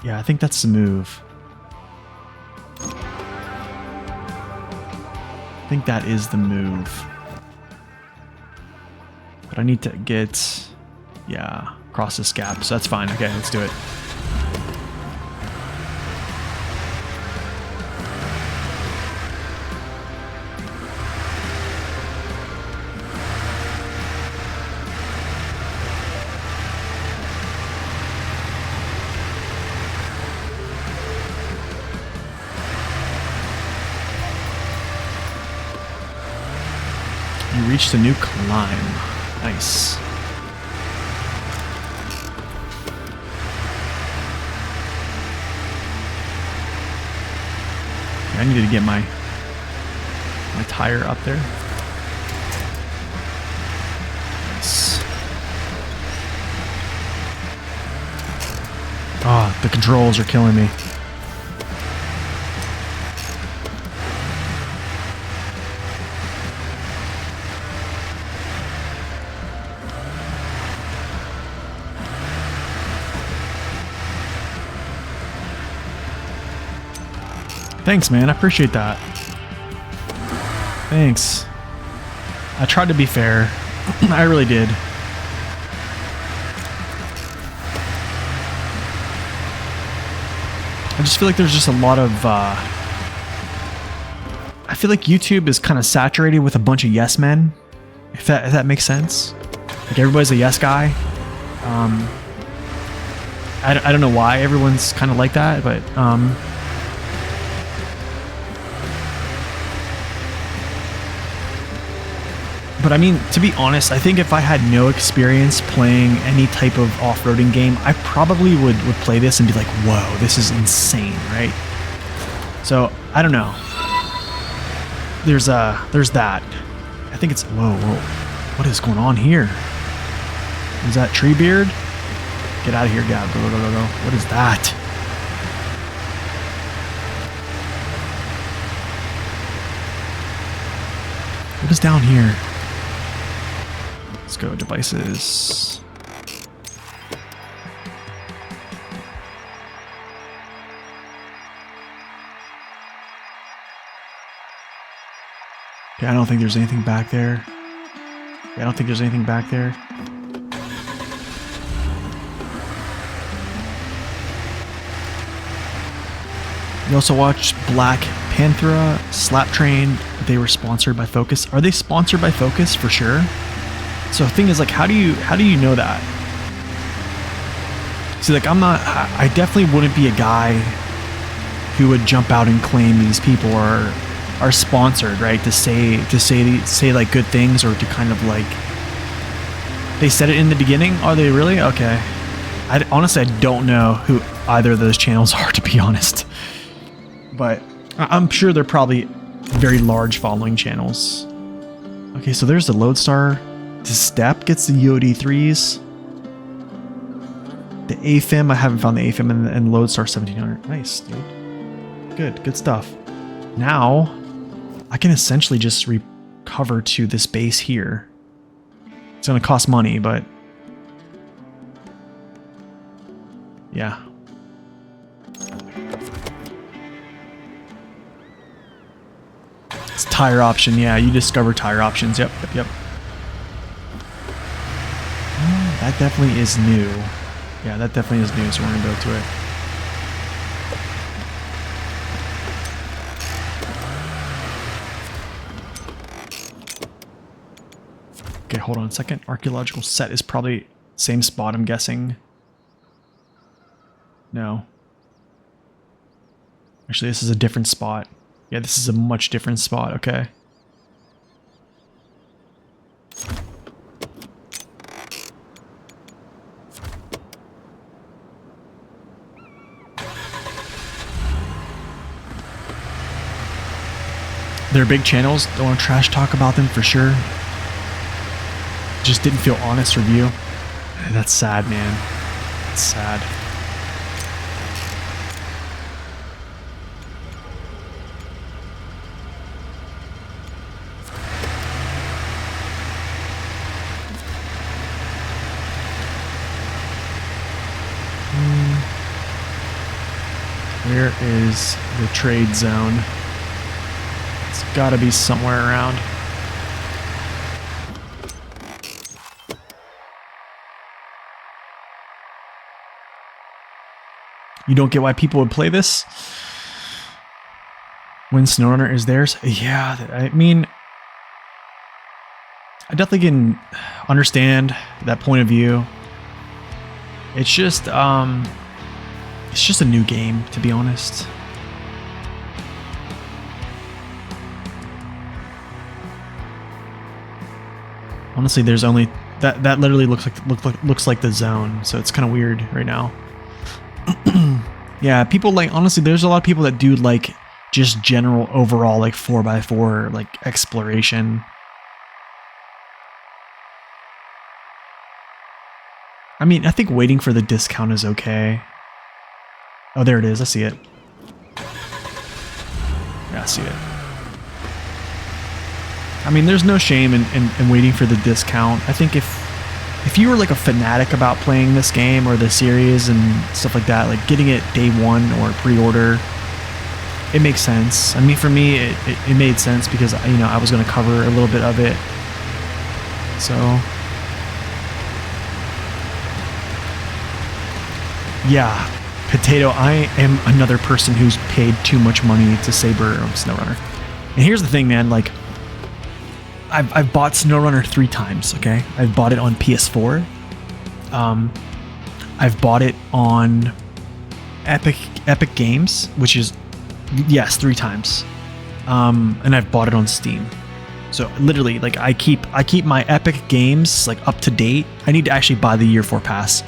Yeah, I think that's the move. I think that is the move. But I need to get, yeah, across this gap. So that's fine. Okay, let's do it. Reached a new climb. Nice. I needed to get my tire up there. Nice. Ah, the controls are killing me. Thanks, man. I appreciate that. Thanks. I tried to be fair. I really did. I just feel like there's just a lot of... I feel like YouTube is kind of saturated with a bunch of yes men, if that makes sense. Like everybody's a yes guy. I don't know why everyone's kind of like that, but I mean, to be honest, I think if I had no experience playing any type of off-roading game, I probably would play this and be like, whoa, this is insane, right? So, I don't know. There's that. I think it's, whoa, what is going on here? Is that Treebeard? Get out of here, Gab. Go. What is that? What is down here? Let's go devices. Okay, I don't think there's anything back there. I don't think there's anything back there. We also watched Black Panthera, Slap Train. They were sponsored by Focus. Are they sponsored by Focus for sure? So the thing is, like, how do you know that? See, like, I definitely wouldn't be a guy who would jump out and claim these people are sponsored, right? To say like good things, or to kind of like, they said it in the beginning. Are they really? Okay. Honestly, I don't know who either of those channels are, to be honest. But I'm sure they're probably very large following channels. Okay, so there's the Lodestar. The Step gets the UOD3s. The AFIM, I haven't found the AFIM, and Lodestar 1700. Nice, dude. Good stuff. Now, I can essentially just recover to this base here. It's going to cost money, but... yeah. It's tire option. Yeah, you discover tire options. Yep. That definitely is new. Yeah, that definitely is new, so we're going to go to it. Okay, hold on a second. Archaeological set is probably same spot, I'm guessing. No. Actually, this is a different spot. Yeah, this is a much different spot. Okay. They're big channels. Don't want to trash talk about them for sure. Just didn't feel honest review. That's sad, man. That's sad. Where is the trade zone? It's gotta be somewhere around. You don't get why people would play this? When SnowRunner is theirs? Yeah, I mean... I definitely can understand that point of view. It's just a new game, to be honest. Honestly, there's only that literally looks like the zone, so it's kind of weird right now. Yeah, people like, honestly, there's a lot of people that do like just general overall like 4x4 like exploration. I mean, I think waiting for the discount is okay. Oh, there it is. I see it. Yeah, I see it. I mean, there's no shame in waiting for the discount. I think if you were like a fanatic about playing this game or the series and stuff like that, like getting it day one or pre-order, it makes sense. I mean, for me, it made sense because, you know, I was going to cover a little bit of it. So yeah, Potato, I am another person who's paid too much money to Saber SnowRunner. And here's the thing, man, like I've bought SnowRunner 3 times, okay? I've bought it on PS4. I've bought it on Epic Games, which is, yes, 3 times. And I've bought it on Steam. So literally, like I keep my Epic Games like up to date. I need to actually buy the Year 4 pass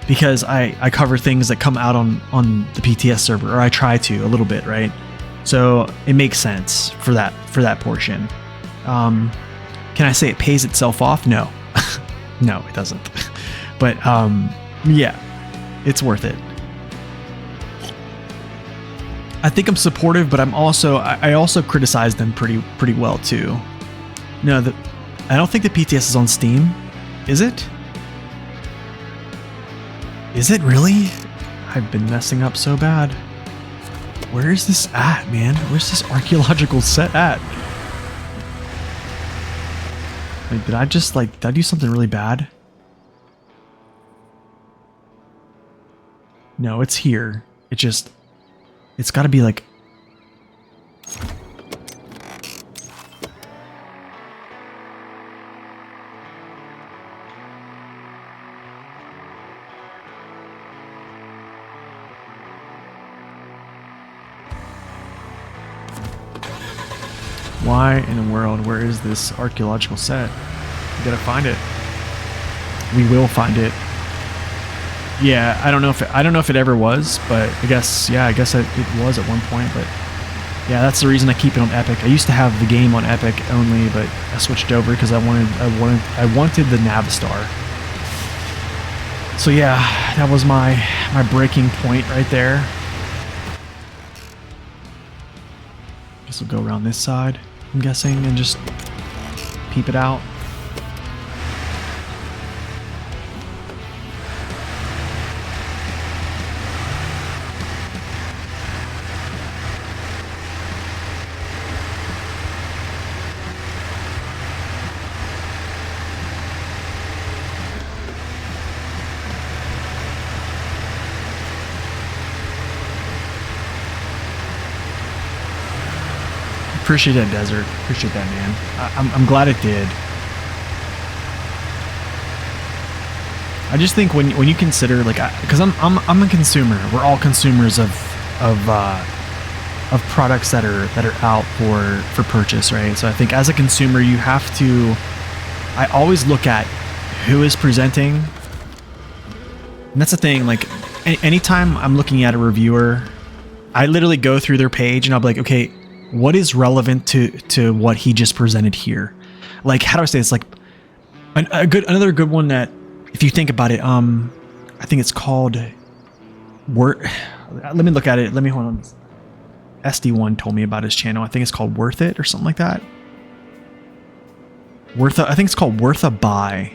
because I cover things that come out on the PTS server, or I try to a little bit, right? So it makes sense for that portion. Can I say it pays itself off? No. No, it doesn't. But yeah, it's worth it. I think I'm supportive, but I also criticize them pretty well too. No, I don't think the PTS is on Steam. Is it? Is it really? I've been messing up so bad. Where is this at, man? Where's this archaeological set at? Wait, did I do something really bad? No, it's here. It's gotta be like... Why in the world? Where is this archaeological set? We gotta find it. We will find it. Yeah, I don't know if it ever was, but I guess it was at one point. But yeah, that's the reason I keep it on Epic. I used to have the game on Epic only, but I switched over because I wanted the Navistar. So yeah, that was my breaking point right there. Guess we'll go around this side, I'm guessing, and just peep it out. Appreciate that, Desert. Appreciate that, man. I'm glad it did. I just think when you consider, like, because I'm a consumer. We're all consumers of products that are out for purchase, right? So I think as a consumer, you have to. I always look at who is presenting, and that's the thing. Like, anytime I'm looking at a reviewer, I literally go through their page and I'll be like, okay, what is relevant to what he just presented here? Like, how do I say it's like another good one that, if you think about it, I think it's called let me look at it. Let me hold on. SD1 told me about his channel. I think it's called Worth It or something like that. I think it's called Worth a Buy.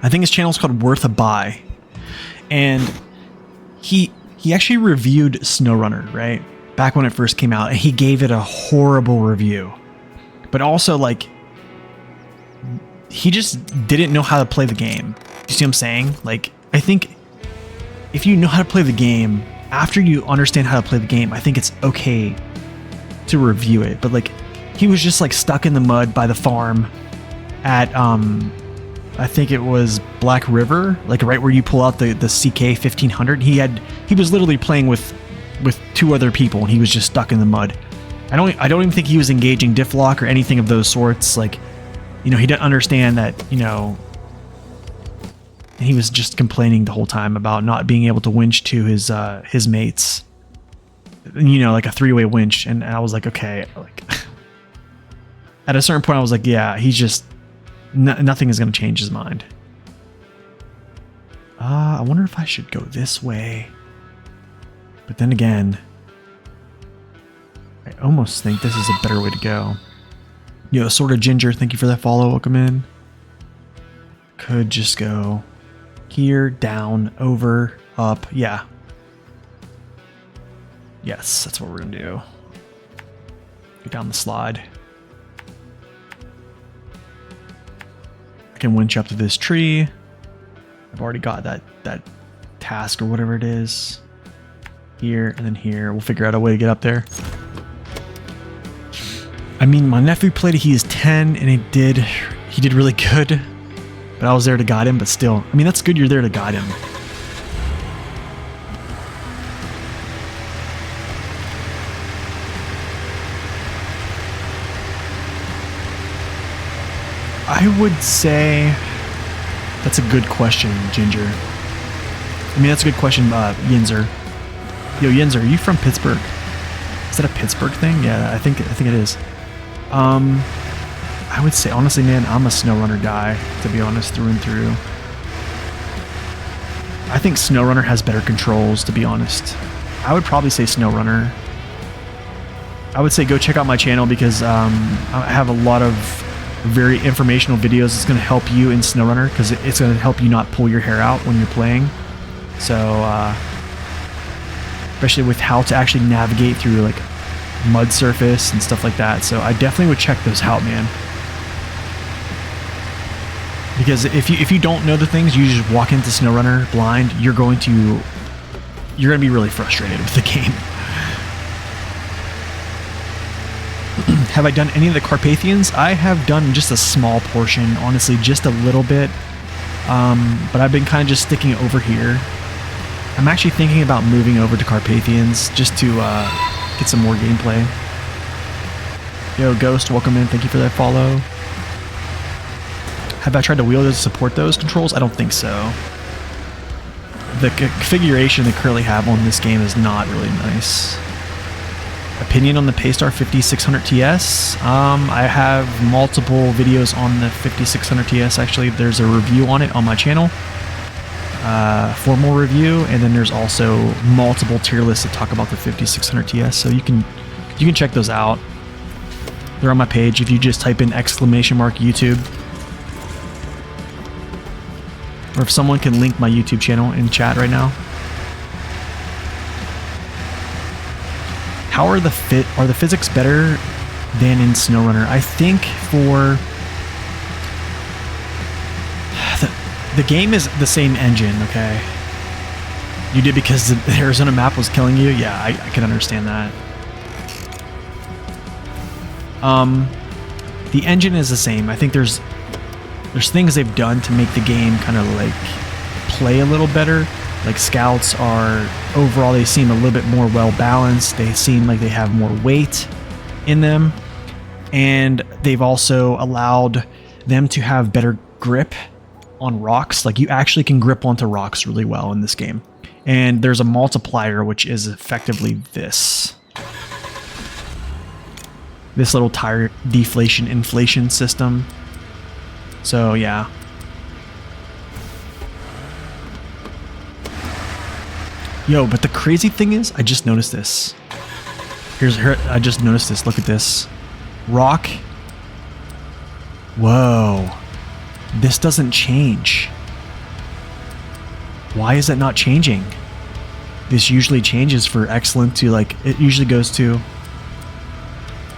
I think his channel is called Worth a Buy. And he actually reviewed SnowRunner, right? Back when it first came out, and he gave it a horrible review. But also, like, he just didn't know how to play the game. You see what I'm saying? Like, I think if you know how to play the game, after you understand how to play the game, I think it's okay to review it. But like, he was just like stuck in the mud by the farm at I think it was Black River, like right where you pull out the CK 1500. He was literally playing with 2 other people, and he was just stuck in the mud. I don't even think he was engaging diff lock or anything of those sorts. Like, you know, he didn't understand that, you know, and he was just complaining the whole time about not being able to winch to his mates. You know, like a 3-way winch, and I was like, okay, like at a certain point I was like, yeah, he's just nothing is going to change his mind. I wonder if I should go this way. But then again, I almost think this is a better way to go. Yo, Sort of Ginger, thank you for that follow. Welcome in. Could just go here, down, over, up. Yeah. Yes, that's what we're going to do. Go down the slide. I can winch up to this tree. I've already got that task or whatever it is. Here and then here. We'll figure out a way to get up there. I mean, my nephew played it. He is 10 and he did really good. But I was there to guide him, but still. I mean, that's good you're there to guide him. I would say that's a good question, Ginger. I mean, that's a good question, Yinzer. Yo, Yinzer, are you from Pittsburgh? Is that a Pittsburgh thing? Yeah, I think it is. I would say, honestly, man, I'm a SnowRunner guy, to be honest, through and through. I think SnowRunner has better controls, to be honest. I would probably say SnowRunner. I would say go check out my channel because I have a lot of very informational videos that's going to help you in SnowRunner because it's going to help you not pull your hair out when you're playing. So, especially with how to actually navigate through like mud surface and stuff like that. So I definitely would check those out, man. Because if you don't know the things, you just walk into SnowRunner blind, you're going to be really frustrated with the game. Have I done any of the Carpathians? I have done just a small portion, honestly, just a little bit. But I've been kind of just sticking over here. I'm actually thinking about moving over to Carpathians just to get some more gameplay. Yo, Ghost, welcome in. Thank you for that follow. Have I tried to wheel to support those controls? I don't think so. The configuration they currently have on this game is not really nice. Opinion on the Paystar 5600 TS? I have multiple videos on the 5600 TS. Actually, there's a review on it on my channel. Formal review, and then there's also multiple tier lists that talk about the 5600 TS. So you can check those out. They're on my page if you just type in !YouTube. Or if someone can link my YouTube channel in chat right now. How are the physics better than in SnowRunner? I think for the game is the same engine, okay? You did because the Arizona map was killing you? Yeah, I can understand that. The engine is the same. I think there's things they've done to make the game kind of like play a little better. Like scouts are, overall they seem a little bit more well balanced. They seem like they have more weight in them. And they've also allowed them to have better grip on rocks. Like you actually can grip onto rocks really well in this game. And there's a multiplier, which is effectively this little tire deflation inflation system. So yeah. Yo, but the crazy thing is, I just noticed this. I just noticed this. Look at this. Rock. Whoa. This doesn't change. Why is it not changing? This usually changes for excellent to like, it usually goes to,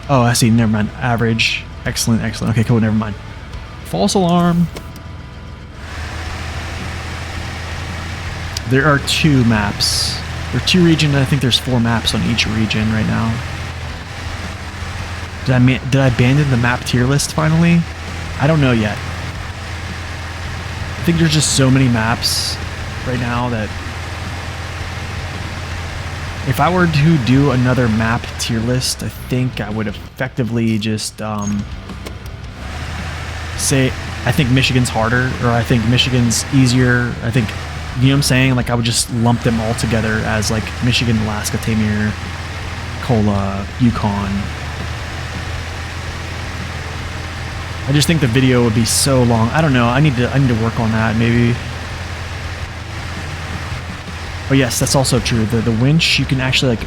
oh, I see, never mind. Average, excellent, excellent. Okay, cool, never mind. False alarm. There are 2 maps. There are 2 regions, I think there's 4 maps on each region right now. Did I abandon the map tier list finally? I don't know yet. I think there's just so many maps right now that if I were to do another map tier list, I think I would effectively just say I think Michigan's harder, or I think Michigan's easier. I think, you know what I'm saying? Like I would just lump them all together as like Michigan, Alaska, Tamir, Kola, Yukon. I just think the video would be so long. I don't know. I need to work on that maybe. Oh yes, that's also true. The winch, you can actually like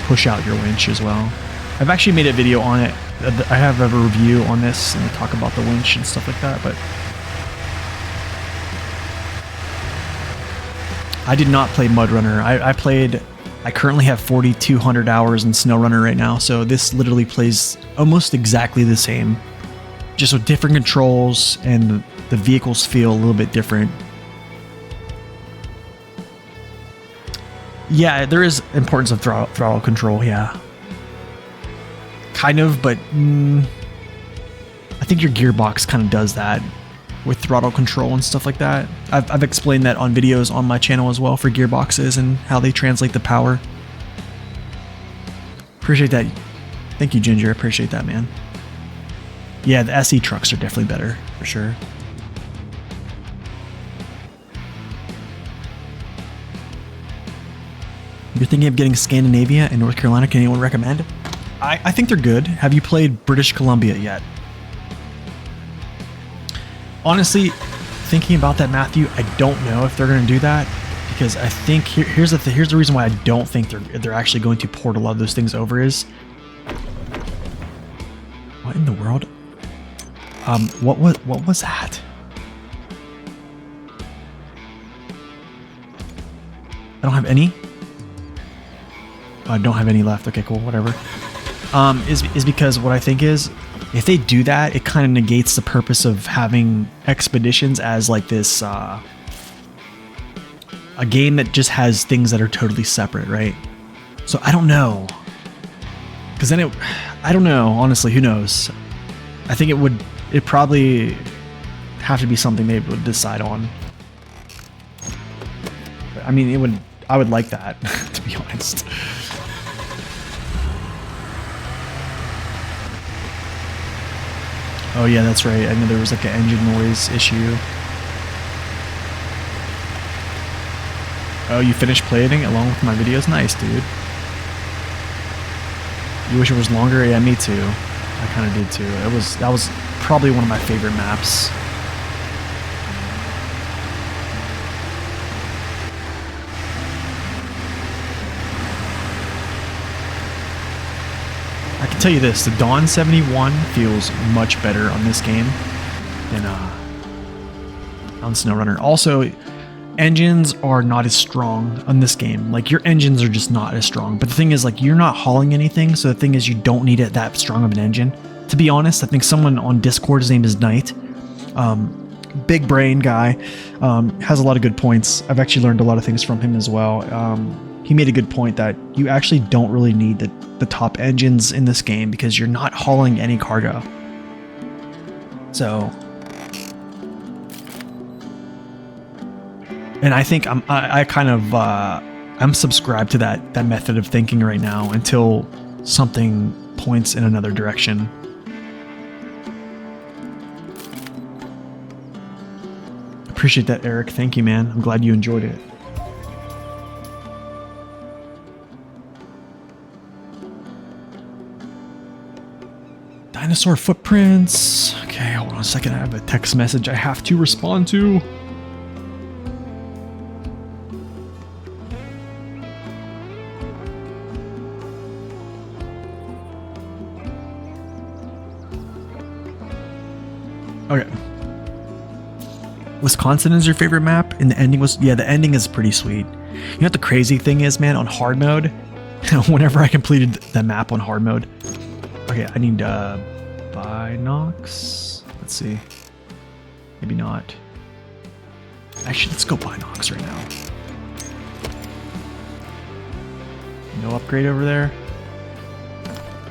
push out your winch as well. I've actually made a video on it. I have a review on this and I talk about the winch and stuff like that, but I did not play MudRunner. I currently have 4,200 hours in SnowRunner right now, so this literally plays almost exactly the same, just with different controls, and the vehicles feel a little bit different. Yeah, there is importance of throttle control, yeah. Kind of, but I think your gearbox kind of does that with throttle control and stuff like that. I've explained that on videos on my channel as well for gearboxes and how they translate the power. Appreciate that. Thank you, Ginger. I appreciate that, man. Yeah, the SE trucks are definitely better, for sure. You're thinking of getting Scandinavia and North Carolina. Can anyone recommend? I think they're good. Have you played British Columbia yet? Honestly, thinking about that, Matthew, I don't know if they're going to do that, because I think here's the reason why I don't think they're actually going to port a lot of those things over is what in the world? What was that? I don't have any. I don't have any left. Okay, cool. Whatever. Is because what I think is, if they do that, it kind of negates the purpose of having expeditions as like this a game that just has things that are totally separate, right? So I don't know, because then I don't know, honestly. Who knows? I think it probably have to be something they would decide on. I mean, I would like that, to be honest. Oh yeah, that's right. I know there was like an engine noise issue. Oh, you finished playing along with my videos? Nice, dude. You wish it was longer? Yeah, me too. I kind of did too. That was probably one of my favorite maps. I can tell you this, the Dawn 71 feels much better on this game than on SnowRunner. Also, engines are not as strong on this game. Like, your engines are just not as strong. But the thing is, like, you're not hauling anything, so the thing is, you don't need it that strong of an engine. To be honest, I think someone on Discord, his name is Knight, big brain guy, has a lot of good points. I've actually learned a lot of things from him as well. He made a good point that you actually don't really need the top engines in this game because you're not hauling any cargo. So, and I think I'm subscribed to that method of thinking right now until something points in another direction. Appreciate that, Eric. Thank you, man. I'm glad you enjoyed it. Dinosaur footprints. Okay, hold on a second. I have a text message I have to respond to. Okay. Wisconsin is your favorite map, and the ending was, yeah, the ending is pretty sweet. You know what the crazy thing is, man? On hard mode, whenever I completed the map on hard mode, okay, I need Binox. Let's see. Maybe not. Actually, let's go Binox right now. No upgrade over there.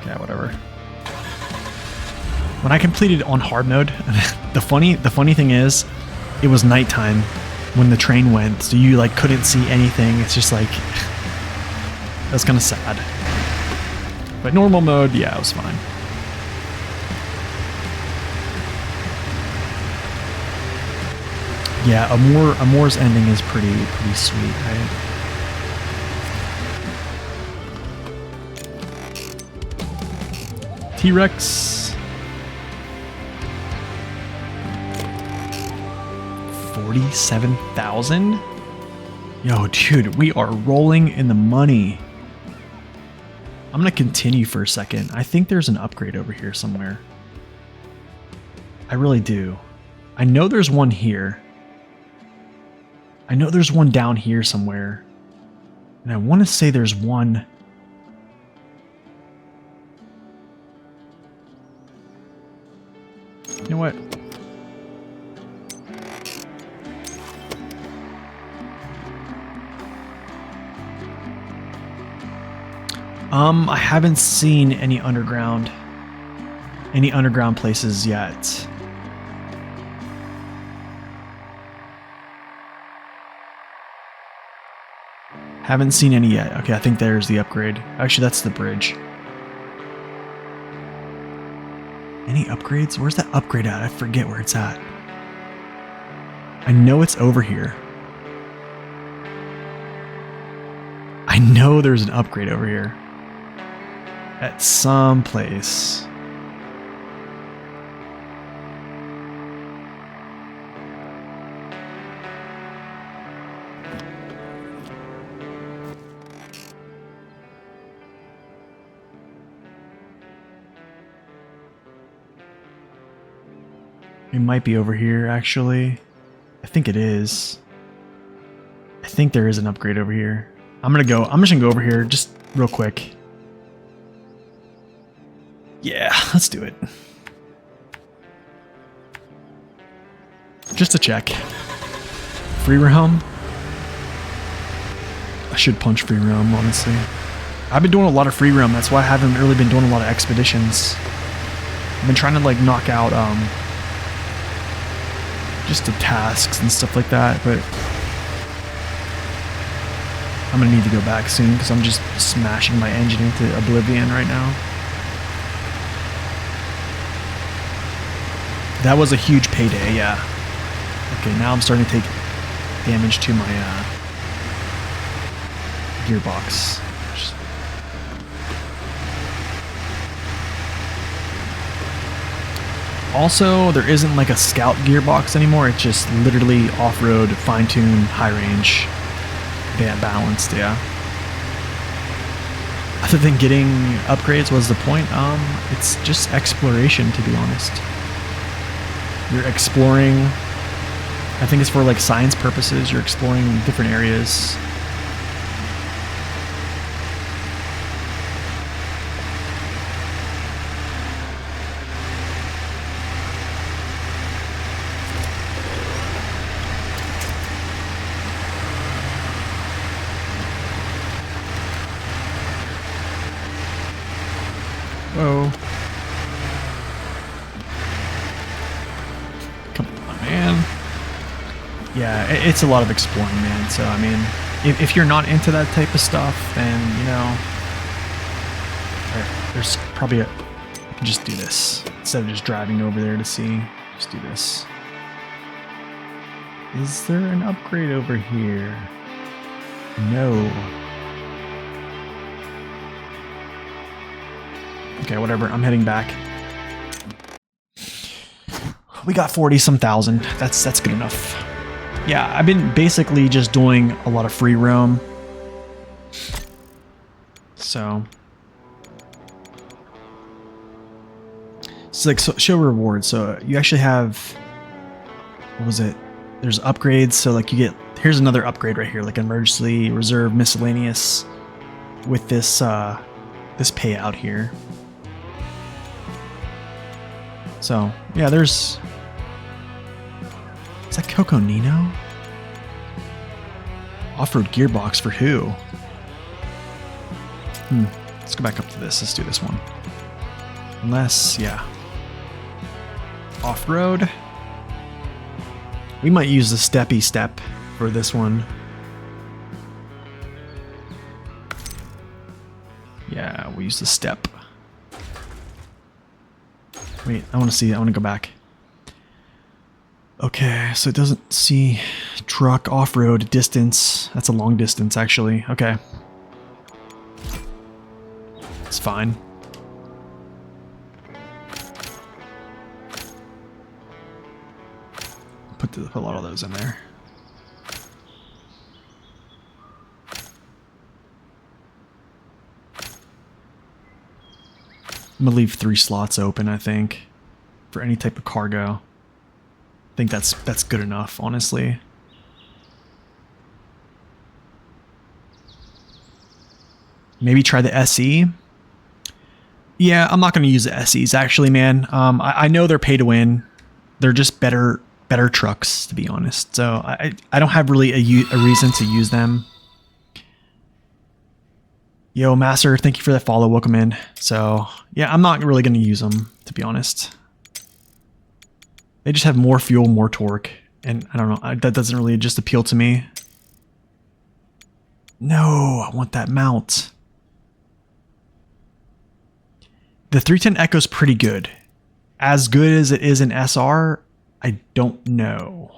Yeah, whatever. When I completed on hard mode, the funny thing is, it was nighttime when the train went, so you like couldn't see anything. It's just like, that's kind of sad. But normal mode, yeah, it was fine. Yeah, Amour's ending is pretty sweet, right? T-Rex. 47,000? Yo, dude, we are rolling in the money. I'm gonna continue for a second. I think there's an upgrade over here somewhere. I really do. I know there's one here. I know there's one down here somewhere. And I want to say there's one. You know what? I haven't seen any underground places yet. Haven't seen any yet. Okay, I think there's the upgrade. Actually, that's the bridge. Any upgrades? Where's that upgrade at? I forget where it's at. I know it's over here. I know there's an upgrade over here. At some place. It might be over here, actually. I think it is. I think there is an upgrade over here. I'm just gonna go over here just real quick. Yeah, let's do it. Just to check. Free roam? I should punch free roam, honestly. I've been doing a lot of free roam, that's why I haven't really been doing a lot of expeditions. I've been trying to like knock out just the tasks and stuff like that, but I'm gonna need to go back soon because I'm just smashing my engine into oblivion right now. That was a huge payday, yeah. Okay, now I'm starting to take damage to my gearbox. Also, there isn't like a scout gearbox anymore. It's just literally off-road, fine-tune, high-range, balanced, yeah. Other than getting upgrades was the point, it's just exploration, to be honest. You're exploring, I think it's for like science purposes, you're exploring different areas. Whoa. Come on, man. Yeah, it's a lot of exploring, man. So, I mean, if you're not into that type of stuff, then, you know, there's probably I can just do this. Instead of just driving over there to see, just do this. Is there an upgrade over here? No. Okay, whatever. I'm heading back. We got 40-some thousand. That's good enough. Yeah, I've been basically just doing a lot of free roam. So it's like show rewards. So you actually have, what was it? There's upgrades. So like you get, here's another upgrade right here, like emergency reserve miscellaneous with this this payout here. So, yeah, there's... Is that Coconino? Off-road gearbox for who? Let's go back up to this. Let's do this one. Unless, yeah. Off-road. We might use the steppy step for this one. Yeah, we'll use the step. Wait, I want to go back. Okay, so it doesn't see truck off-road distance. That's a long distance, actually. Okay. It's fine. Put a lot of those in there. I'm gonna leave 3 slots open, I think, for any type of cargo. I think that's good enough, honestly. Maybe try the SE. Yeah, I'm not gonna use the SEs actually, man. I know they're pay to win. They're just better trucks, to be honest. So I don't have really a reason to use them. Yo, Master, thank you for that follow. Welcome in. So, yeah, I'm not really going to use them, to be honest. They just have more fuel, more torque. And I don't know, that doesn't really just appeal to me. No, I want that mount. The 310 Echo's pretty good. As good as it is in SR, I don't know.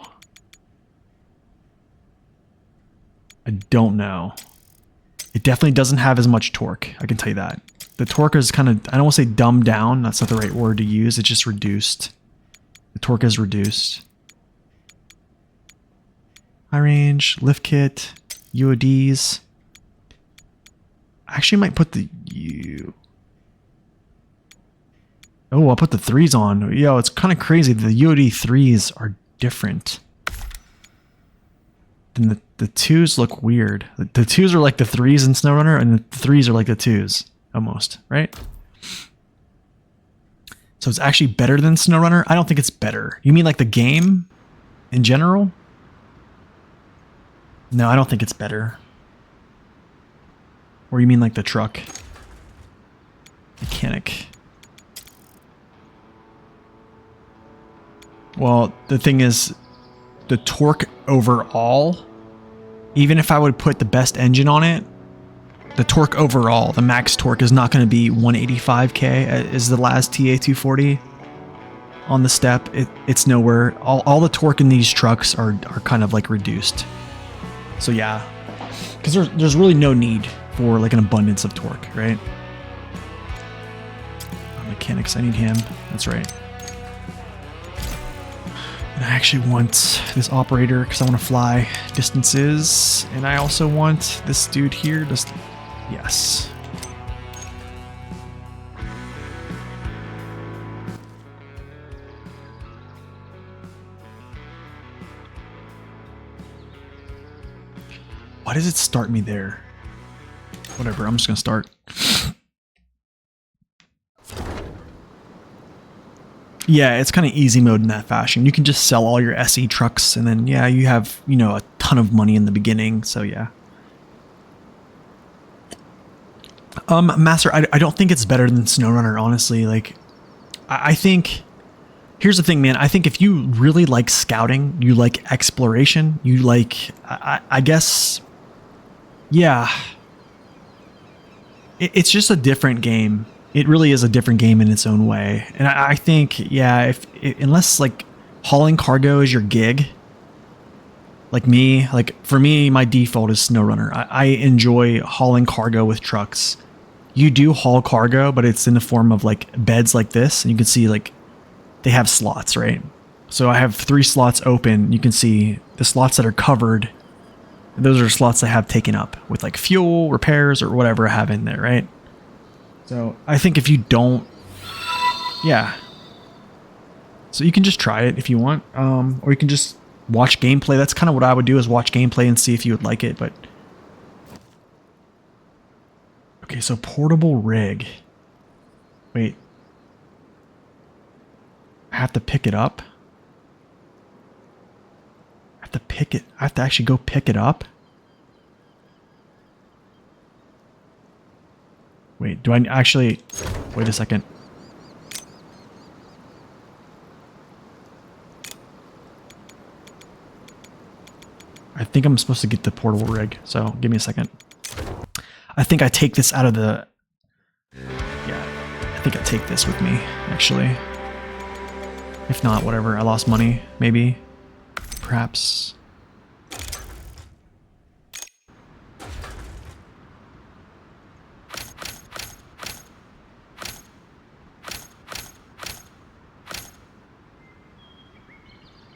I don't know. It definitely doesn't have as much torque, I can tell you that. The torque is kind of, I don't want to say dumbed down, that's not the right word to use, it's just reduced. The torque is reduced. High range, lift kit, UODs. I actually might put the U. Oh, I'll put the 3s on. Yo, it's kind of crazy. The UOD 3s are different. Then the 2s look weird. The 2s are like the 3s in SnowRunner, and the 3s are like the 2s, almost, right? So it's actually better than SnowRunner? I don't think it's better. You mean like the game in general? No, I don't think it's better. Or you mean like the truck? Mechanic. Well, the thing is, the torque overall, even if I would put the best engine on it, the torque overall, the max torque is not going to be 185k as the last TA240 on the step. It's nowhere. All the torque in these trucks are kind of like reduced. So yeah, because there's really no need for like an abundance of torque, right? Mechanics, I need him. That's right. And I actually want this operator because I want to fly distances. And I also want this dude here. Just yes. Why does it start me there? Whatever, I'm just going to start. Yeah, it's kind of easy mode in that fashion. You can just sell all your SE trucks and then, yeah, you have, you know, a ton of money in the beginning. So, yeah. Master, I don't think it's better than SnowRunner, honestly. Like, I think... Here's the thing, man. I think if you really like scouting, you like exploration, you like... I guess... Yeah. It's just a different game. It really is a different game in its own way. And I think, yeah, unless like hauling cargo is your gig, like me, like for me, my default is SnowRunner. I enjoy hauling cargo with trucks. You do haul cargo, but it's in the form of like beds like this. And you can see like they have slots, right? So I have 3 slots open. You can see the slots that are covered. Those are slots I have taken up with like fuel, repairs, or whatever I have in there, right? So I think if you don't, yeah. So you can just try it if you want, or you can just watch gameplay. That's kind of what I would do, is watch gameplay and see if you would like it. But okay, so portable rig. Wait, I have to pick it up. I have to pick it. I have to actually go pick it up. Wait, do I actually... Wait a second. I think I'm supposed to get the portable rig, so give me a second. I think I take this out of the... Yeah, I think I take this with me, actually. If not, whatever. I lost money, maybe. Perhaps...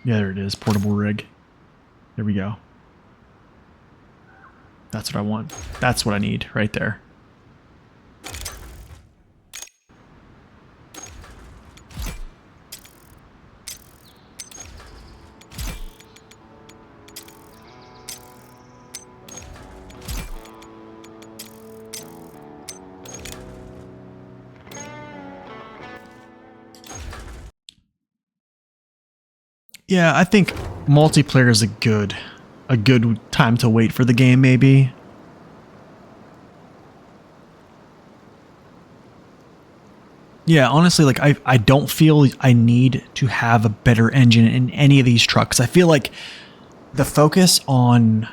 Yeah, there it is. Portable rig. There we go. That's what I want. That's what I need right there. Yeah, I think multiplayer is a good time to wait for the game, maybe. Yeah, honestly, like I don't feel I need to have a better engine in any of these trucks. I feel like the focus on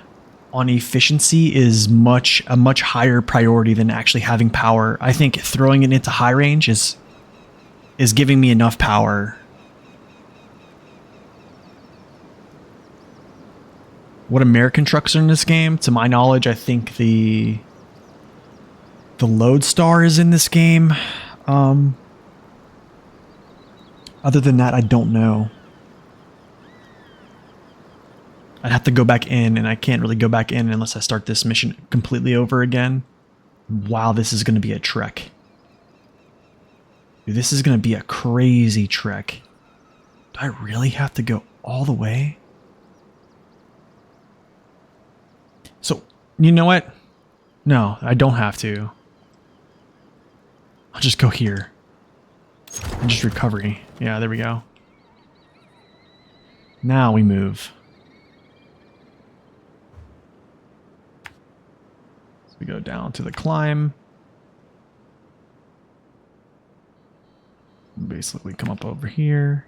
efficiency is a much higher priority than actually having power. I think throwing it into high range is giving me enough power. What American trucks are in this game? To my knowledge, I think the Lodestar is in this game. Other than that, I don't know. I'd have to go back in, and I can't really go back in unless I start this mission completely over again. Wow, this is going to be a trek. Dude, this is going to be a crazy trek. Do I really have to go all the way? So, you know what? No, I don't have to. I'll just go here. And just recovery. Yeah, there we go. Now we move. So we go down to the climb. Basically come up over here.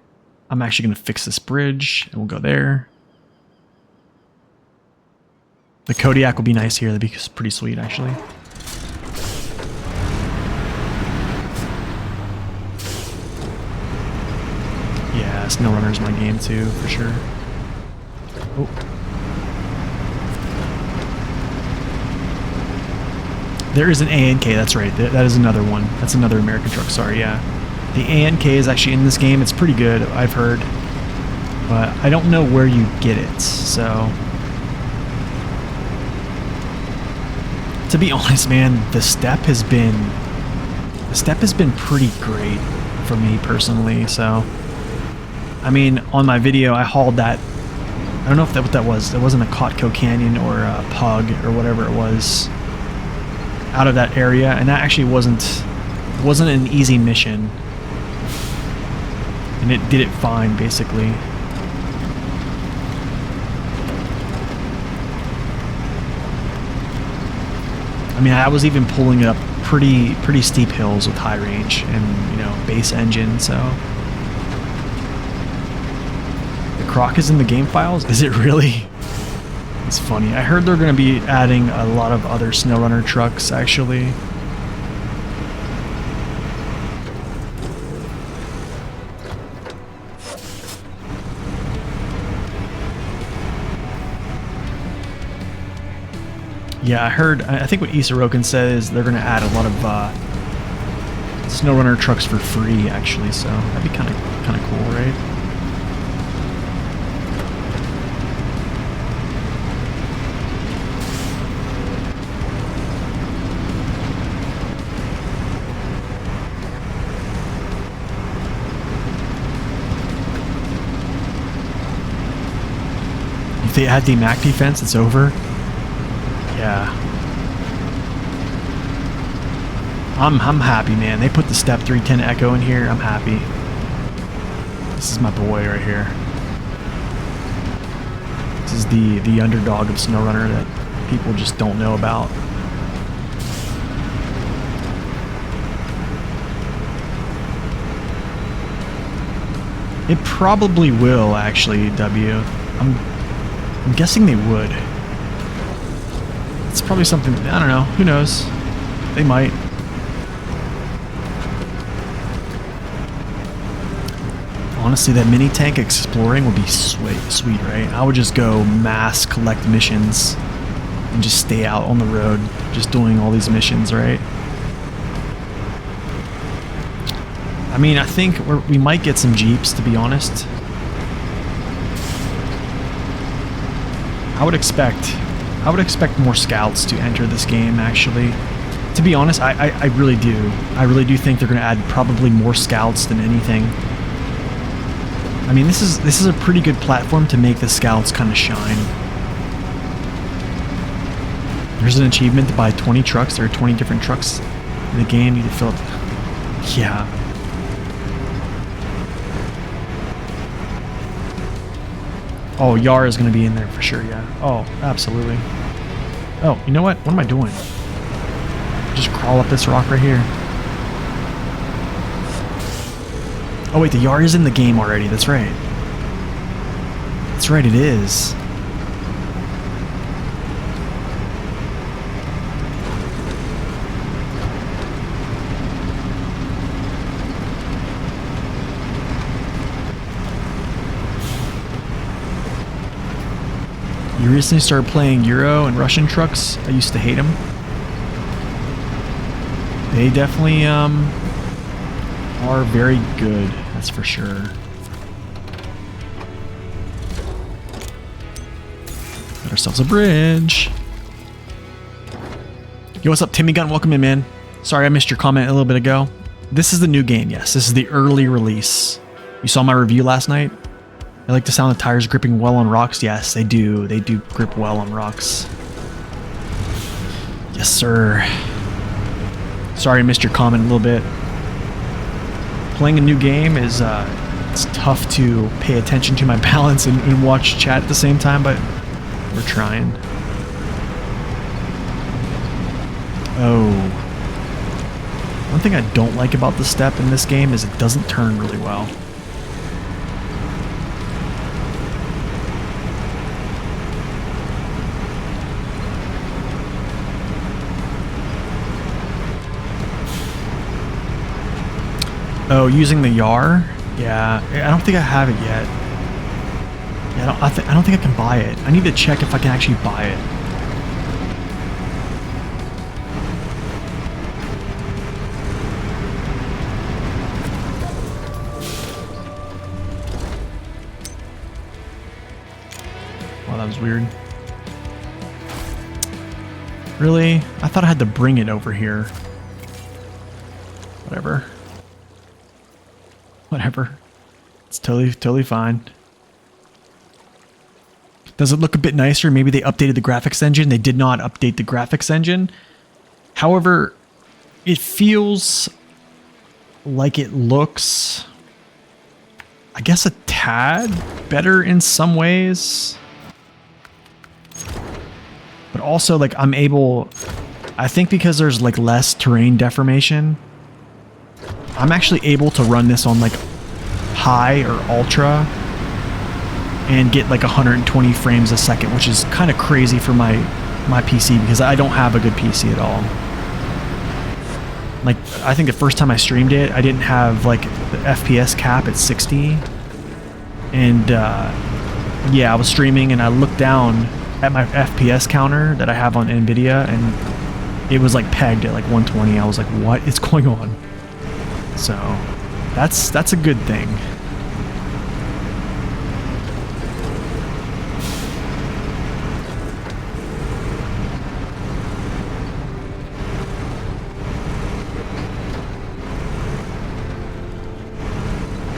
I'm actually going to fix this bridge and we'll go there. The Kodiak will be nice here. That'd be pretty sweet, actually. Yeah, SnowRunner's my game too, for sure. Oh. There is an ANK, that's right. That is another one. That's another American truck, sorry, yeah. The ANK is actually in this game. It's pretty good, I've heard. But I don't know where you get it, so... To be honest, man, the step has been pretty great for me personally, so... I mean, on my video, I hauled that... I don't know if what that was. It wasn't a Coconino Canyon or a Pug or whatever it was. Out of that area, and that actually wasn't an easy mission. And it did it fine, basically. I mean, I was even pulling up pretty steep hills with high range and, you know, base engine, so... The Croc is in the game files? Is it really? It's funny. I heard they're going to be adding a lot of other SnowRunner trucks, actually. Yeah, I heard, I think what Isarokin said is they're going to add a lot of SnowRunner trucks for free, actually, so that'd be kind of cool, right? If they add the MAC defense, it's over. Yeah. I'm happy, man. They put the Step 310 Echo in here. I'm happy. This is my boy right here. This is the underdog of SnowRunner that people just don't know about. It probably will, actually, W. I'm guessing they would. It's probably something, I don't know, who knows? They might. Honestly, that mini tank exploring would be sweet, right? I would just go mass collect missions and just stay out on the road, just doing all these missions, right? I mean, I think we might get some Jeeps, to be honest. I would expect more scouts to enter this game, actually. To be honest, I really do. I really do think they're going to add probably more scouts than anything. I mean, this is a pretty good platform to make the scouts kind of shine. There's an achievement to buy 20 trucks. There are 20 different trucks in the game. You can fill it. Yeah. Oh, Yara is going to be in there for sure, yeah. Oh, absolutely. Oh, you know what? What am I doing? Just crawl up this rock right here. Oh wait, the yard is in the game already. That's right. That's right, it is. You recently started playing Euro and Russian trucks. I used to hate them. They definitely are very good, that's for sure. Got ourselves a bridge. Yo, what's up, Timmy Gunn? Welcome in, man. Sorry I missed your comment a little bit ago. This is the new game, yes. This is the early release. You saw my review last night? I like the sound of tires gripping well on rocks. Yes, they do. They do grip well on rocks. Yes, sir. Sorry I missed your comment a little bit. Playing a new game is it's tough to pay attention to my balance and watch chat at the same time, but we're trying. Oh. One thing I don't like about the step in this game is it doesn't turn really well. Oh, using the YAR? Yeah, I don't think I have it yet. Yeah, I don't think I can buy it. I need to check if I can actually buy it. Wow, that was weird. Really? I thought I had to bring it over here. Whatever. Whatever. It's totally fine. Does it look a bit nicer? Maybe they updated the graphics engine. They did not update the graphics engine. However, it feels like it looks, I guess, a tad better in some ways. But also, like, I'm able, I think because there's like less terrain deformation, I'm actually able to run this on like high or ultra and get like 120 frames a second, which is kind of crazy for my PC because I don't have a good PC at all. Like, I think the first time I streamed it, I didn't have like the FPS cap at 60. And yeah, I was streaming and I looked down at my FPS counter that I have on NVIDIA and it was like pegged at like 120. I was like, what is going on? So that's a good thing.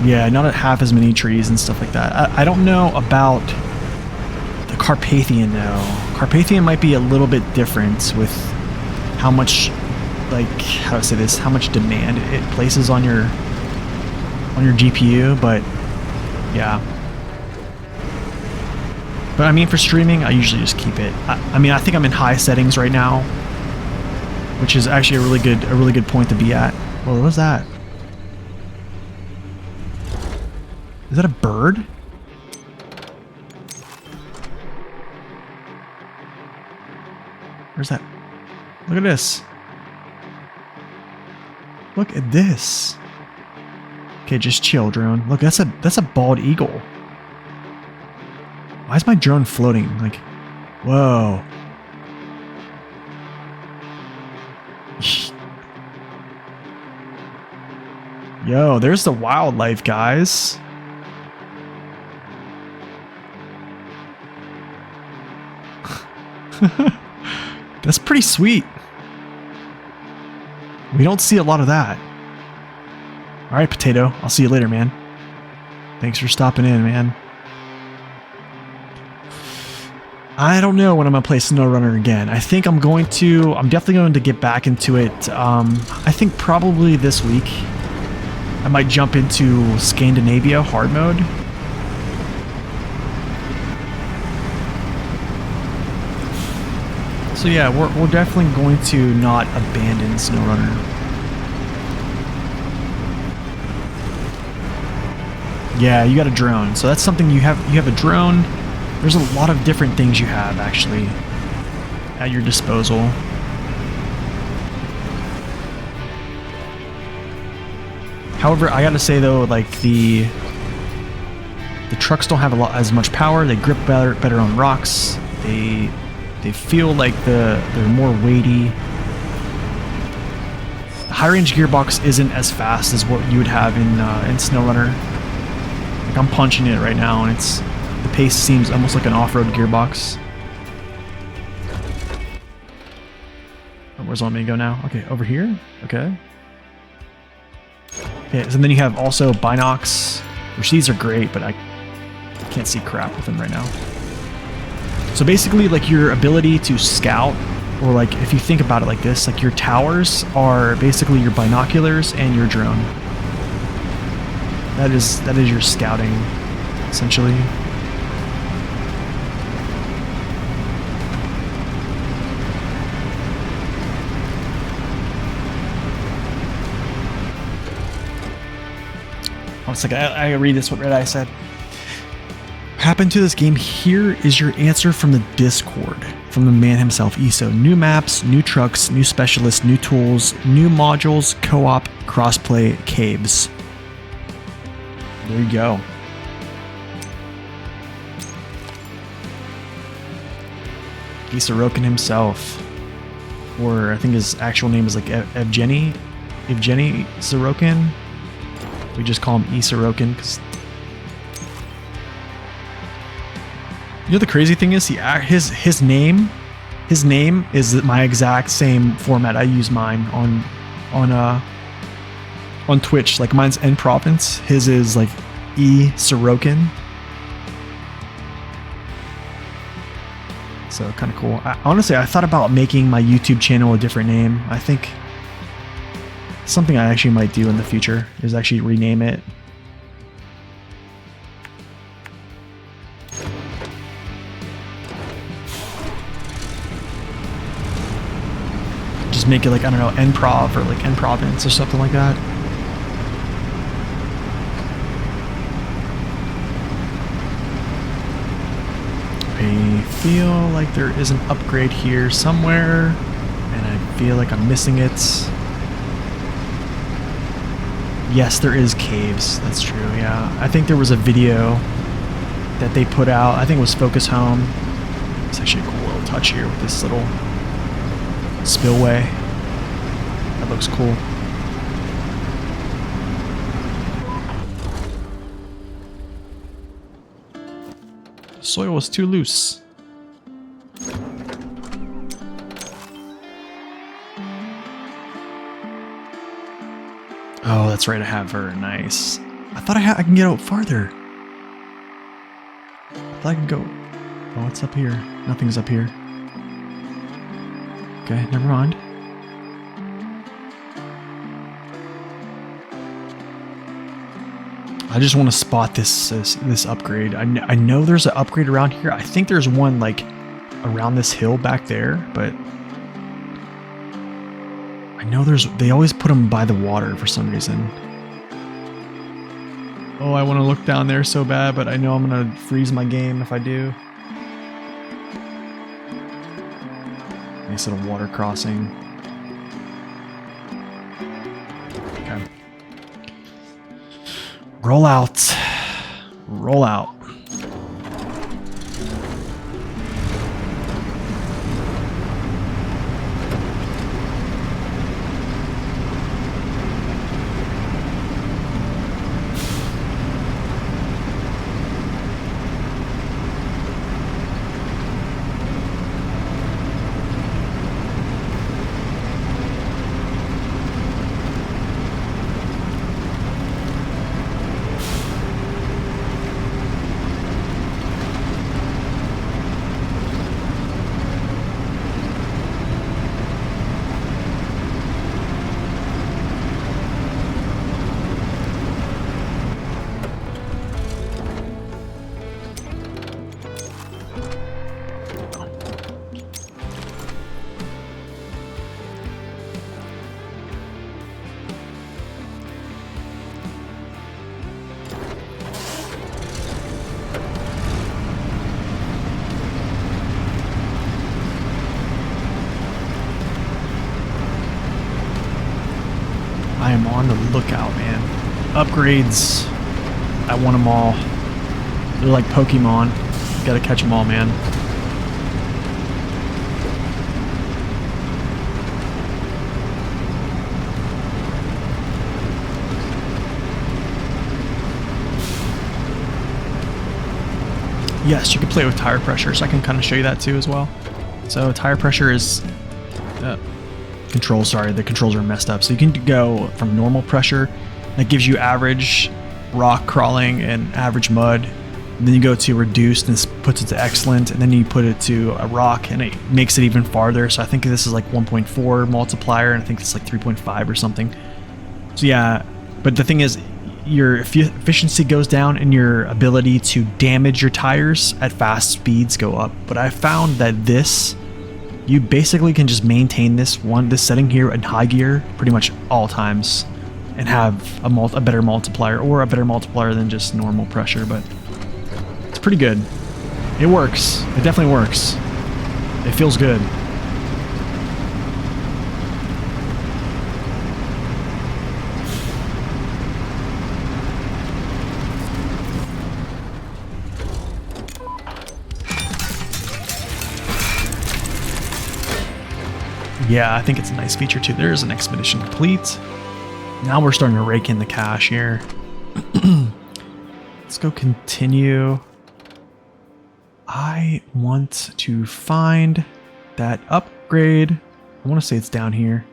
Yeah, not at half as many trees and stuff like that. I don't know about the Carpathian though. Carpathian might be a little bit different with how much, like, how do I say this, how much demand it places on your GPU, but yeah. But I mean, for streaming, I usually just keep it. I mean, I think I'm in high settings right now, which is actually a really good point to be at. Well, what was that? Is that a bird? Where's that? Look at this. Look at this. Okay, just chill, drone. Look, that's a bald eagle. Why is my drone floating? Like, whoa. Yo, there's the wildlife, guys. That's pretty sweet. We don't see a lot of that. All right, Potato. I'll see you later, man. Thanks for stopping in, man. I don't know when I'm going to play SnowRunner again. I think I'm definitely going to get back into it. I think probably this week. I might jump into Scandinavia hard mode. So yeah, we're definitely going to not abandon SnowRunner. Yeah, you got a drone. So that's something you have. You have a drone. There's a lot of different things you have actually at your disposal. However, I gotta say though, like the trucks don't have as much power. They grip better on rocks. They feel like they're more weighty. The high range gearbox isn't as fast as what you would have in SnowRunner. Like I'm punching it right now, and the pace seems almost like an off-road gearbox. Oh, where's on me go now? Okay, over here. Okay. Okay, so then you have also binocs, which these are great, but I can't see crap with them right now. So basically, like your ability to scout, or like if you think about it like this, like your towers are basically your binoculars and your drone. That is your scouting, essentially. Oh, it's like I read this. What Red Eye said. Happened to this game. Here is your answer from the Discord, from the man himself, ESO. New maps, new trucks, new specialists, new tools, new modules, co-op, crossplay, caves. There you go. Sorokin himself, or I think his actual name is like Evgeny Sorokin. We just call him Sorokin because. You know the crazy thing is his name is my exact same format. I use mine on Twitch. Like mine's N Province. His is like Sorokin. So kind of cool. Honestly, I thought about making my YouTube channel a different name. I think something I actually might do in the future is actually rename it. Just make it like, I don't know, N-Prov or like N-Province or something like that. I feel like there is an upgrade here somewhere, and I feel like I'm missing it. Yes, there is caves. That's true, yeah. I think there was a video that they put out. I think it was Focus Home. It's actually a cool little touch here with this little spillway. That looks cool. The soil was too loose. Oh, that's right, I have her. Nice. I thought I can get out farther. I thought I could go. Oh, what's up here? Nothing's up here. Okay, never mind. I just want to spot this upgrade. I know there's an upgrade around here. I think there's one like around this hill back there, but I know they always put them by the water for some reason. Oh, I want to look down there so bad, but I know I'm gonna freeze my game if I do. Nice little water crossing. Okay. Roll out. Roll out. on the lookout, man. Upgrades. I want them all. They're like Pokemon. You gotta catch them all, man. Yes, you can play with tire pressure, so I can kind of show you that too as well. So tire pressure is control. Sorry, the controls are messed up. So you can go from normal pressure, that gives you average rock crawling and average mud. And then you go to reduced, and this puts it to excellent, and then you put it to a rock, and it makes it even farther. So I think this is like 1.4 multiplier, and I think it's like 3.5 or something. So yeah, but the thing is, your efficiency goes down and your ability to damage your tires at fast speeds go up. But I found that this, you basically can just maintain this setting here in high gear pretty much all times and have a better multiplier, or a better multiplier than just normal pressure. But it's pretty good. It works. It definitely works. It feels good. Yeah, I think it's a nice feature too. There's an expedition complete. Now we're starting to rake in the cash here. Let's go continue. I want to find that upgrade. I want to say it's down here.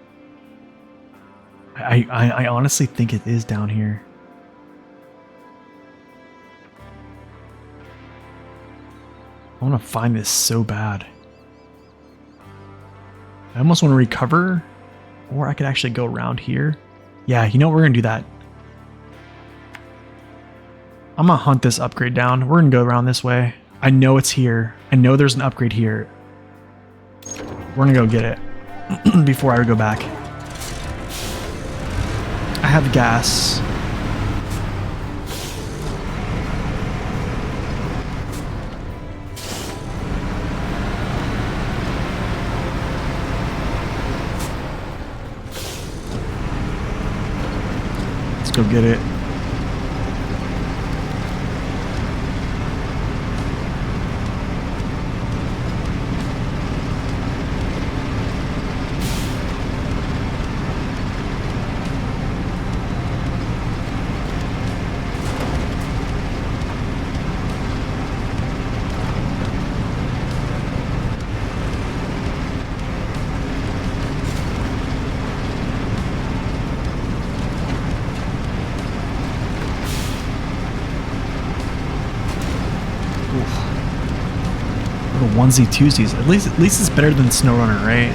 I honestly think it is down here. I want to find this so bad. I almost want to recover, or I could actually go around here. Yeah, you know what? We're going to do that. I'm going to hunt this upgrade down. We're going to go around this way. I know it's here. I know there's an upgrade here. We're going to go get it before I go back. I have gas. Go get it. Onesie twosies. At least it's better than SnowRunner, right?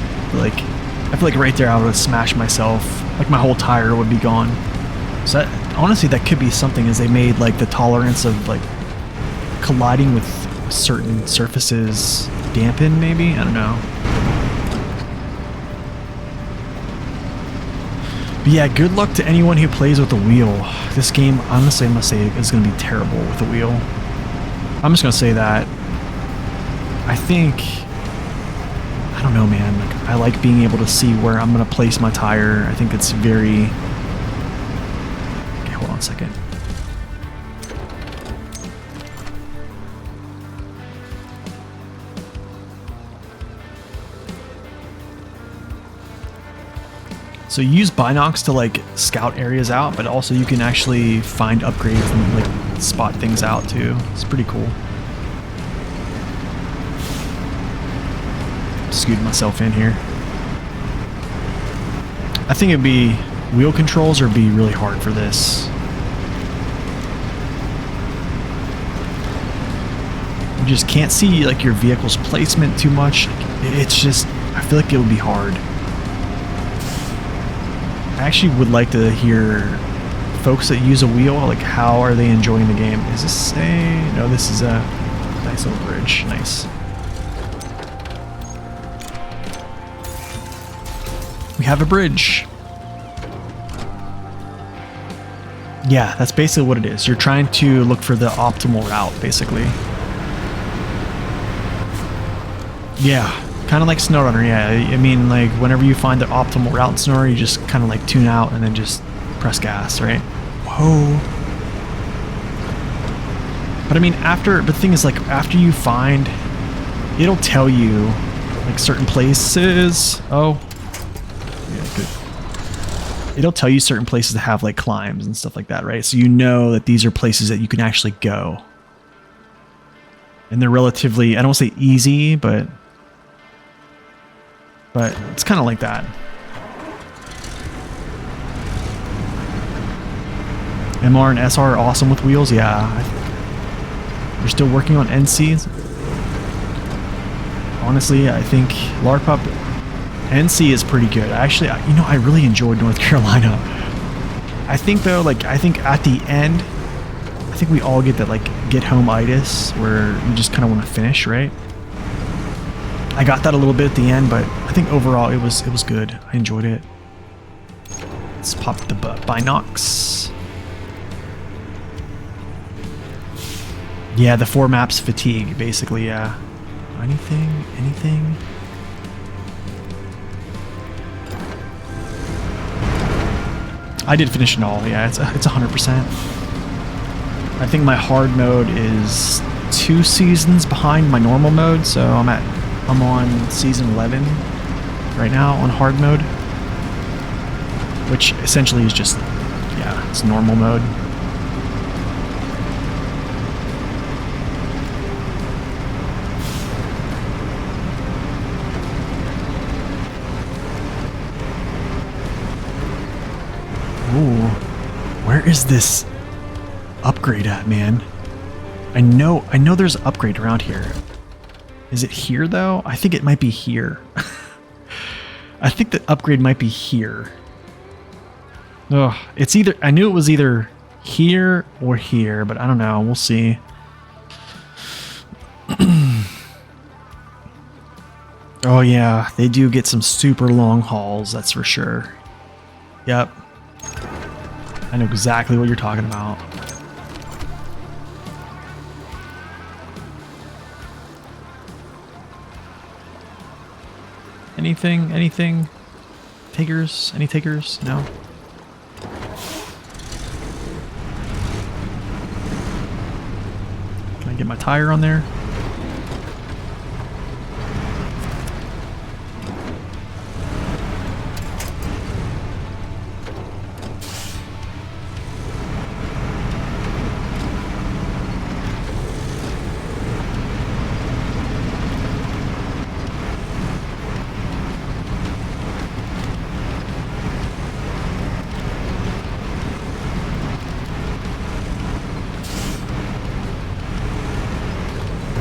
I feel like right there I would have smashed myself. Like my whole tire would be gone. So honestly, that could be something, is they made like the tolerance of like colliding with certain surfaces dampen, maybe? I don't know. But yeah, good luck to anyone who plays with the wheel. This game, honestly, I must say, is going to be terrible with the wheel. I'm just going to say that. I think, I don't know, man. Like, I like being able to see where I'm going to place my tire. I think it's very... Okay, hold on a second. So you use binocs to like scout areas out, but also you can actually find upgrades and like spot things out too. It's pretty cool. Scoot myself in here. I think it'd be wheel controls or be really hard for this. You just can't see like your vehicle's placement too much. It's just, I feel like it would be hard. I actually would like to hear folks that use a wheel, like how are they enjoying the game? Is this a, no, this is a nice little bridge. Nice. We have a bridge. Yeah, that's basically what it is. You're trying to look for the optimal route, basically. Yeah, kind of like SnowRunner, yeah. I mean, like, whenever you find the optimal route in SnowRunner, you just kind of like tune out and then just press gas, right? Whoa. But I mean, but the thing is, like, after you find, it'll tell you, like, certain places. Oh. Yeah, good. It'll tell you certain places that have, like, climbs and stuff like that, right? So you know that these are places that you can actually go. And they're relatively, I don't want to say easy, but it's kind of like that. MR and SR are awesome with wheels, yeah. We're still working on NCs. Honestly, I think LARPUP NC is pretty good. Actually, you know, I really enjoyed North Carolina. I think though, like, I think at the end, I think we all get that, like, get home-itis where you just kind of want to finish, right? I got that a little bit at the end, but I think overall it was good. I enjoyed it. Let's pop the binocs. Yeah, the 4 maps fatigue, basically, yeah. Anything? I did finish it all, yeah, it's 100%. I think my hard mode is 2 seasons behind my normal mode, so I'm on season 11 right now on hard mode, which essentially is just, yeah, it's normal mode. Ooh, where is this upgrade at, man? I know there's an upgrade around here. Is it here, though? I think it might be here. I think the upgrade might be here. Oh, it's either... I knew it was either here or here, but I don't know. We'll see. Oh, yeah. They do get some super long hauls, that's for sure. Yep. I know exactly what you're talking about. Anything? Takers? Any takers? No? Can I get my tire on there?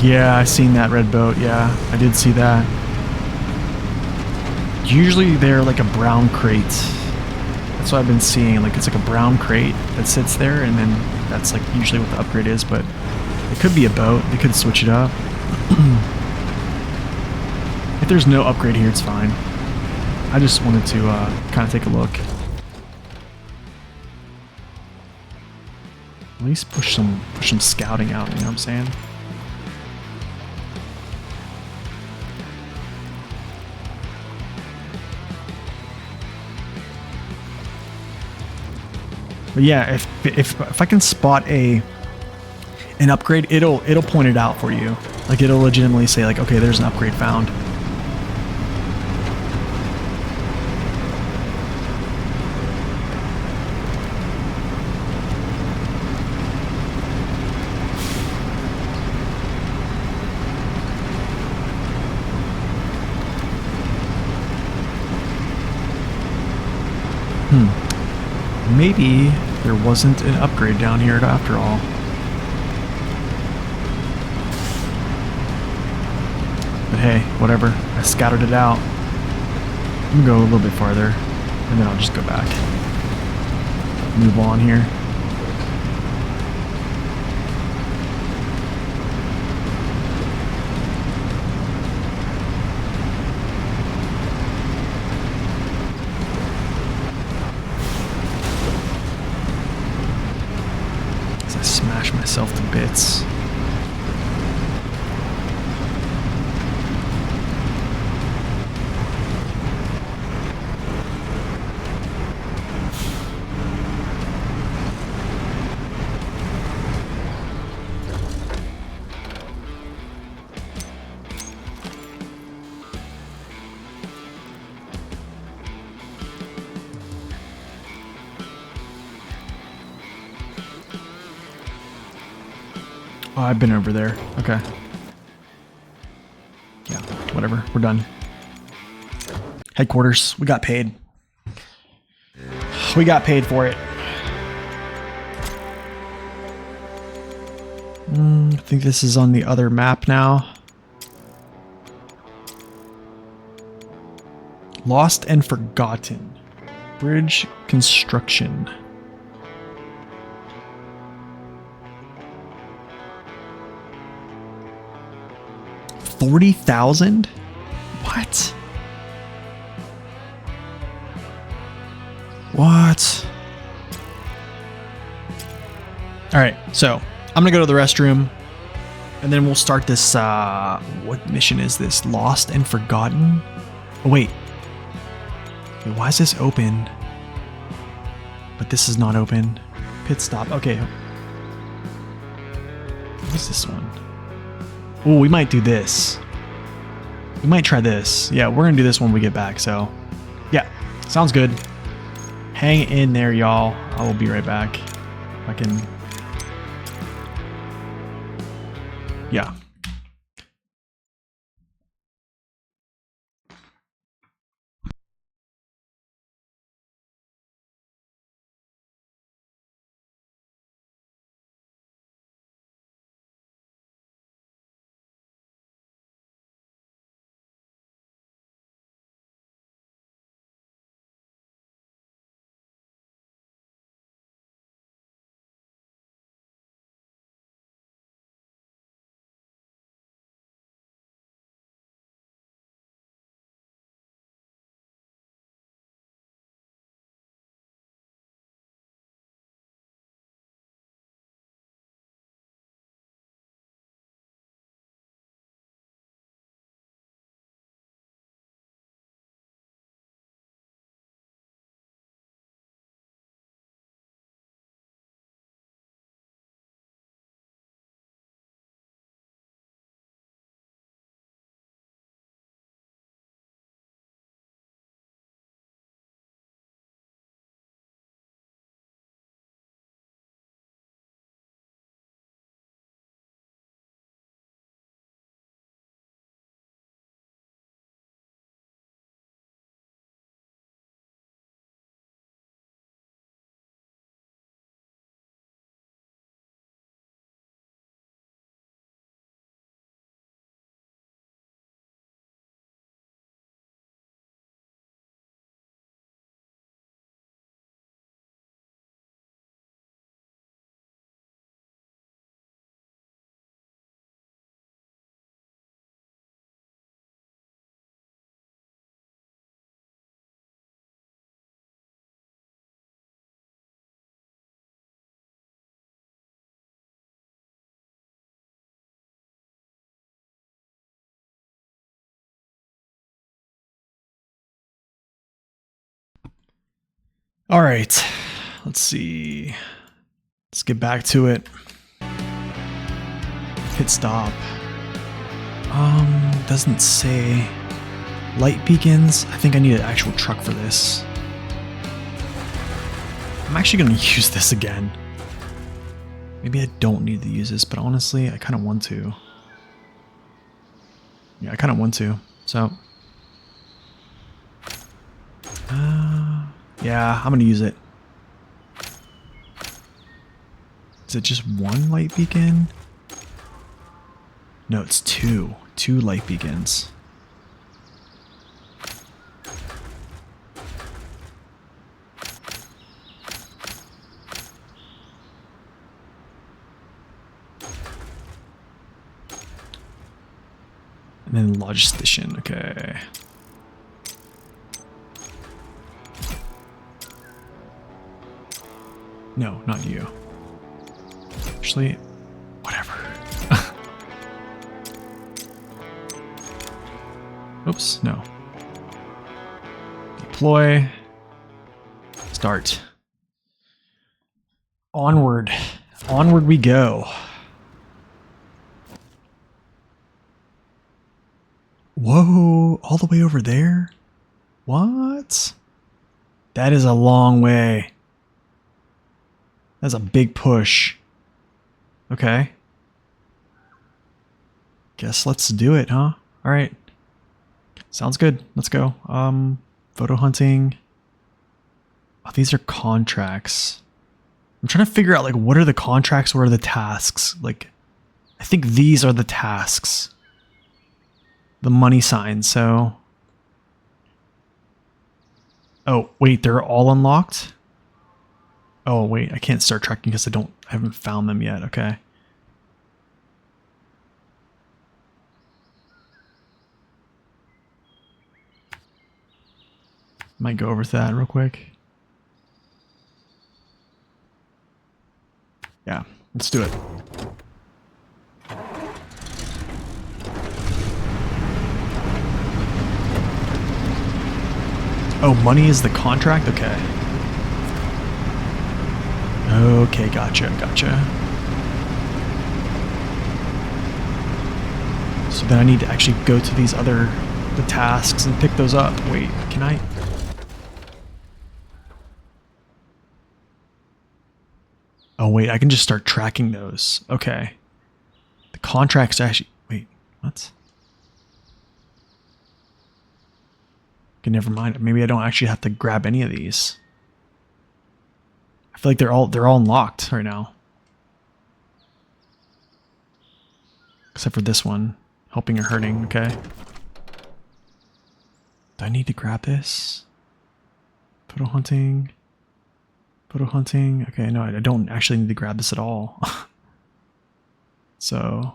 Yeah, I seen that red boat. Yeah, I did see that. Usually they're like a brown crate. That's what I've been seeing. Like, it's like a brown crate that sits there, and then that's like usually what the upgrade is, but it could be a boat. They could switch it up. If there's no upgrade here, it's fine. I just wanted to kind of take a look. At least push some scouting out, you know what I'm saying? But yeah, if I can spot an upgrade, it'll point it out for you. Like, it'll legitimately say, like, okay, there's an upgrade found. Maybe there wasn't an upgrade down here after all. But hey, whatever. I scouted it out. I'm gonna go a little bit farther, and then I'll just go back. Move on here. Smash myself to bits. Oh, I've been over there. Okay. Yeah, whatever. We're done. Headquarters. We got paid. We got paid for it. I think this is on the other map now. Lost and Forgotten. Bridge construction. 40,000? What? What? All right, so I'm gonna go to the restroom, and then we'll start this. What mission is this? Lost and Forgotten? Oh wait. Wait, why is this open? But this is not open. Pit stop. Okay. What's this one? Oh, we might do this. We might try this. Yeah, we're gonna do this when we get back. So, yeah, sounds good. Hang in there, y'all. I will be right back. If I can. Yeah. All right. Let's see. Let's get back to it. Pit stop. Doesn't say. Light beacons. I think I need an actual truck for this. I'm actually going to use this again. Maybe I don't need to use this, but honestly, I kind of want to. Yeah, I kind of want to. So. Yeah, I'm going to use it. Is it just one light beacon? No, it's two. Two light beacons. And then logistician, okay. No, not you. Actually, whatever. Oops, no. Deploy. Start. Onward. Onward we go. Whoa, all the way over there? What? That is a long way. That's a big push. Okay. Guess let's do it, huh? All right. Sounds good. Let's go. Photo hunting. Oh, these are contracts. I'm trying to figure out like what are the contracts, what are the tasks? Like I think these are the tasks. The money signs, so oh, wait, they're all unlocked? Oh, wait, I can't start tracking because I haven't found them yet. Okay. Might go over to that real quick. Yeah, let's do it. Oh, money is the contract? Okay. Okay, gotcha. So then I need to actually go to the tasks and pick those up. Wait, can I? Oh wait, I can just start tracking those. Okay. The contracts actually, wait, what? Okay, never mind. Maybe I don't actually have to grab any of these. I feel like they're all unlocked right now. Except for this one. Helping or hurting, okay. Do I need to grab this? Photo hunting. Photo hunting. Okay, no, I don't actually need to grab this at all. So,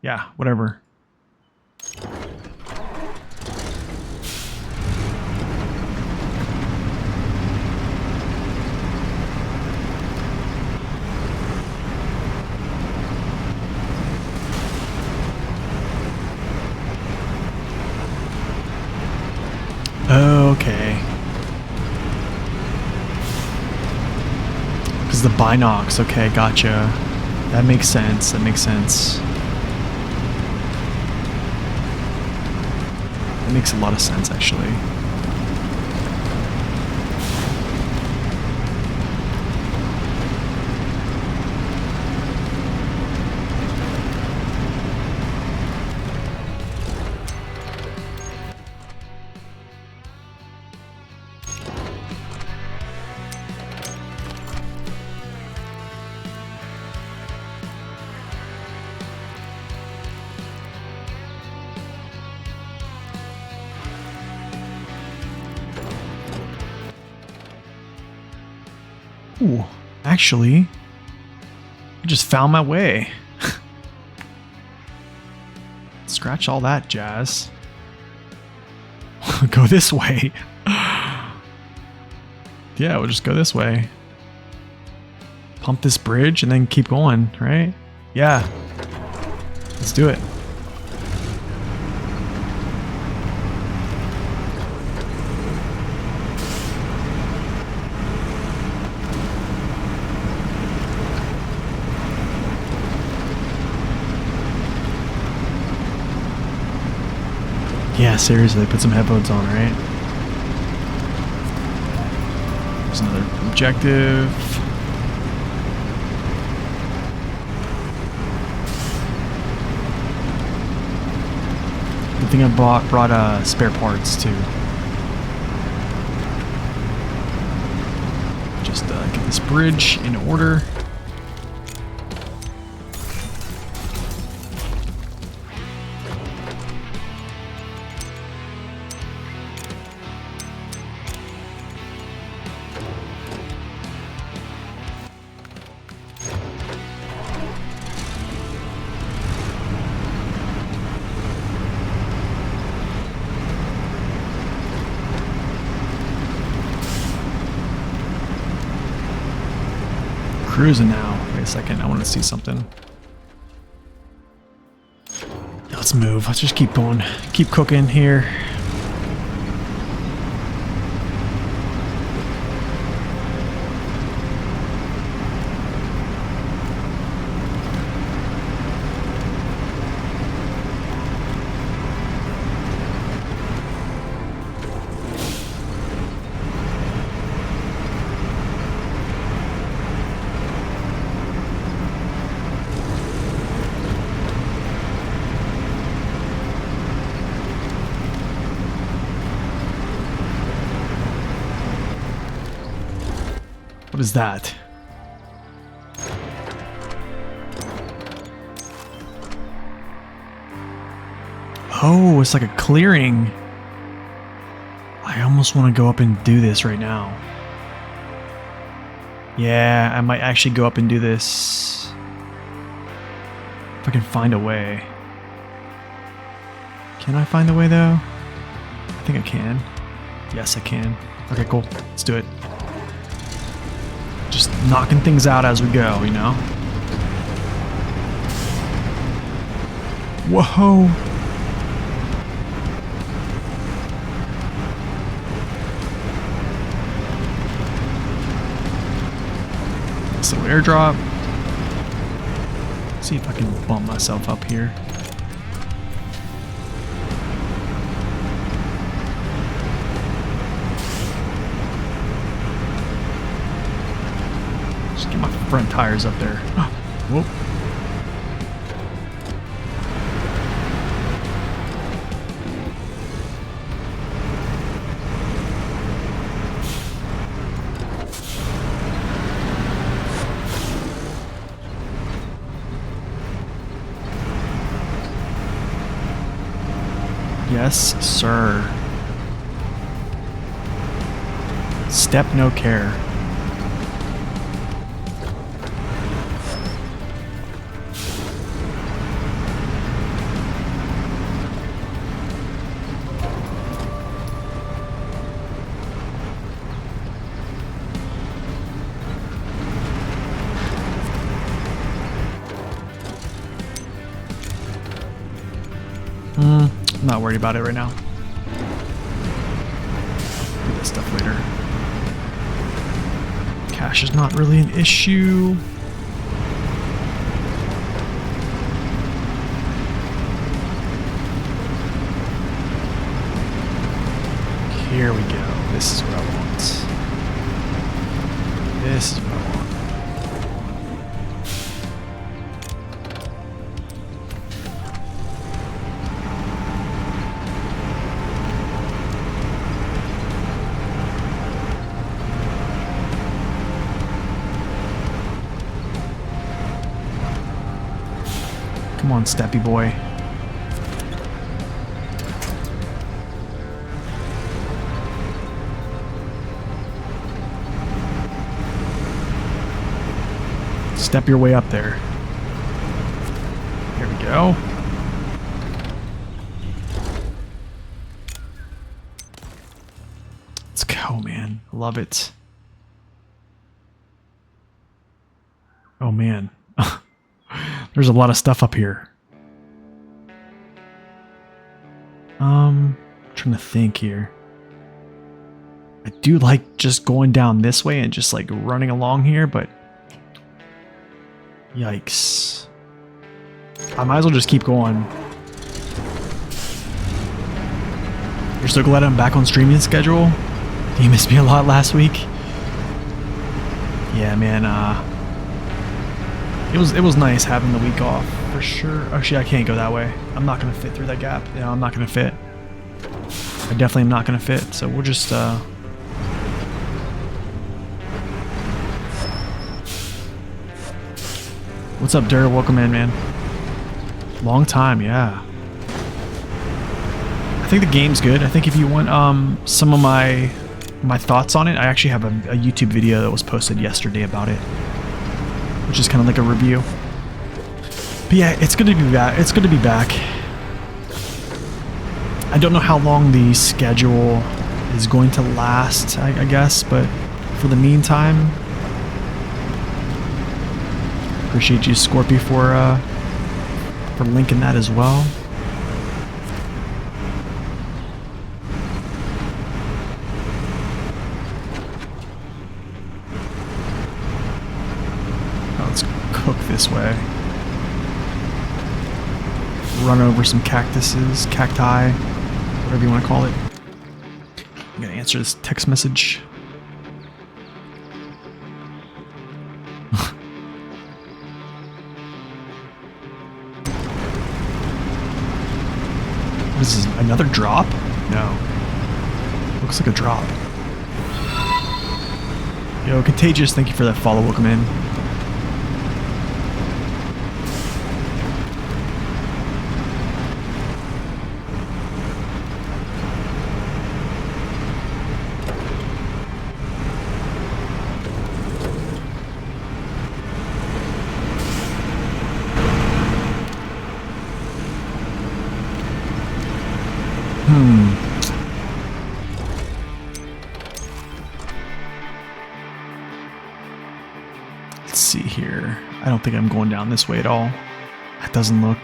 yeah, whatever. Okay. Because the binocs. Okay, gotcha. That makes sense. That makes a lot of sense, actually. Ooh, actually, I just found my way. Scratch all that jazz. Go this way. Yeah, we'll just go this way. Pump this bridge and then keep going, right? Yeah. Let's do it. Yeah, seriously, put some headphones on, right? There's another objective. Good thing I brought spare parts too. Just get this bridge in order. Cruising now. Wait a second, I want to see something. Let's move. Let's just keep going. Keep cooking here. What is that? Oh, it's like a clearing. I almost want to go up and do this right now. Yeah, I might actually go up and do this. If I can find a way. Can I find the way though? I think I can. Yes, I can. Okay, cool. Let's do it. Just knocking things out as we go, you know? Whoa! So airdrop. See if I can bump myself up here. Just get my front tires up there. Oh, whoop. Yes, sir. Step no care. I'm not worried about it right now. Do this stuff later. Cash is not really an issue. Here we go. This is what I want. This is what I want. Come on, Steppy boy. Step your way up there. Here we go. Let's go, man. Love it. Oh, man. There's a lot of stuff up here. Trying to think here. I do like just going down this way and just like running along here, but yikes. I might as well just keep going. You're so glad I'm back on streaming schedule? You missed me a lot last week? Yeah, man, it was nice having the week off, for sure. Actually, I can't go that way. I'm not gonna fit through that gap. Yeah, I'm not gonna fit. I definitely am not gonna fit, so we'll just, What's up, Dur? Welcome in, man. Long time, yeah. I think the game's good. I think if you want some of my thoughts on it, I actually have a YouTube video that was posted yesterday about it, which is kind of like a review. But yeah, it's good to be back. It's good to be back. I don't know how long the schedule is going to last, I guess, but for the meantime, appreciate you, Scorpy, for linking that as well. Oh, let's cook this way. Run over some cactuses, cacti, whatever you want to call it. I'm gonna answer this text message. What is this, another drop? No. Looks like a drop. Yo, Contagious, thank you for that follow. Welcome in. Let's see here. I don't think I'm going down this way at all. That doesn't look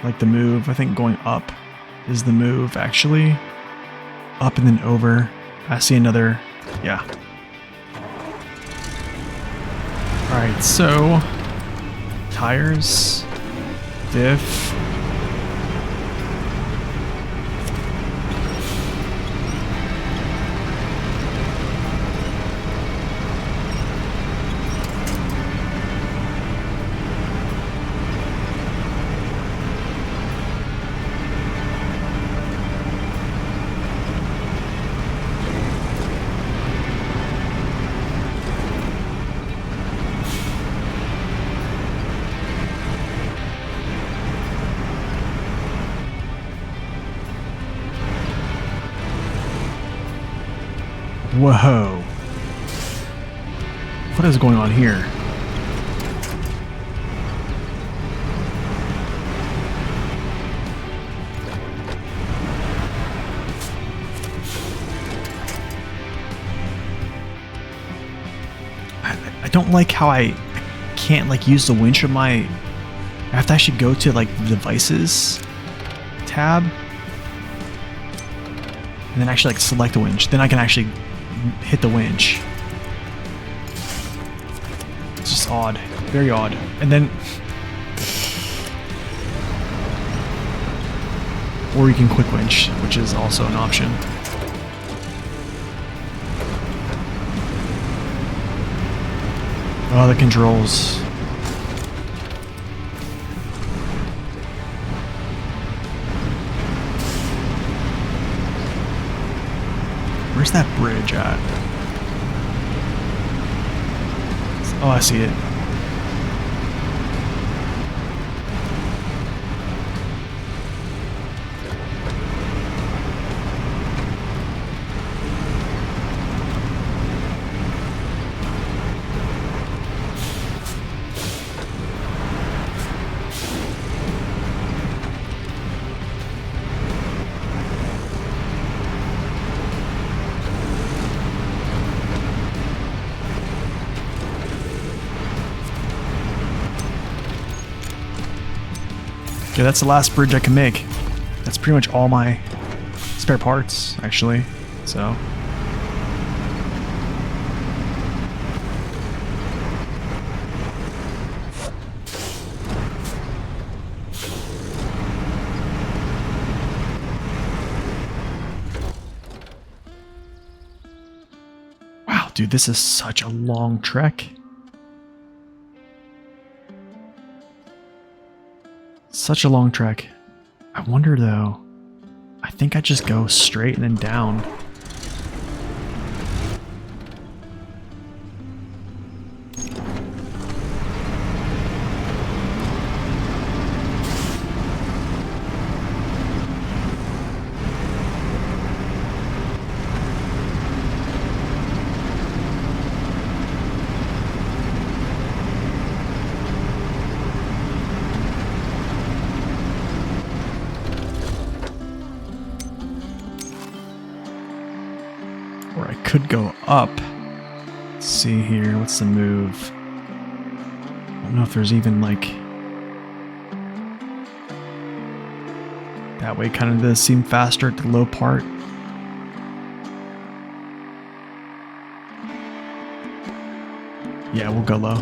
like the move. I think going up is the move, actually. Up and then over. I see another. Yeah. Alright, so tires, diff. Whoa. What is going on here? I don't like how I can't like use the winch of my... I have to actually go to like the devices tab and then actually like select the winch. Then I can actually hit the winch. It's just odd. Very odd. And then... Or you can quick winch, which is also an option. Oh, the controls. Where's that bridge at? Oh, I see it. Okay, that's the last bridge I can make. That's pretty much all my spare parts, actually. So. Wow, dude, this is such a long trek. Such a long trek. I wonder though, I think I just go straight and then down. Or I could go up. Let's see here, what's the move? I don't know if there's even like... That way kind of does seem faster at the low part. Yeah, we'll go low.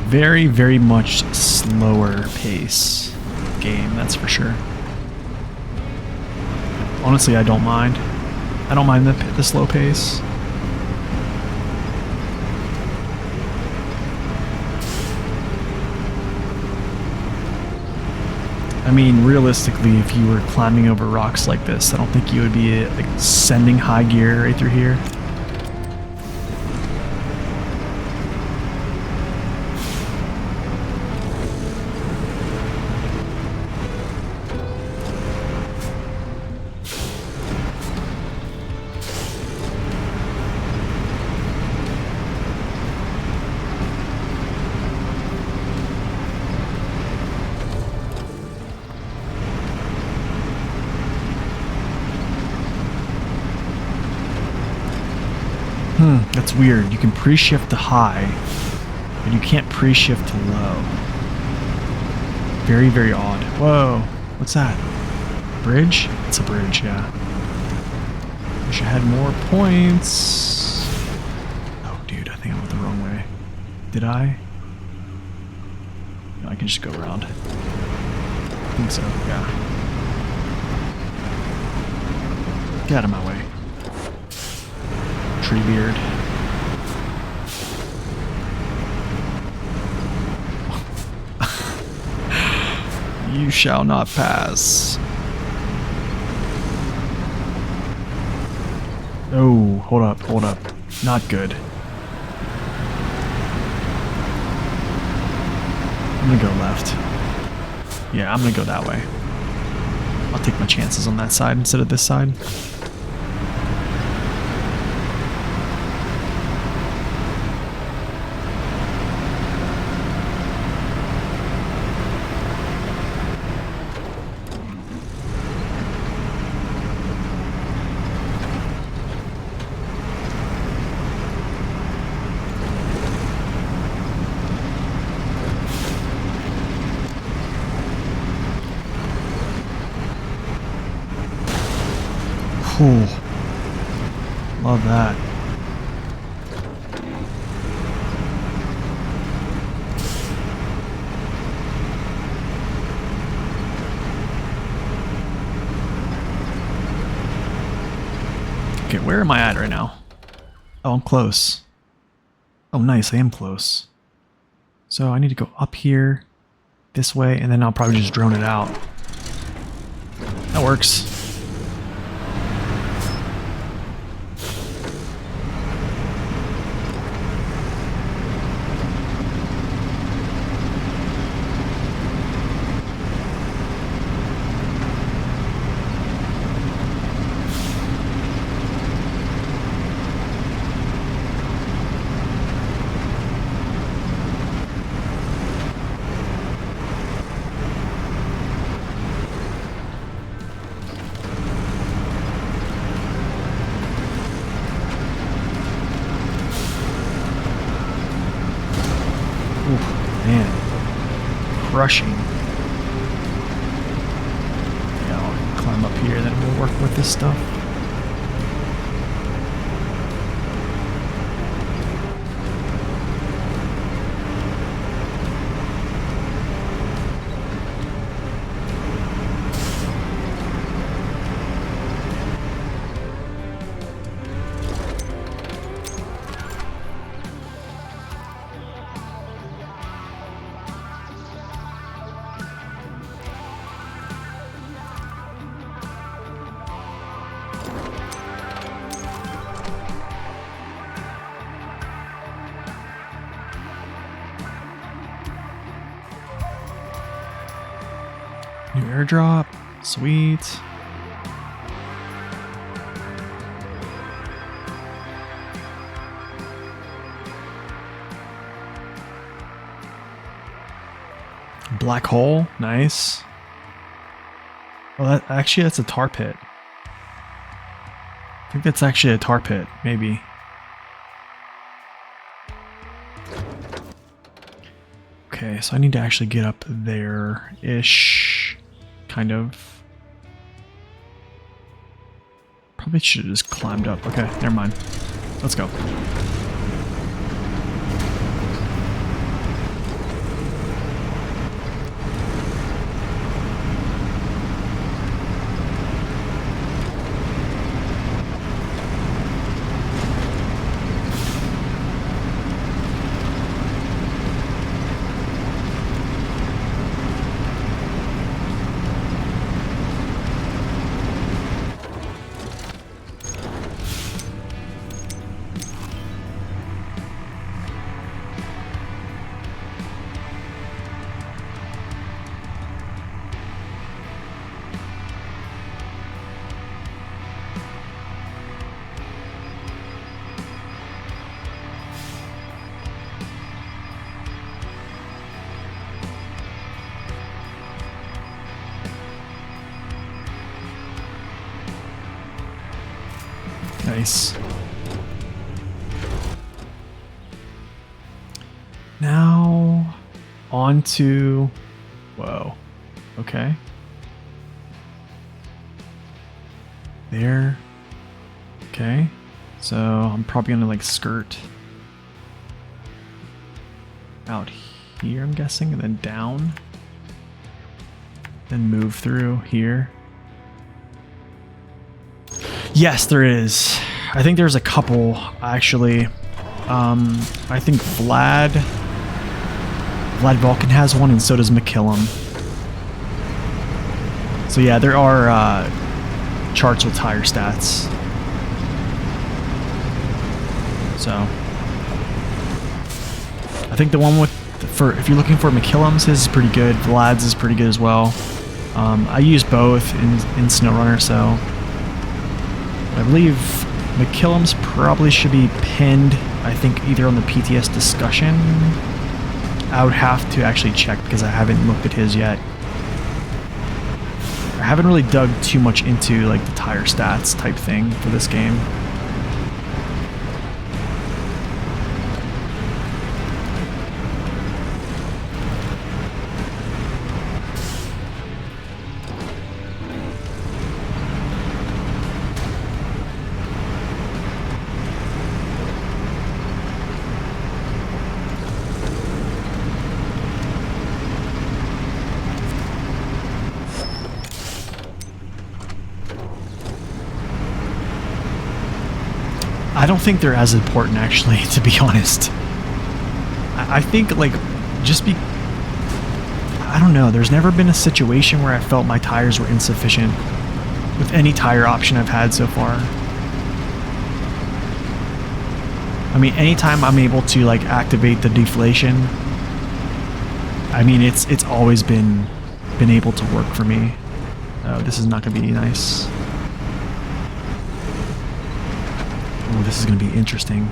Very, very much slower pace game, that's for sure. Honestly, I don't mind. I don't mind the slow pace. I mean, realistically, if you were climbing over rocks like this, I don't think you would be like sending high gear right through here. That's weird. You can pre-shift to high, but you can't pre-shift to low. Very, very odd. Whoa, what's that? Bridge? It's a bridge, yeah. Wish I had more points. Oh, dude, I think I went the wrong way. Did I? No, I can just go around. I think so, yeah. Get out of my way. Treebeard. You shall not pass. Oh, hold up, hold up. Not good. I'm gonna go left. Yeah, I'm gonna go that way. I'll take my chances on that side instead of this side. Cool. Love that. Okay, where am I at right now? Oh, I'm close. Oh, nice, I am close. So I need to go up here, this way, and then I'll probably just drone it out. That works. Rushing. Yeah, I'll climb up here, then we'll work with this stuff. New airdrop. Sweet. Black hole. Nice. Oh, that's a tar pit. I think that's actually a tar pit, maybe. Okay, so I need to actually get up there-ish. Kind of. Probably should have just climbed up. Okay, never mind. Let's go. Nice. Now on to... Whoa. Okay. There. Okay. So I'm probably gonna like skirt out here, I'm guessing, and then down. Then move through here. Yes, there is. I think there's a couple, actually. I think Vlad Vulcan has one, and so does McKillum. So yeah, there are charts with tire stats. So I think the one with, if you're looking for McKillum's, his is pretty good. Vlad's is pretty good as well. I use both in SnowRunner, so I believe McKillum's probably should be pinned, I think, either on the PTS discussion. I would have to actually check because I haven't looked at his yet. I haven't really dug too much into like the tire stats type thing for this game. I don't think they're as important, actually, to be honest. I think, like, I don't know, there's never been a situation where I felt my tires were insufficient with any tire option I've had so far. I mean, anytime I'm able to, like, activate the deflation, I mean, it's always been able to work for me. Oh, this is not going to be nice. Oh, this is going to be interesting.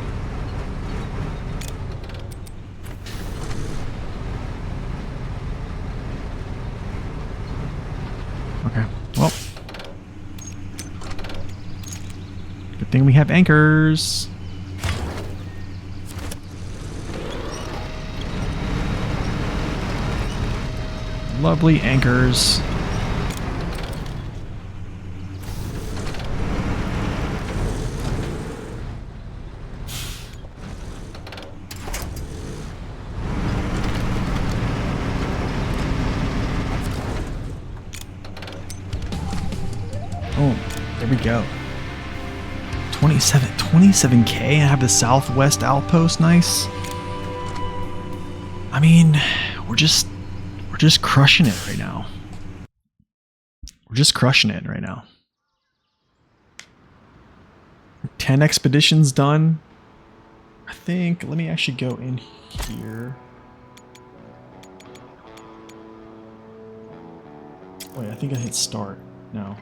Okay, well. Good thing we have anchors. Lovely anchors. Oh, there we go. 27K. I have the southwest outpost. Nice. I mean, we're just crushing it right now. We're just crushing it right now. 10 expeditions done. I think, let me actually go in here. Wait, I think I hit start. No.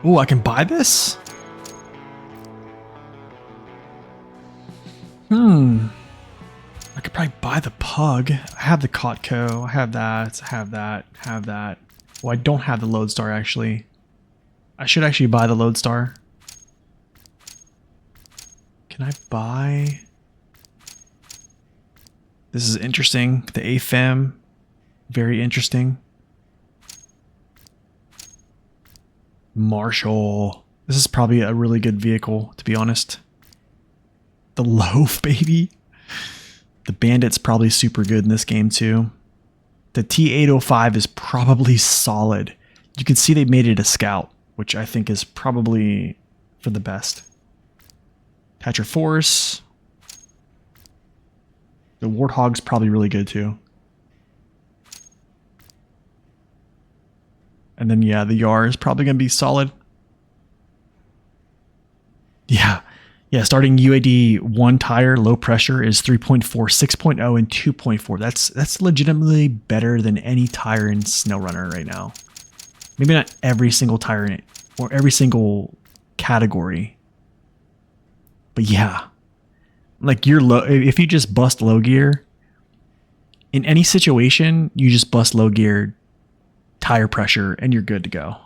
Oh, I can buy this? I could probably buy the pug. I have the Cotco. I have that. I have that. I have that. Well, I don't have the Lodestar, actually. I should actually buy the Lodestar. Can I buy... This is interesting. The AFM. Very interesting. Marshall. This is probably a really good vehicle, to be honest. The Loaf, baby. The Bandit's probably super good in this game, too. The T805 is probably solid. You can see they made it a Scout, which I think is probably for the best. Thatcher Force. The Warthog's probably really good, too. And then, yeah, the Yar is probably going to be solid. Yeah. Yeah, starting UAD 1 tire, low pressure is 3.4, 6.0, and 2.4. That's legitimately better than any tire in SnowRunner right now. Maybe not every single tire in it, or every single category. But yeah. Like, you're low, if you just bust low gear, in any situation, you just bust low gear tire pressure, and you're good to go.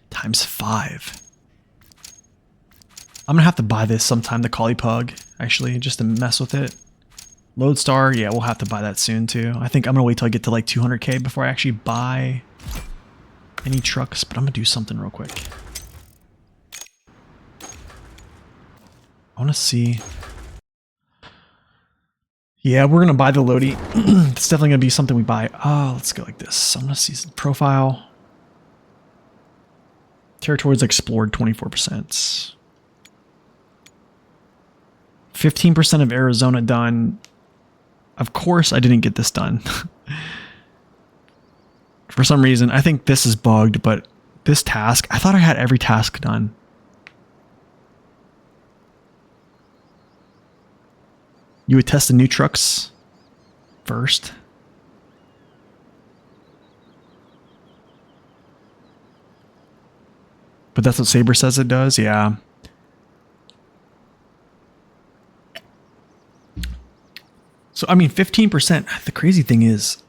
Times 5. I'm gonna have to buy this sometime, the Collie Pug, actually, just to mess with it. Lodestar, yeah, we'll have to buy that soon too. I think I'm gonna wait till I get to like 200k before I actually buy any trucks, but I'm gonna do something real quick. I wanna see. Yeah, we're gonna buy the Lodi. It's definitely gonna be something we buy. Oh, let's go like this. I'm gonna see some profile. Territories explored, 24%. 15% of Arizona done. Of course I didn't get this done. For some reason, I think this is bugged, but this task, I thought I had every task done. You would test the new trucks first. But that's what Saber says it does, yeah. So, I mean, 15%, the crazy thing is,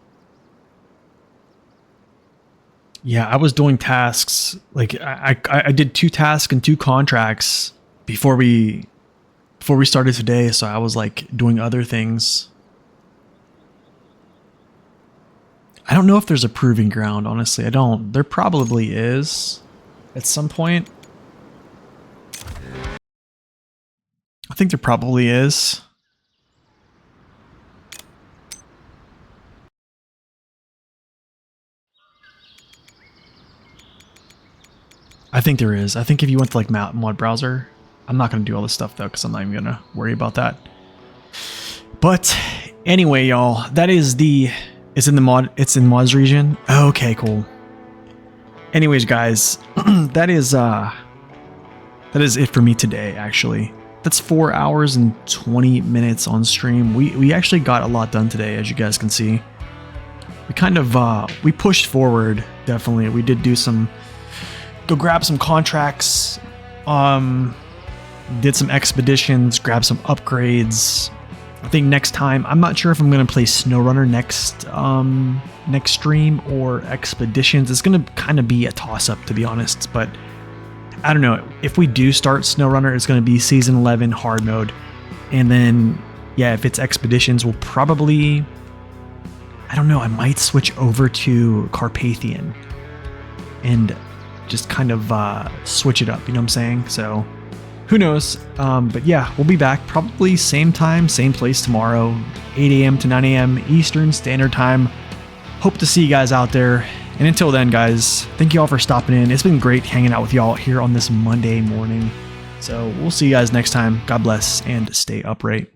yeah, I was doing tasks, like, I did 2 tasks and 2 contracts before we started today, so I was, like, doing other things. I don't know if there's a proving ground, honestly, I don't. There probably is at some point. I think there probably is. I think there is. I think if you went to like mod browser, I'm not going to do all this stuff though, because I'm not even going to worry about that. But anyway, y'all, that is it's in mods region. Okay, cool. Anyways, guys, that is it for me today, actually. That's 4 hours and 20 minutes on stream. We actually got a lot done today, as you guys can see. We kind of, we pushed forward, definitely. We did do go grab some contracts, did some expeditions, grab some upgrades. I think next time, I'm not sure if I'm going to play SnowRunner next stream or expeditions. It's going to kind of be a toss-up, to be honest, but I don't know. If we do start SnowRunner, it's going to be Season 11 hard mode. And then, yeah, if it's expeditions, we'll probably, I don't know, I might switch over to Carpathian and just kind of switch it up, you know what I'm saying? So who knows? But yeah, we'll be back probably same time, same place tomorrow, 8 a.m. to 9 a.m. Eastern Standard Time. Hope to see you guys out there. And until then, guys, thank you all for stopping in. It's been great hanging out with y'all here on this Monday morning. So we'll see you guys next time. God bless and stay upright.